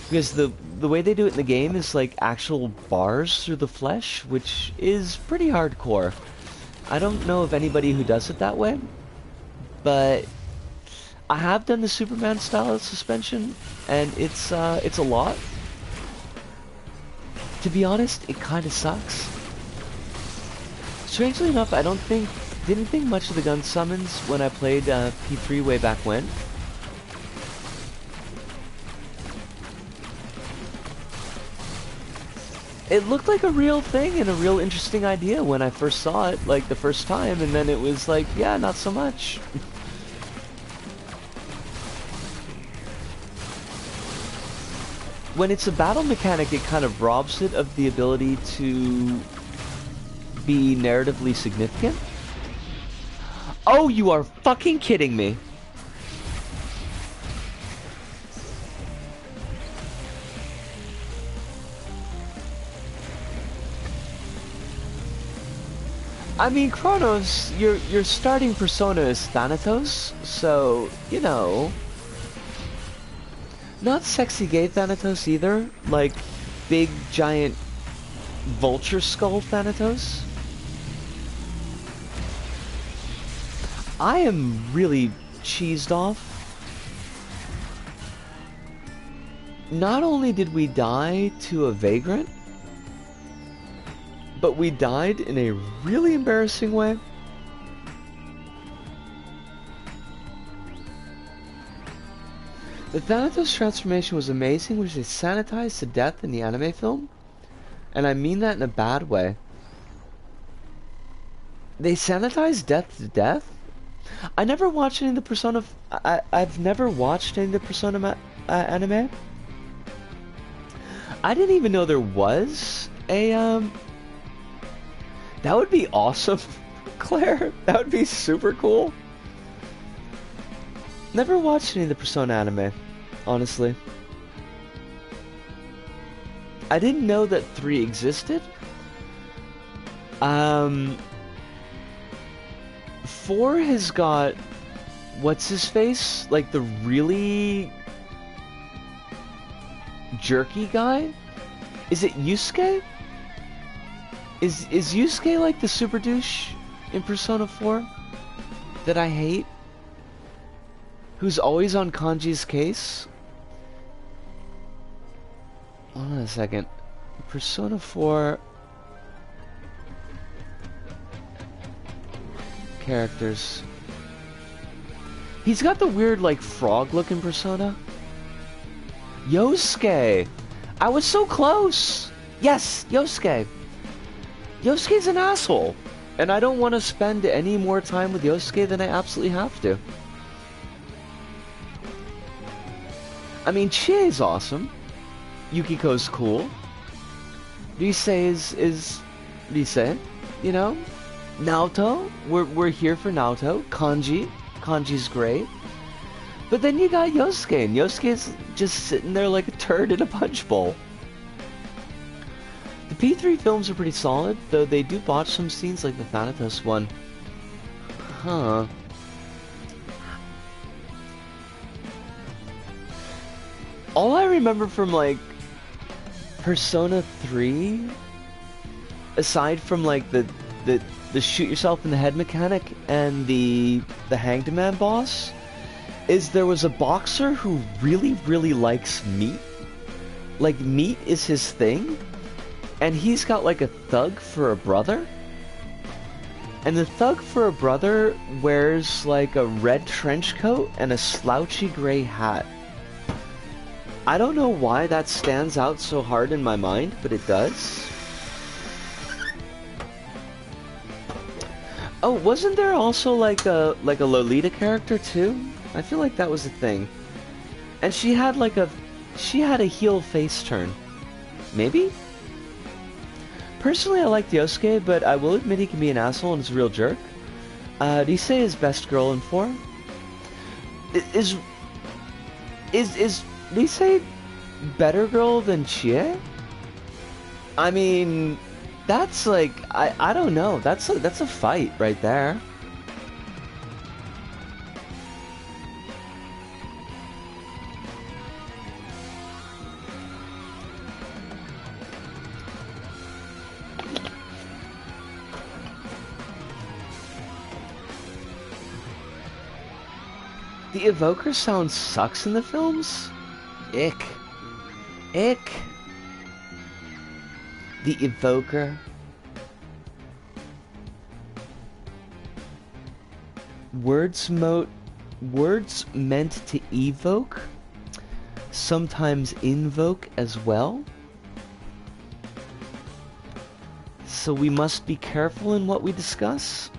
Because the way they do it in the game is like actual bars through the flesh, which is pretty hardcore. I don't know of anybody who does it that way, but I have done the Superman style of suspension, and it's a lot. To be honest, it kind of sucks. Strangely enough, I didn't think much of the gun summons when I played P3 way back when. It looked like a real thing and a real interesting idea when I first saw it, like the first time, and then it was like, yeah, not so much. When it's a battle mechanic, it kind of robs it of the ability to be narratively significant. Oh, you are fucking kidding me. I mean, Chronos, your starting persona is Thanatos, so, you know, not sexy gay Thanatos either, like big giant vulture skull Thanatos. I am really cheesed off. Not only did we die to a vagrant, but we died in a really embarrassing way. The Thanatos transformation was amazing, which they sanitized to death in the anime film. And I mean that in a bad way. They sanitized death to death? I never watched any of the Persona... I've never watched any of the Persona anime. I didn't even know there was a, That would be awesome, Claire. That would be super cool. Never watched any of the Persona anime, honestly. I didn't know that 3 existed. 4 has got... What's his face? Like the really... jerky guy? Is it Yusuke? Is Yusuke like the super douche in Persona 4 that I hate? Who's always on Kanji's case? Hold on a second. Persona 4 characters. He's got the weird like frog looking persona. Yosuke! I was so close! Yes, Yosuke! Yosuke's an asshole! And I don't want to spend any more time with Yosuke than I absolutely have to. I mean, Chie's awesome. Yukiko's cool. Rise is Rise, you know? Naoto, we're here for Naoto. Kanji's great. But then you got Yosuke, and Yosuke's just sitting there like a turd in a punch bowl. The P3 films are pretty solid, though they do botch some scenes like the Thanatos one. Huh. All I remember from, like, Persona 3, aside from, like, the shoot yourself in the head mechanic and the hanged man boss, is there was a boxer who really likes meat. Like, meat is his thing, and he's got, like, a thug for a brother. And the thug for a brother wears, like, a red trench coat and a slouchy gray hat. I don't know why that stands out so hard in my mind, but it does. Oh, wasn't there also like a Lolita character too? I feel like that was a thing. And she had a heel face turn. Maybe? Personally, I like Yosuke, but I will admit he can be an asshole and is a real jerk. Rise is best girl in 4. Is Rise better girl than Chie? I mean, that's like, I don't know. That's a fight right there. The evoker sound sucks in the films? Ick. Ick. The evoker. Words meant to evoke, sometimes invoke as well. So we must be careful in what we discuss.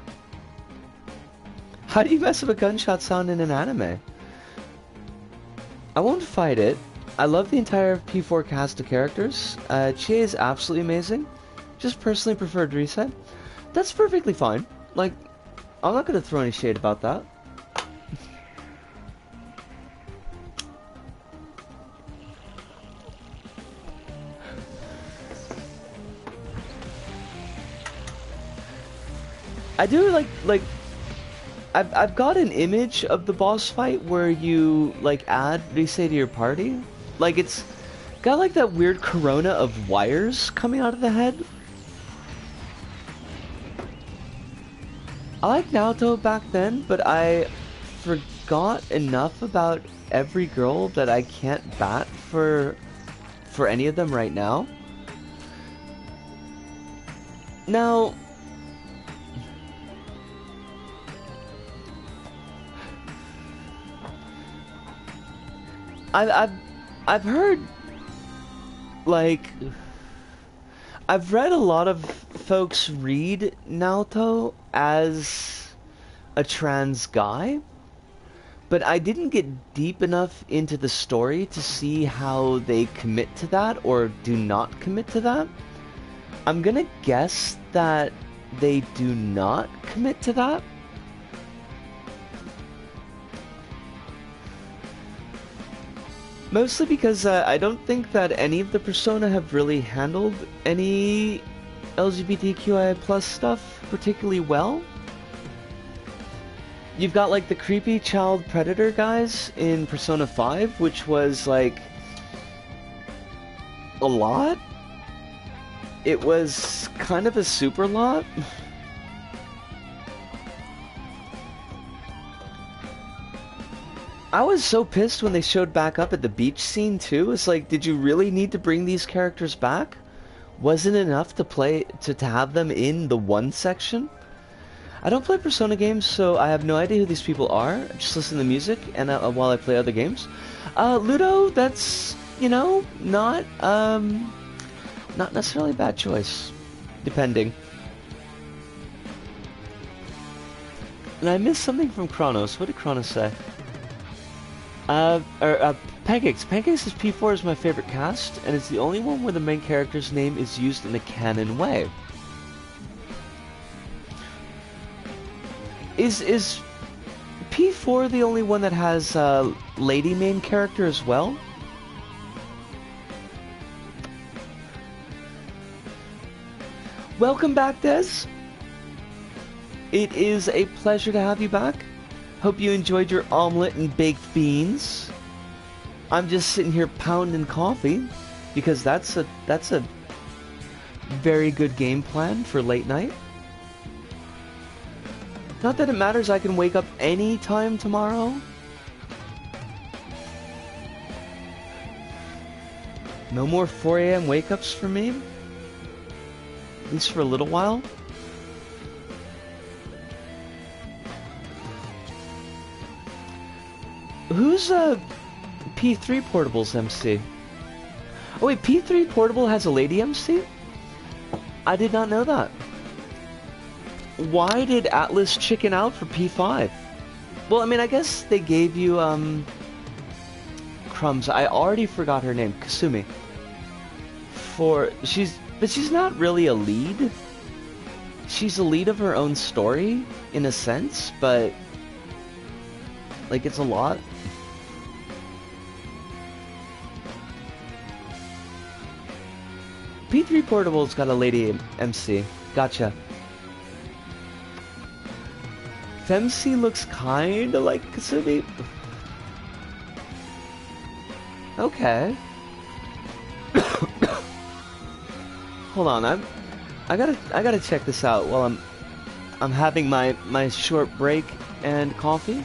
How do you mess up a gunshot sound in an anime? I won't fight it. I love the entire P4 cast of characters. Chie is absolutely amazing. Just personally preferred Reset. That's perfectly fine. Like, I'm not gonna throw any shade about that. I do like I've got an image of the boss fight where you like add Rise to your party. Like it's got like that weird corona of wires coming out of the head. I liked Naoto back then, but I forgot enough about every girl that I can't bat for any of them right now. Now, I've heard, like, I've read a lot of folks read Naoto as a trans guy, but I didn't get deep enough into the story to see how they commit to that or do not commit to that. I'm gonna guess that they do not commit to that. Mostly because I don't think that any of the Persona have really handled any LGBTQI+ stuff particularly well. You've got like the creepy child predator guys in Persona 5, which was like a lot. It was kind of a super lot. I was so pissed when they showed back up at the beach scene too. It's like, did you really need to bring these characters back? Wasn't it enough to have them in the one section? I don't play Persona games, so I have no idea who these people are. I just listen to the music and while I play other games. Ludo, that's you know, not necessarily a bad choice, depending. And I missed something from Kronos. What did Kronos say? Pancakes. Pancakes is P4 is my favorite cast, and it's the only one where the main character's name is used in a canon way. Is P4 the only one that has lady main character as well? Welcome back, Des. It is a pleasure to have you back. Hope you enjoyed your omelet and baked beans. I'm just sitting here pounding coffee because that's a very good game plan for late night. Not that it matters, I can wake up any time tomorrow. No more 4 a.m. wake-ups for me. At least for a little while. Who's P3 Portable's MC? Oh wait, P3 Portable has a lady MC? I did not know that. Why did Atlas chicken out for P5? Well, I mean, I guess they gave you, crumbs. I already forgot her name. Kasumi. But she's not really a lead. She's a lead of her own story, in a sense, but, like, it's a lot. P3 Portable's got a lady MC. Gotcha. Femc looks kinda like Kasumi. Okay. Hold on, I gotta check this out while I'm having my short break and coffee.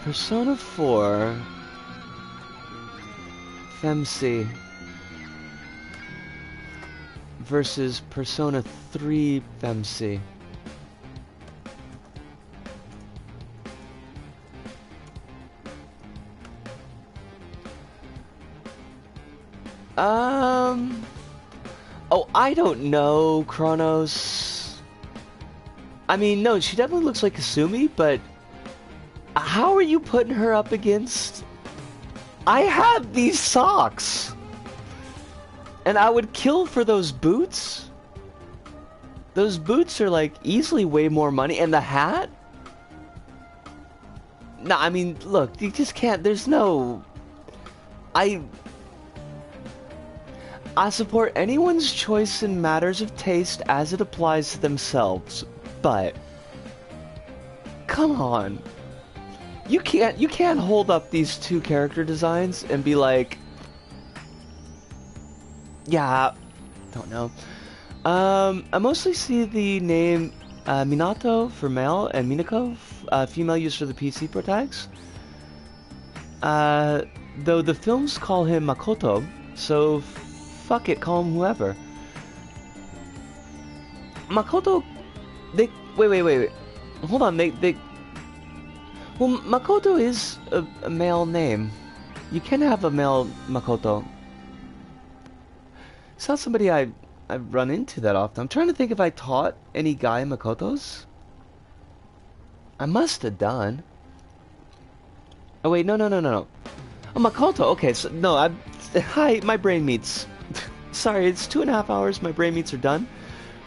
Persona 4 Femc versus Persona 3 Femc. Oh, I don't know, Kronos. I mean, no, she definitely looks like Kasumi, but how are you putting her up against... I have these socks! And I would kill for those boots? Those boots are, like, easily way more money. And the hat? No, I mean, look, you just can't, there's no... I support anyone's choice in matters of taste as it applies to themselves, but... Come on. You can't hold up these two character designs and be like... Yeah, don't know. I mostly see the name Minato for male and Minako, female used for the PC Pro tags. Though the films call him Makoto, so fuck it, call him whoever. Makoto, wait. Hold on, well, Makoto is a male name. You can have a male Makoto. It's not somebody I've run into that often. I'm trying to think if I taught any guy Makotos. I must have done. Oh wait, no. Oh, Makoto. Okay, so no, hi, my brain meats. Sorry, it's 2.5 hours. My brain meats are done.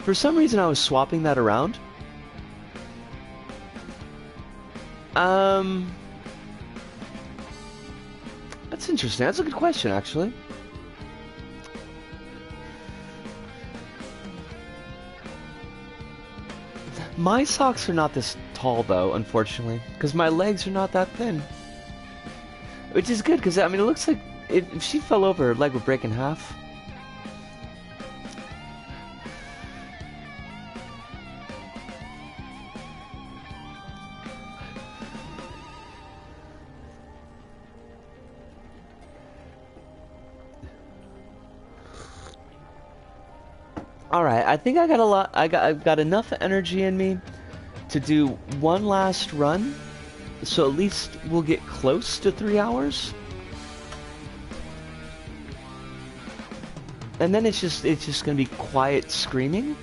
For some reason, I was swapping that around. That's interesting. That's a good question, actually. My socks are not this tall, though, unfortunately, because my legs are not that thin. Which is good, because, I mean, it looks like if she fell over, her leg would break in half. Alright, I think I got a lot. I've got enough energy in me to do one last run So at least we'll get close to 3 hours. And then it's just gonna be quiet screaming.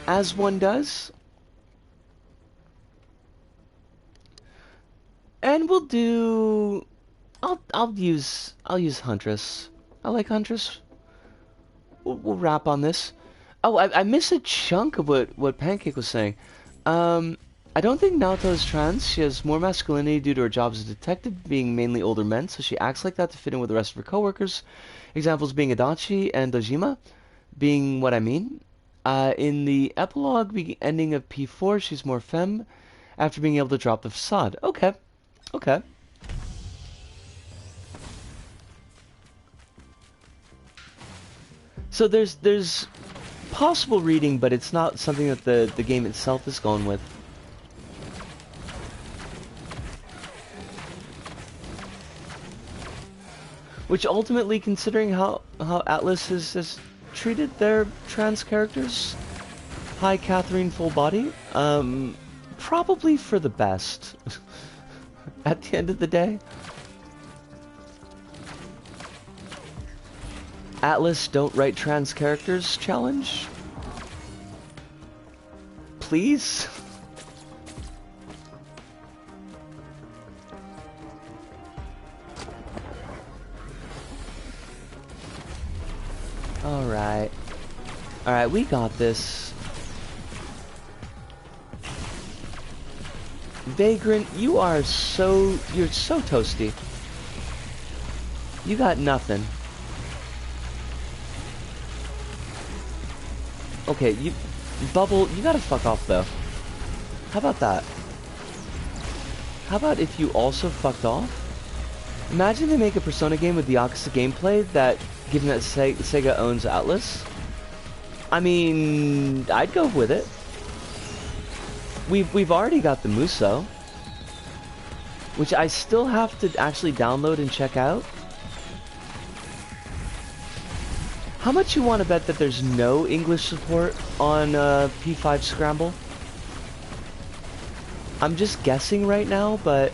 As one does. And we'll do... I'll use Huntress. I like Huntress. We'll wrap on this. Oh, I missed a chunk of what Pancake was saying. I don't think Naoto is trans. She has more masculinity due to her job as a detective, being mainly older men, so she acts like that to fit in with the rest of her coworkers. Examples being Adachi and Dojima, being what I mean. In the epilogue ending of P4, she's more femme, after being able to drop the facade. Okay. Okay. So there's possible reading, but it's not something that the game itself is going with. Which ultimately, considering how Atlas has treated their trans characters, hi Catherine full body, probably for the best. At the end of the day. Atlas, don't write trans characters challenge? Please? Alright. Alright, we got this. Vagrant, you're so toasty. You got nothing. Okay, Bubble, you gotta fuck off though. How about that? How about if you also fucked off? Imagine they make a Persona game with the opposite gameplay that, given that Sega owns Atlas. I mean, I'd go with it. We've already got the Muso, which I still have to actually download and check out. How much you want to bet that there's no English support on P5 Scramble? I'm just guessing right now, but...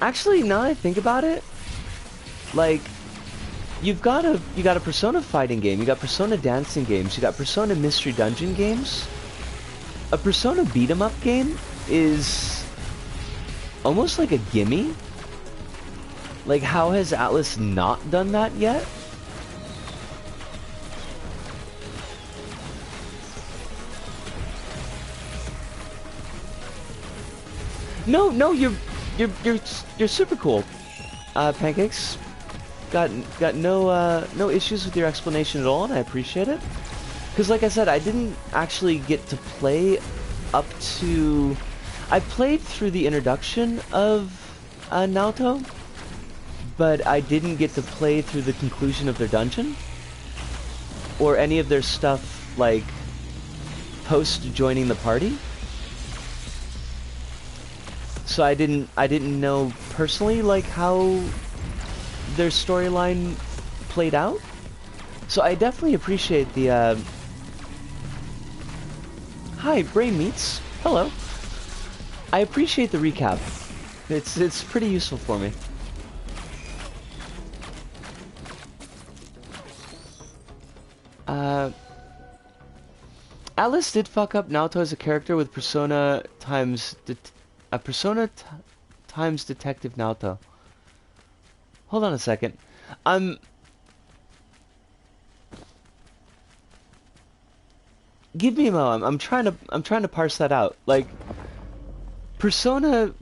Actually, now that I think about it, like, you got a Persona fighting game, you got Persona dancing games, you got Persona Mystery Dungeon games. A Persona beat-em-up game is almost like a gimme. Like, how has Atlas not done that yet? No, you're super cool. Pancakes, got no issues with your explanation at all, and I appreciate it. Because, like I said, I didn't actually get to play up to... I played through the introduction of Naoto, but I didn't get to play through the conclusion of their dungeon, or any of their stuff, like, post-joining the party. So I didn't know personally, like, how their storyline played out. So I definitely appreciate the, Hi, Brain Meats. Hello. I appreciate the recap. It's pretty useful for me. Atlas did fuck up Naoto as a character with Persona times times Detective Naoto. Hold on a second. Give me a moment. I'm trying to parse that out. Like, Persona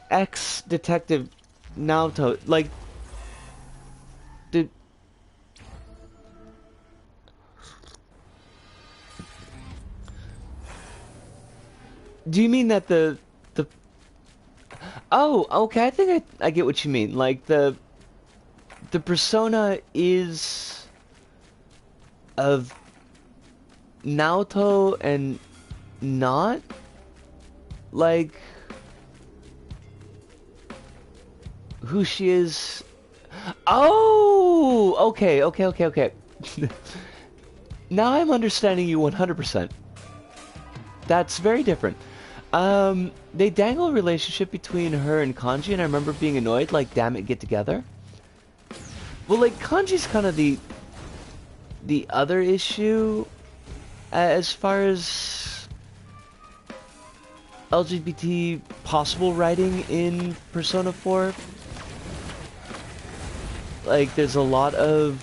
X Detective Naoto, like, do you mean that the Oh, okay, I think I get what you mean. Like, the persona is of Naoto and not like who she is. Oh, okay. Now I'm understanding you 100%. That's very different. They dangle a relationship between her and Kanji, and I remember being annoyed, like, damn it, get together. Well, like, Kanji's kind of the other issue as far as LGBT possible writing in Persona 4. Like, there's a lot of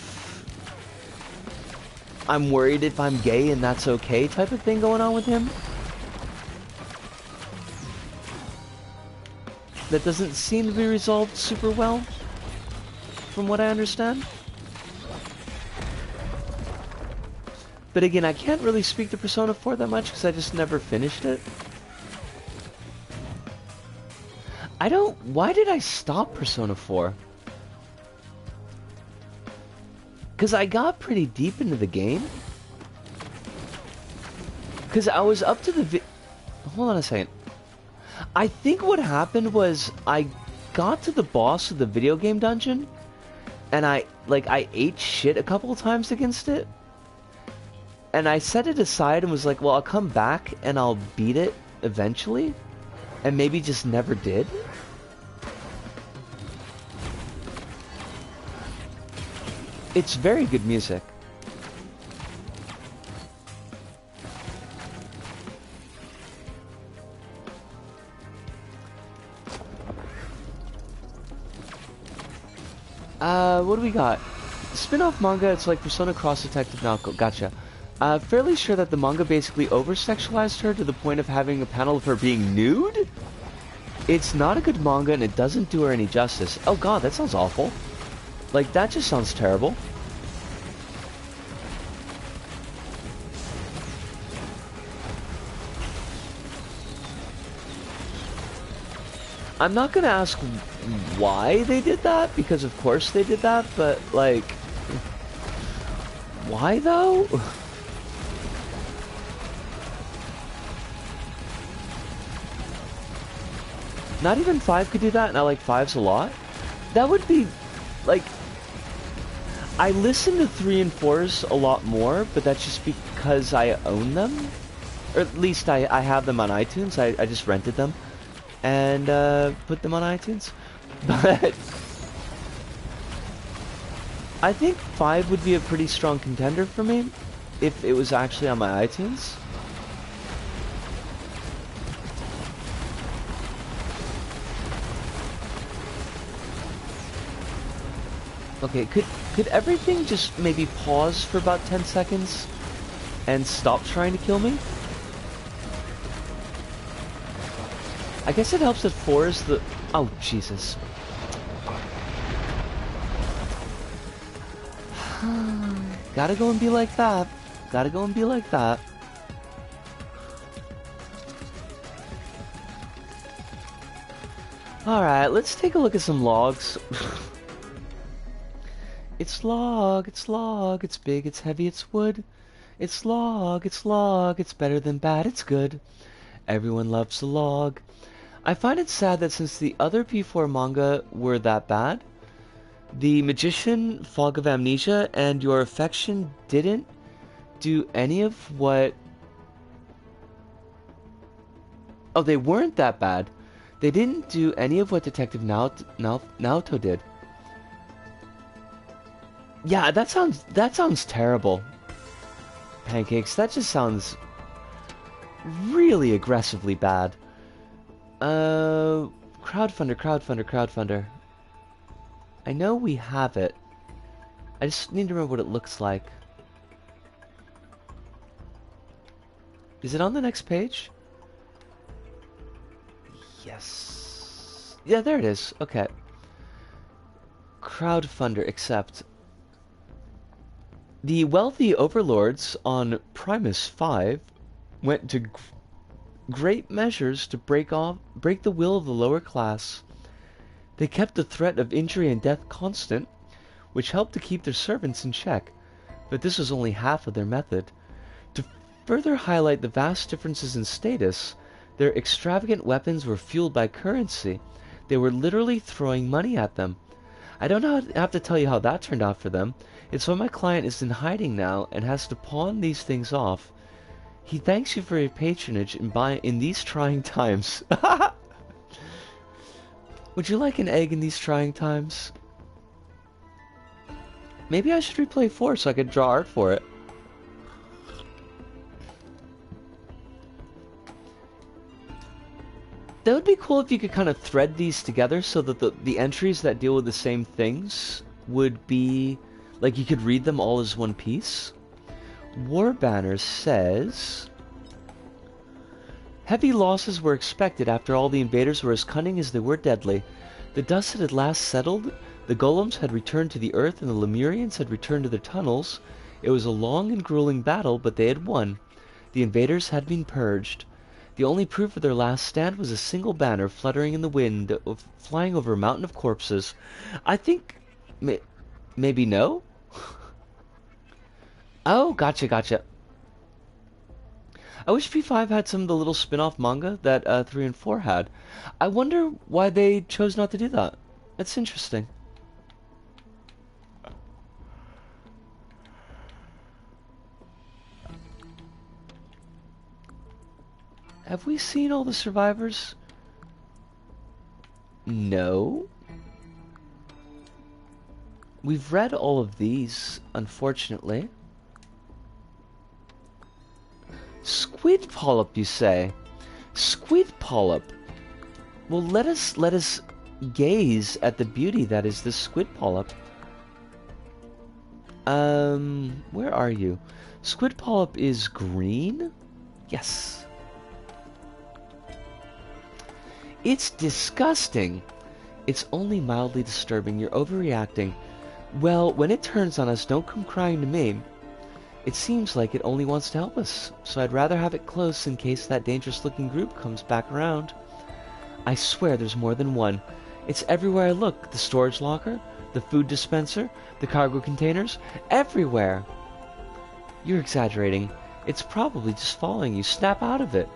I'm worried if I'm gay and that's okay type of thing going on with him. That doesn't seem to be resolved super well, from what I understand. But again, I can't really speak to Persona 4 that much because I just never finished it. Why did I stop Persona 4? Because I got pretty deep into the game. Because I was up to the hold on a second. I think what happened was I got to the boss of the video game dungeon, and I ate shit a couple of times against it. And I set it aside and was like, well, I'll come back and I'll beat it eventually. And maybe just never did. It's very good music. What do we got? Spin-off manga, it's like Persona Cross Detective now. Gotcha. Fairly sure that the manga basically over-sexualized her to the point of having a panel of her being nude? It's not a good manga and it doesn't do her any justice. Oh god, that sounds awful. Like, that just sounds terrible. I'm not gonna ask why they did that, because of course they did that, but, like... Why, though? Not even 5 could do that, and I like 5s a lot? That would be... Like... I listen to 3 and 4s a lot more, but that's just because I own them. Or at least I have them on iTunes, I just rented them. And put them on iTunes. But I think 5 would be a pretty strong contender for me if it was actually on my iTunes. Okay, could everything just maybe pause for about 10 seconds and stop trying to kill me? I guess it helps that 4 is the... Oh, Jesus. Gotta go and be like that. Gotta go and be like that. Alright, let's take a look at some logs. It's log, it's big, it's heavy, it's wood. It's log, it's better than bad, it's good. Everyone loves the log. I find it sad that since the other P4 manga were that bad, The Magician, Fog of Amnesia, and Your Affection didn't do any of what... Oh, they weren't that bad. They didn't do any of what Detective Naoto did. Yeah, that sounds terrible. Pancakes, that just sounds really aggressively bad. Crowdfunder. I know we have it. I just need to remember what it looks like. Is it on the next page? Yes. Yeah, there it is. Okay. Crowdfunder, accept. The wealthy overlords on Primus 5 went to great measures to break the will of the lower class. They kept the threat of injury and death constant, which helped to keep their servants in check, but this was only half of their method. To further highlight the vast differences in status, their extravagant weapons were fueled by currency. They were literally throwing money at them. I don't have to tell you how that turned out for them. It's why my client is in hiding now and has to pawn these things off. He thanks you for your patronage in these trying times. Would you like an egg in these trying times? Maybe I should replay 4 so I could draw art for it. That would be cool if you could kind of thread these together so that the entries that deal with the same things would be... like you could read them all as one piece. War Banner says... Heavy losses were expected after all the invaders were as cunning as they were deadly. The dust had at last settled, the golems had returned to the earth and the Lemurians had returned to their tunnels. It was a long and grueling battle, but they had won. The invaders had been purged. The only proof of their last stand was a single banner fluttering in the wind, flying over a mountain of corpses. I think... maybe no? Oh, gotcha. I wish P5 had some of the little spin-off manga that 3 and 4 had. I wonder why they chose not to do that. That's interesting. Have we seen all the survivors? No. We've read all of these, unfortunately. Squid polyp, you say? Squid polyp. Well, let us gaze at the beauty that is this squid polyp. Where are you? Squid polyp is green? Yes. It's disgusting. It's only mildly disturbing. You're overreacting. Well, when it turns on us, don't come crying to me. It seems like it only wants to help us, so I'd rather have it close in case that dangerous-looking group comes back around. I swear there's more than one. It's everywhere I look. The storage locker, the food dispenser, the cargo containers, everywhere. You're exaggerating. It's probably just following you. Snap out of it.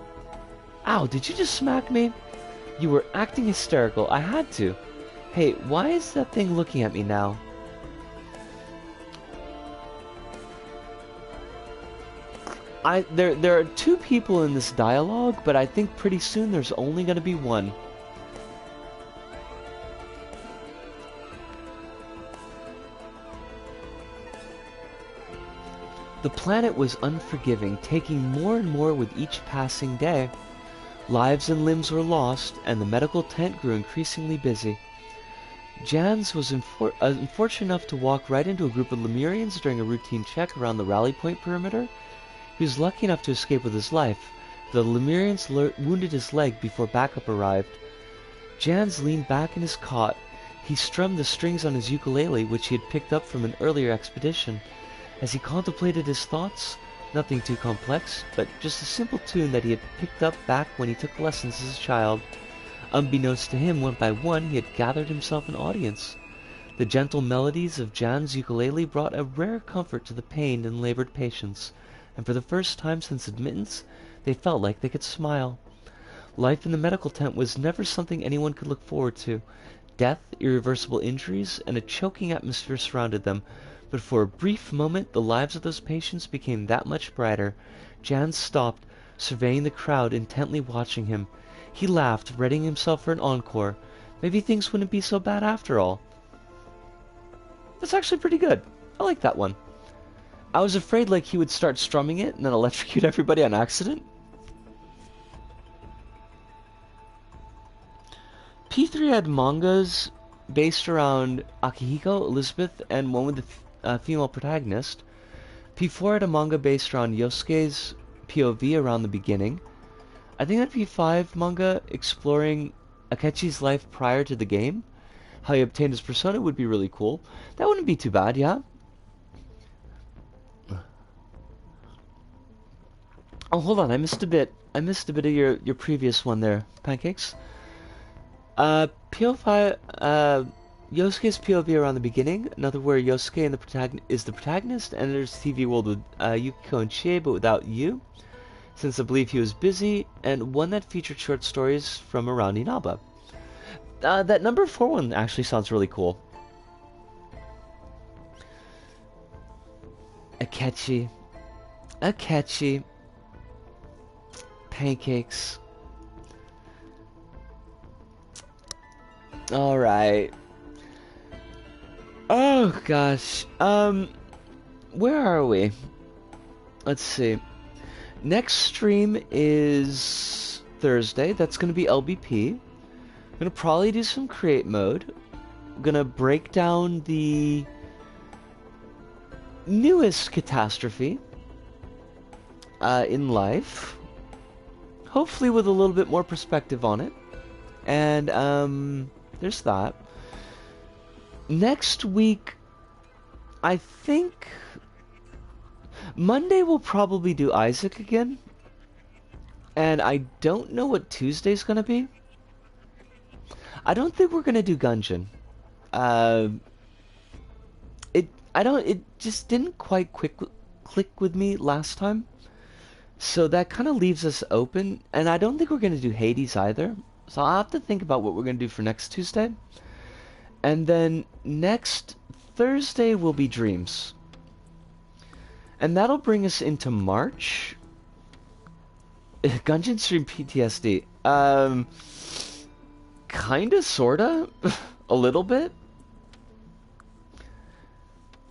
Ow, did you just smack me? You were acting hysterical. I had to. Hey, why is that thing looking at me now? There are 2 people in this dialogue, but I think pretty soon there's only going to be 1. The planet was unforgiving, taking more and more with each passing day. Lives and limbs were lost, and the medical tent grew increasingly busy. Jans was unfortunate enough to walk right into a group of Lemurians during a routine check around the rally point perimeter. He was lucky enough to escape with his life. The Lemurians wounded his leg before backup arrived. Jans leaned back in his cot. He strummed the strings on his ukulele, which he had picked up from an earlier expedition. As he contemplated his thoughts, nothing too complex, but just a simple tune that he had picked up back when he took lessons as a child. Unbeknownst to him, one by one, he had gathered himself an audience. The gentle melodies of Jan's ukulele brought a rare comfort to the pained and labored patients, and for the first time since admittance, they felt like they could smile. Life in the medical tent was never something anyone could look forward to. Death, irreversible injuries, and a choking atmosphere surrounded them, but for a brief moment the lives of those patients became that much brighter. Jan stopped, surveying the crowd, intently watching him. He laughed, readying himself for an encore. Maybe things wouldn't be so bad after all. That's actually pretty good. I like that one. I was afraid like he would start strumming it and then electrocute everybody on accident. P3 had mangas based around Akihiko, Elizabeth, and one with the female protagonist. P4 had a manga based around Yosuke's POV around the beginning. I think that P5 manga exploring Akechi's life prior to the game, how he obtained his persona, would be really cool. That wouldn't be too bad, yeah? Oh, hold on, I missed a bit of your previous one there, Pancakes. PO5, Yosuke's POV around the beginning, another where Yosuke and is the protagonist, and there's TV world with Yukiko and Chie, but without Yu, since I believe he was busy, and one that featured short stories from around Inaba. That number 4 one actually sounds really cool. Akechi. Akechi. Pancakes. Alright. Oh gosh. Where are we? Let's see. Next stream is Thursday. That's gonna be LBP. I'm gonna probably do some create mode. I'm gonna break down the newest catastrophe in life. Hopefully with a little bit more perspective on it. And there's that. Next week, I think Monday we'll probably do Isaac again. And I don't know what Tuesday's gonna be. I don't think we're gonna do Gungeon. It just didn't quite click with me last time. So that kind of leaves us open, and I don't think we're gonna do Hades either. So I'll have to think about what we're gonna do for next Tuesday. And then next Thursday will be Dreams. And that'll bring us into March. Gungeon stream PTSD. Kinda, sorta, a little bit.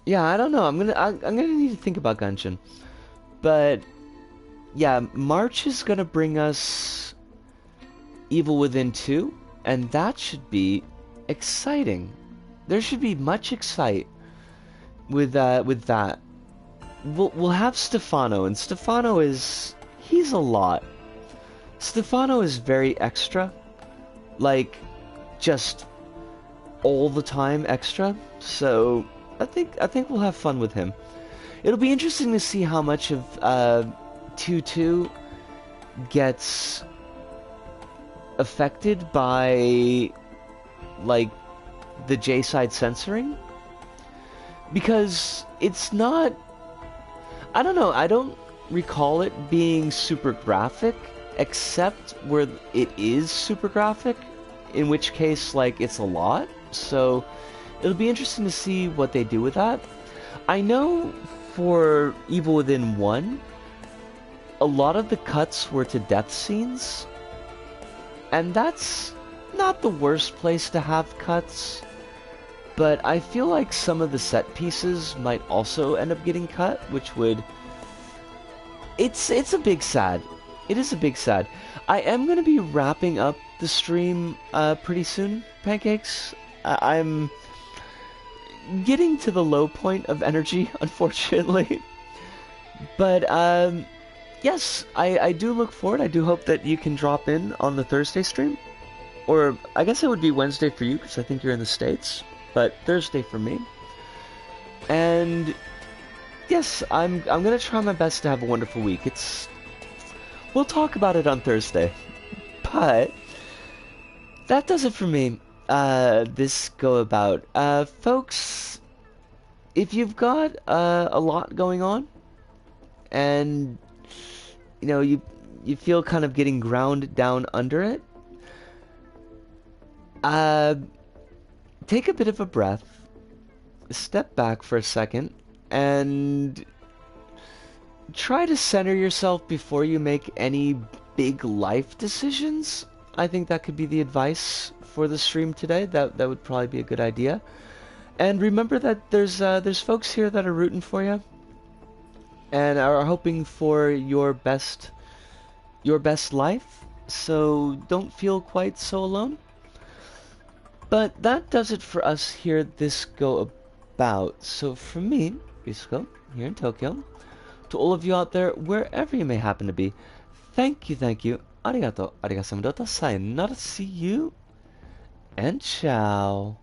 Yeah, I don't know. I'm gonna need to think about Gungeon. But yeah, March is gonna bring us Evil Within 2, and that should be exciting. There should be much excite with that. We'll have Stefano, and Stefano he's a lot. Stefano is very extra, like just all the time extra. So I think we'll have fun with him. It'll be interesting to see how much of 2-2 gets affected by like the J-side censoring, because it's not, I don't know, I don't recall it being super graphic, except where it is super graphic, in which case, like, it's a lot. So it'll be interesting to see what they do with that. I know for Evil Within 1, a lot of the cuts were to death scenes, and that's not the worst place to have cuts, but I feel like some of the set pieces might also end up getting cut, which would... It's a big sad. It is a big sad. I am going to be wrapping up the stream pretty soon, Pancakes. I'm getting to the low point of energy, unfortunately. But, yes, I do look forward. I do hope that you can drop in on the Thursday stream. Or, I guess it would be Wednesday for you, because I think you're in the States. But Thursday for me. And, yes, I'm going to try my best to have a wonderful week. We'll talk about it on Thursday. But, that does it for me. This go about. Folks, if you've got a lot going on, and you know you feel kind of getting ground down under it, take a bit of a breath, step back for a second, and try to center yourself before you make any big life decisions. I think that could be the advice for the stream today. That would probably be a good idea. And remember that there's folks here that are rooting for you and are hoping for your best life. So don't feel quite so alone. But that does it for us here at this go about. So from me, Risco, here in Tokyo, to all of you out there, wherever you may happen to be, thank you, arigato, arigasamudota, sayonara, see you, and ciao.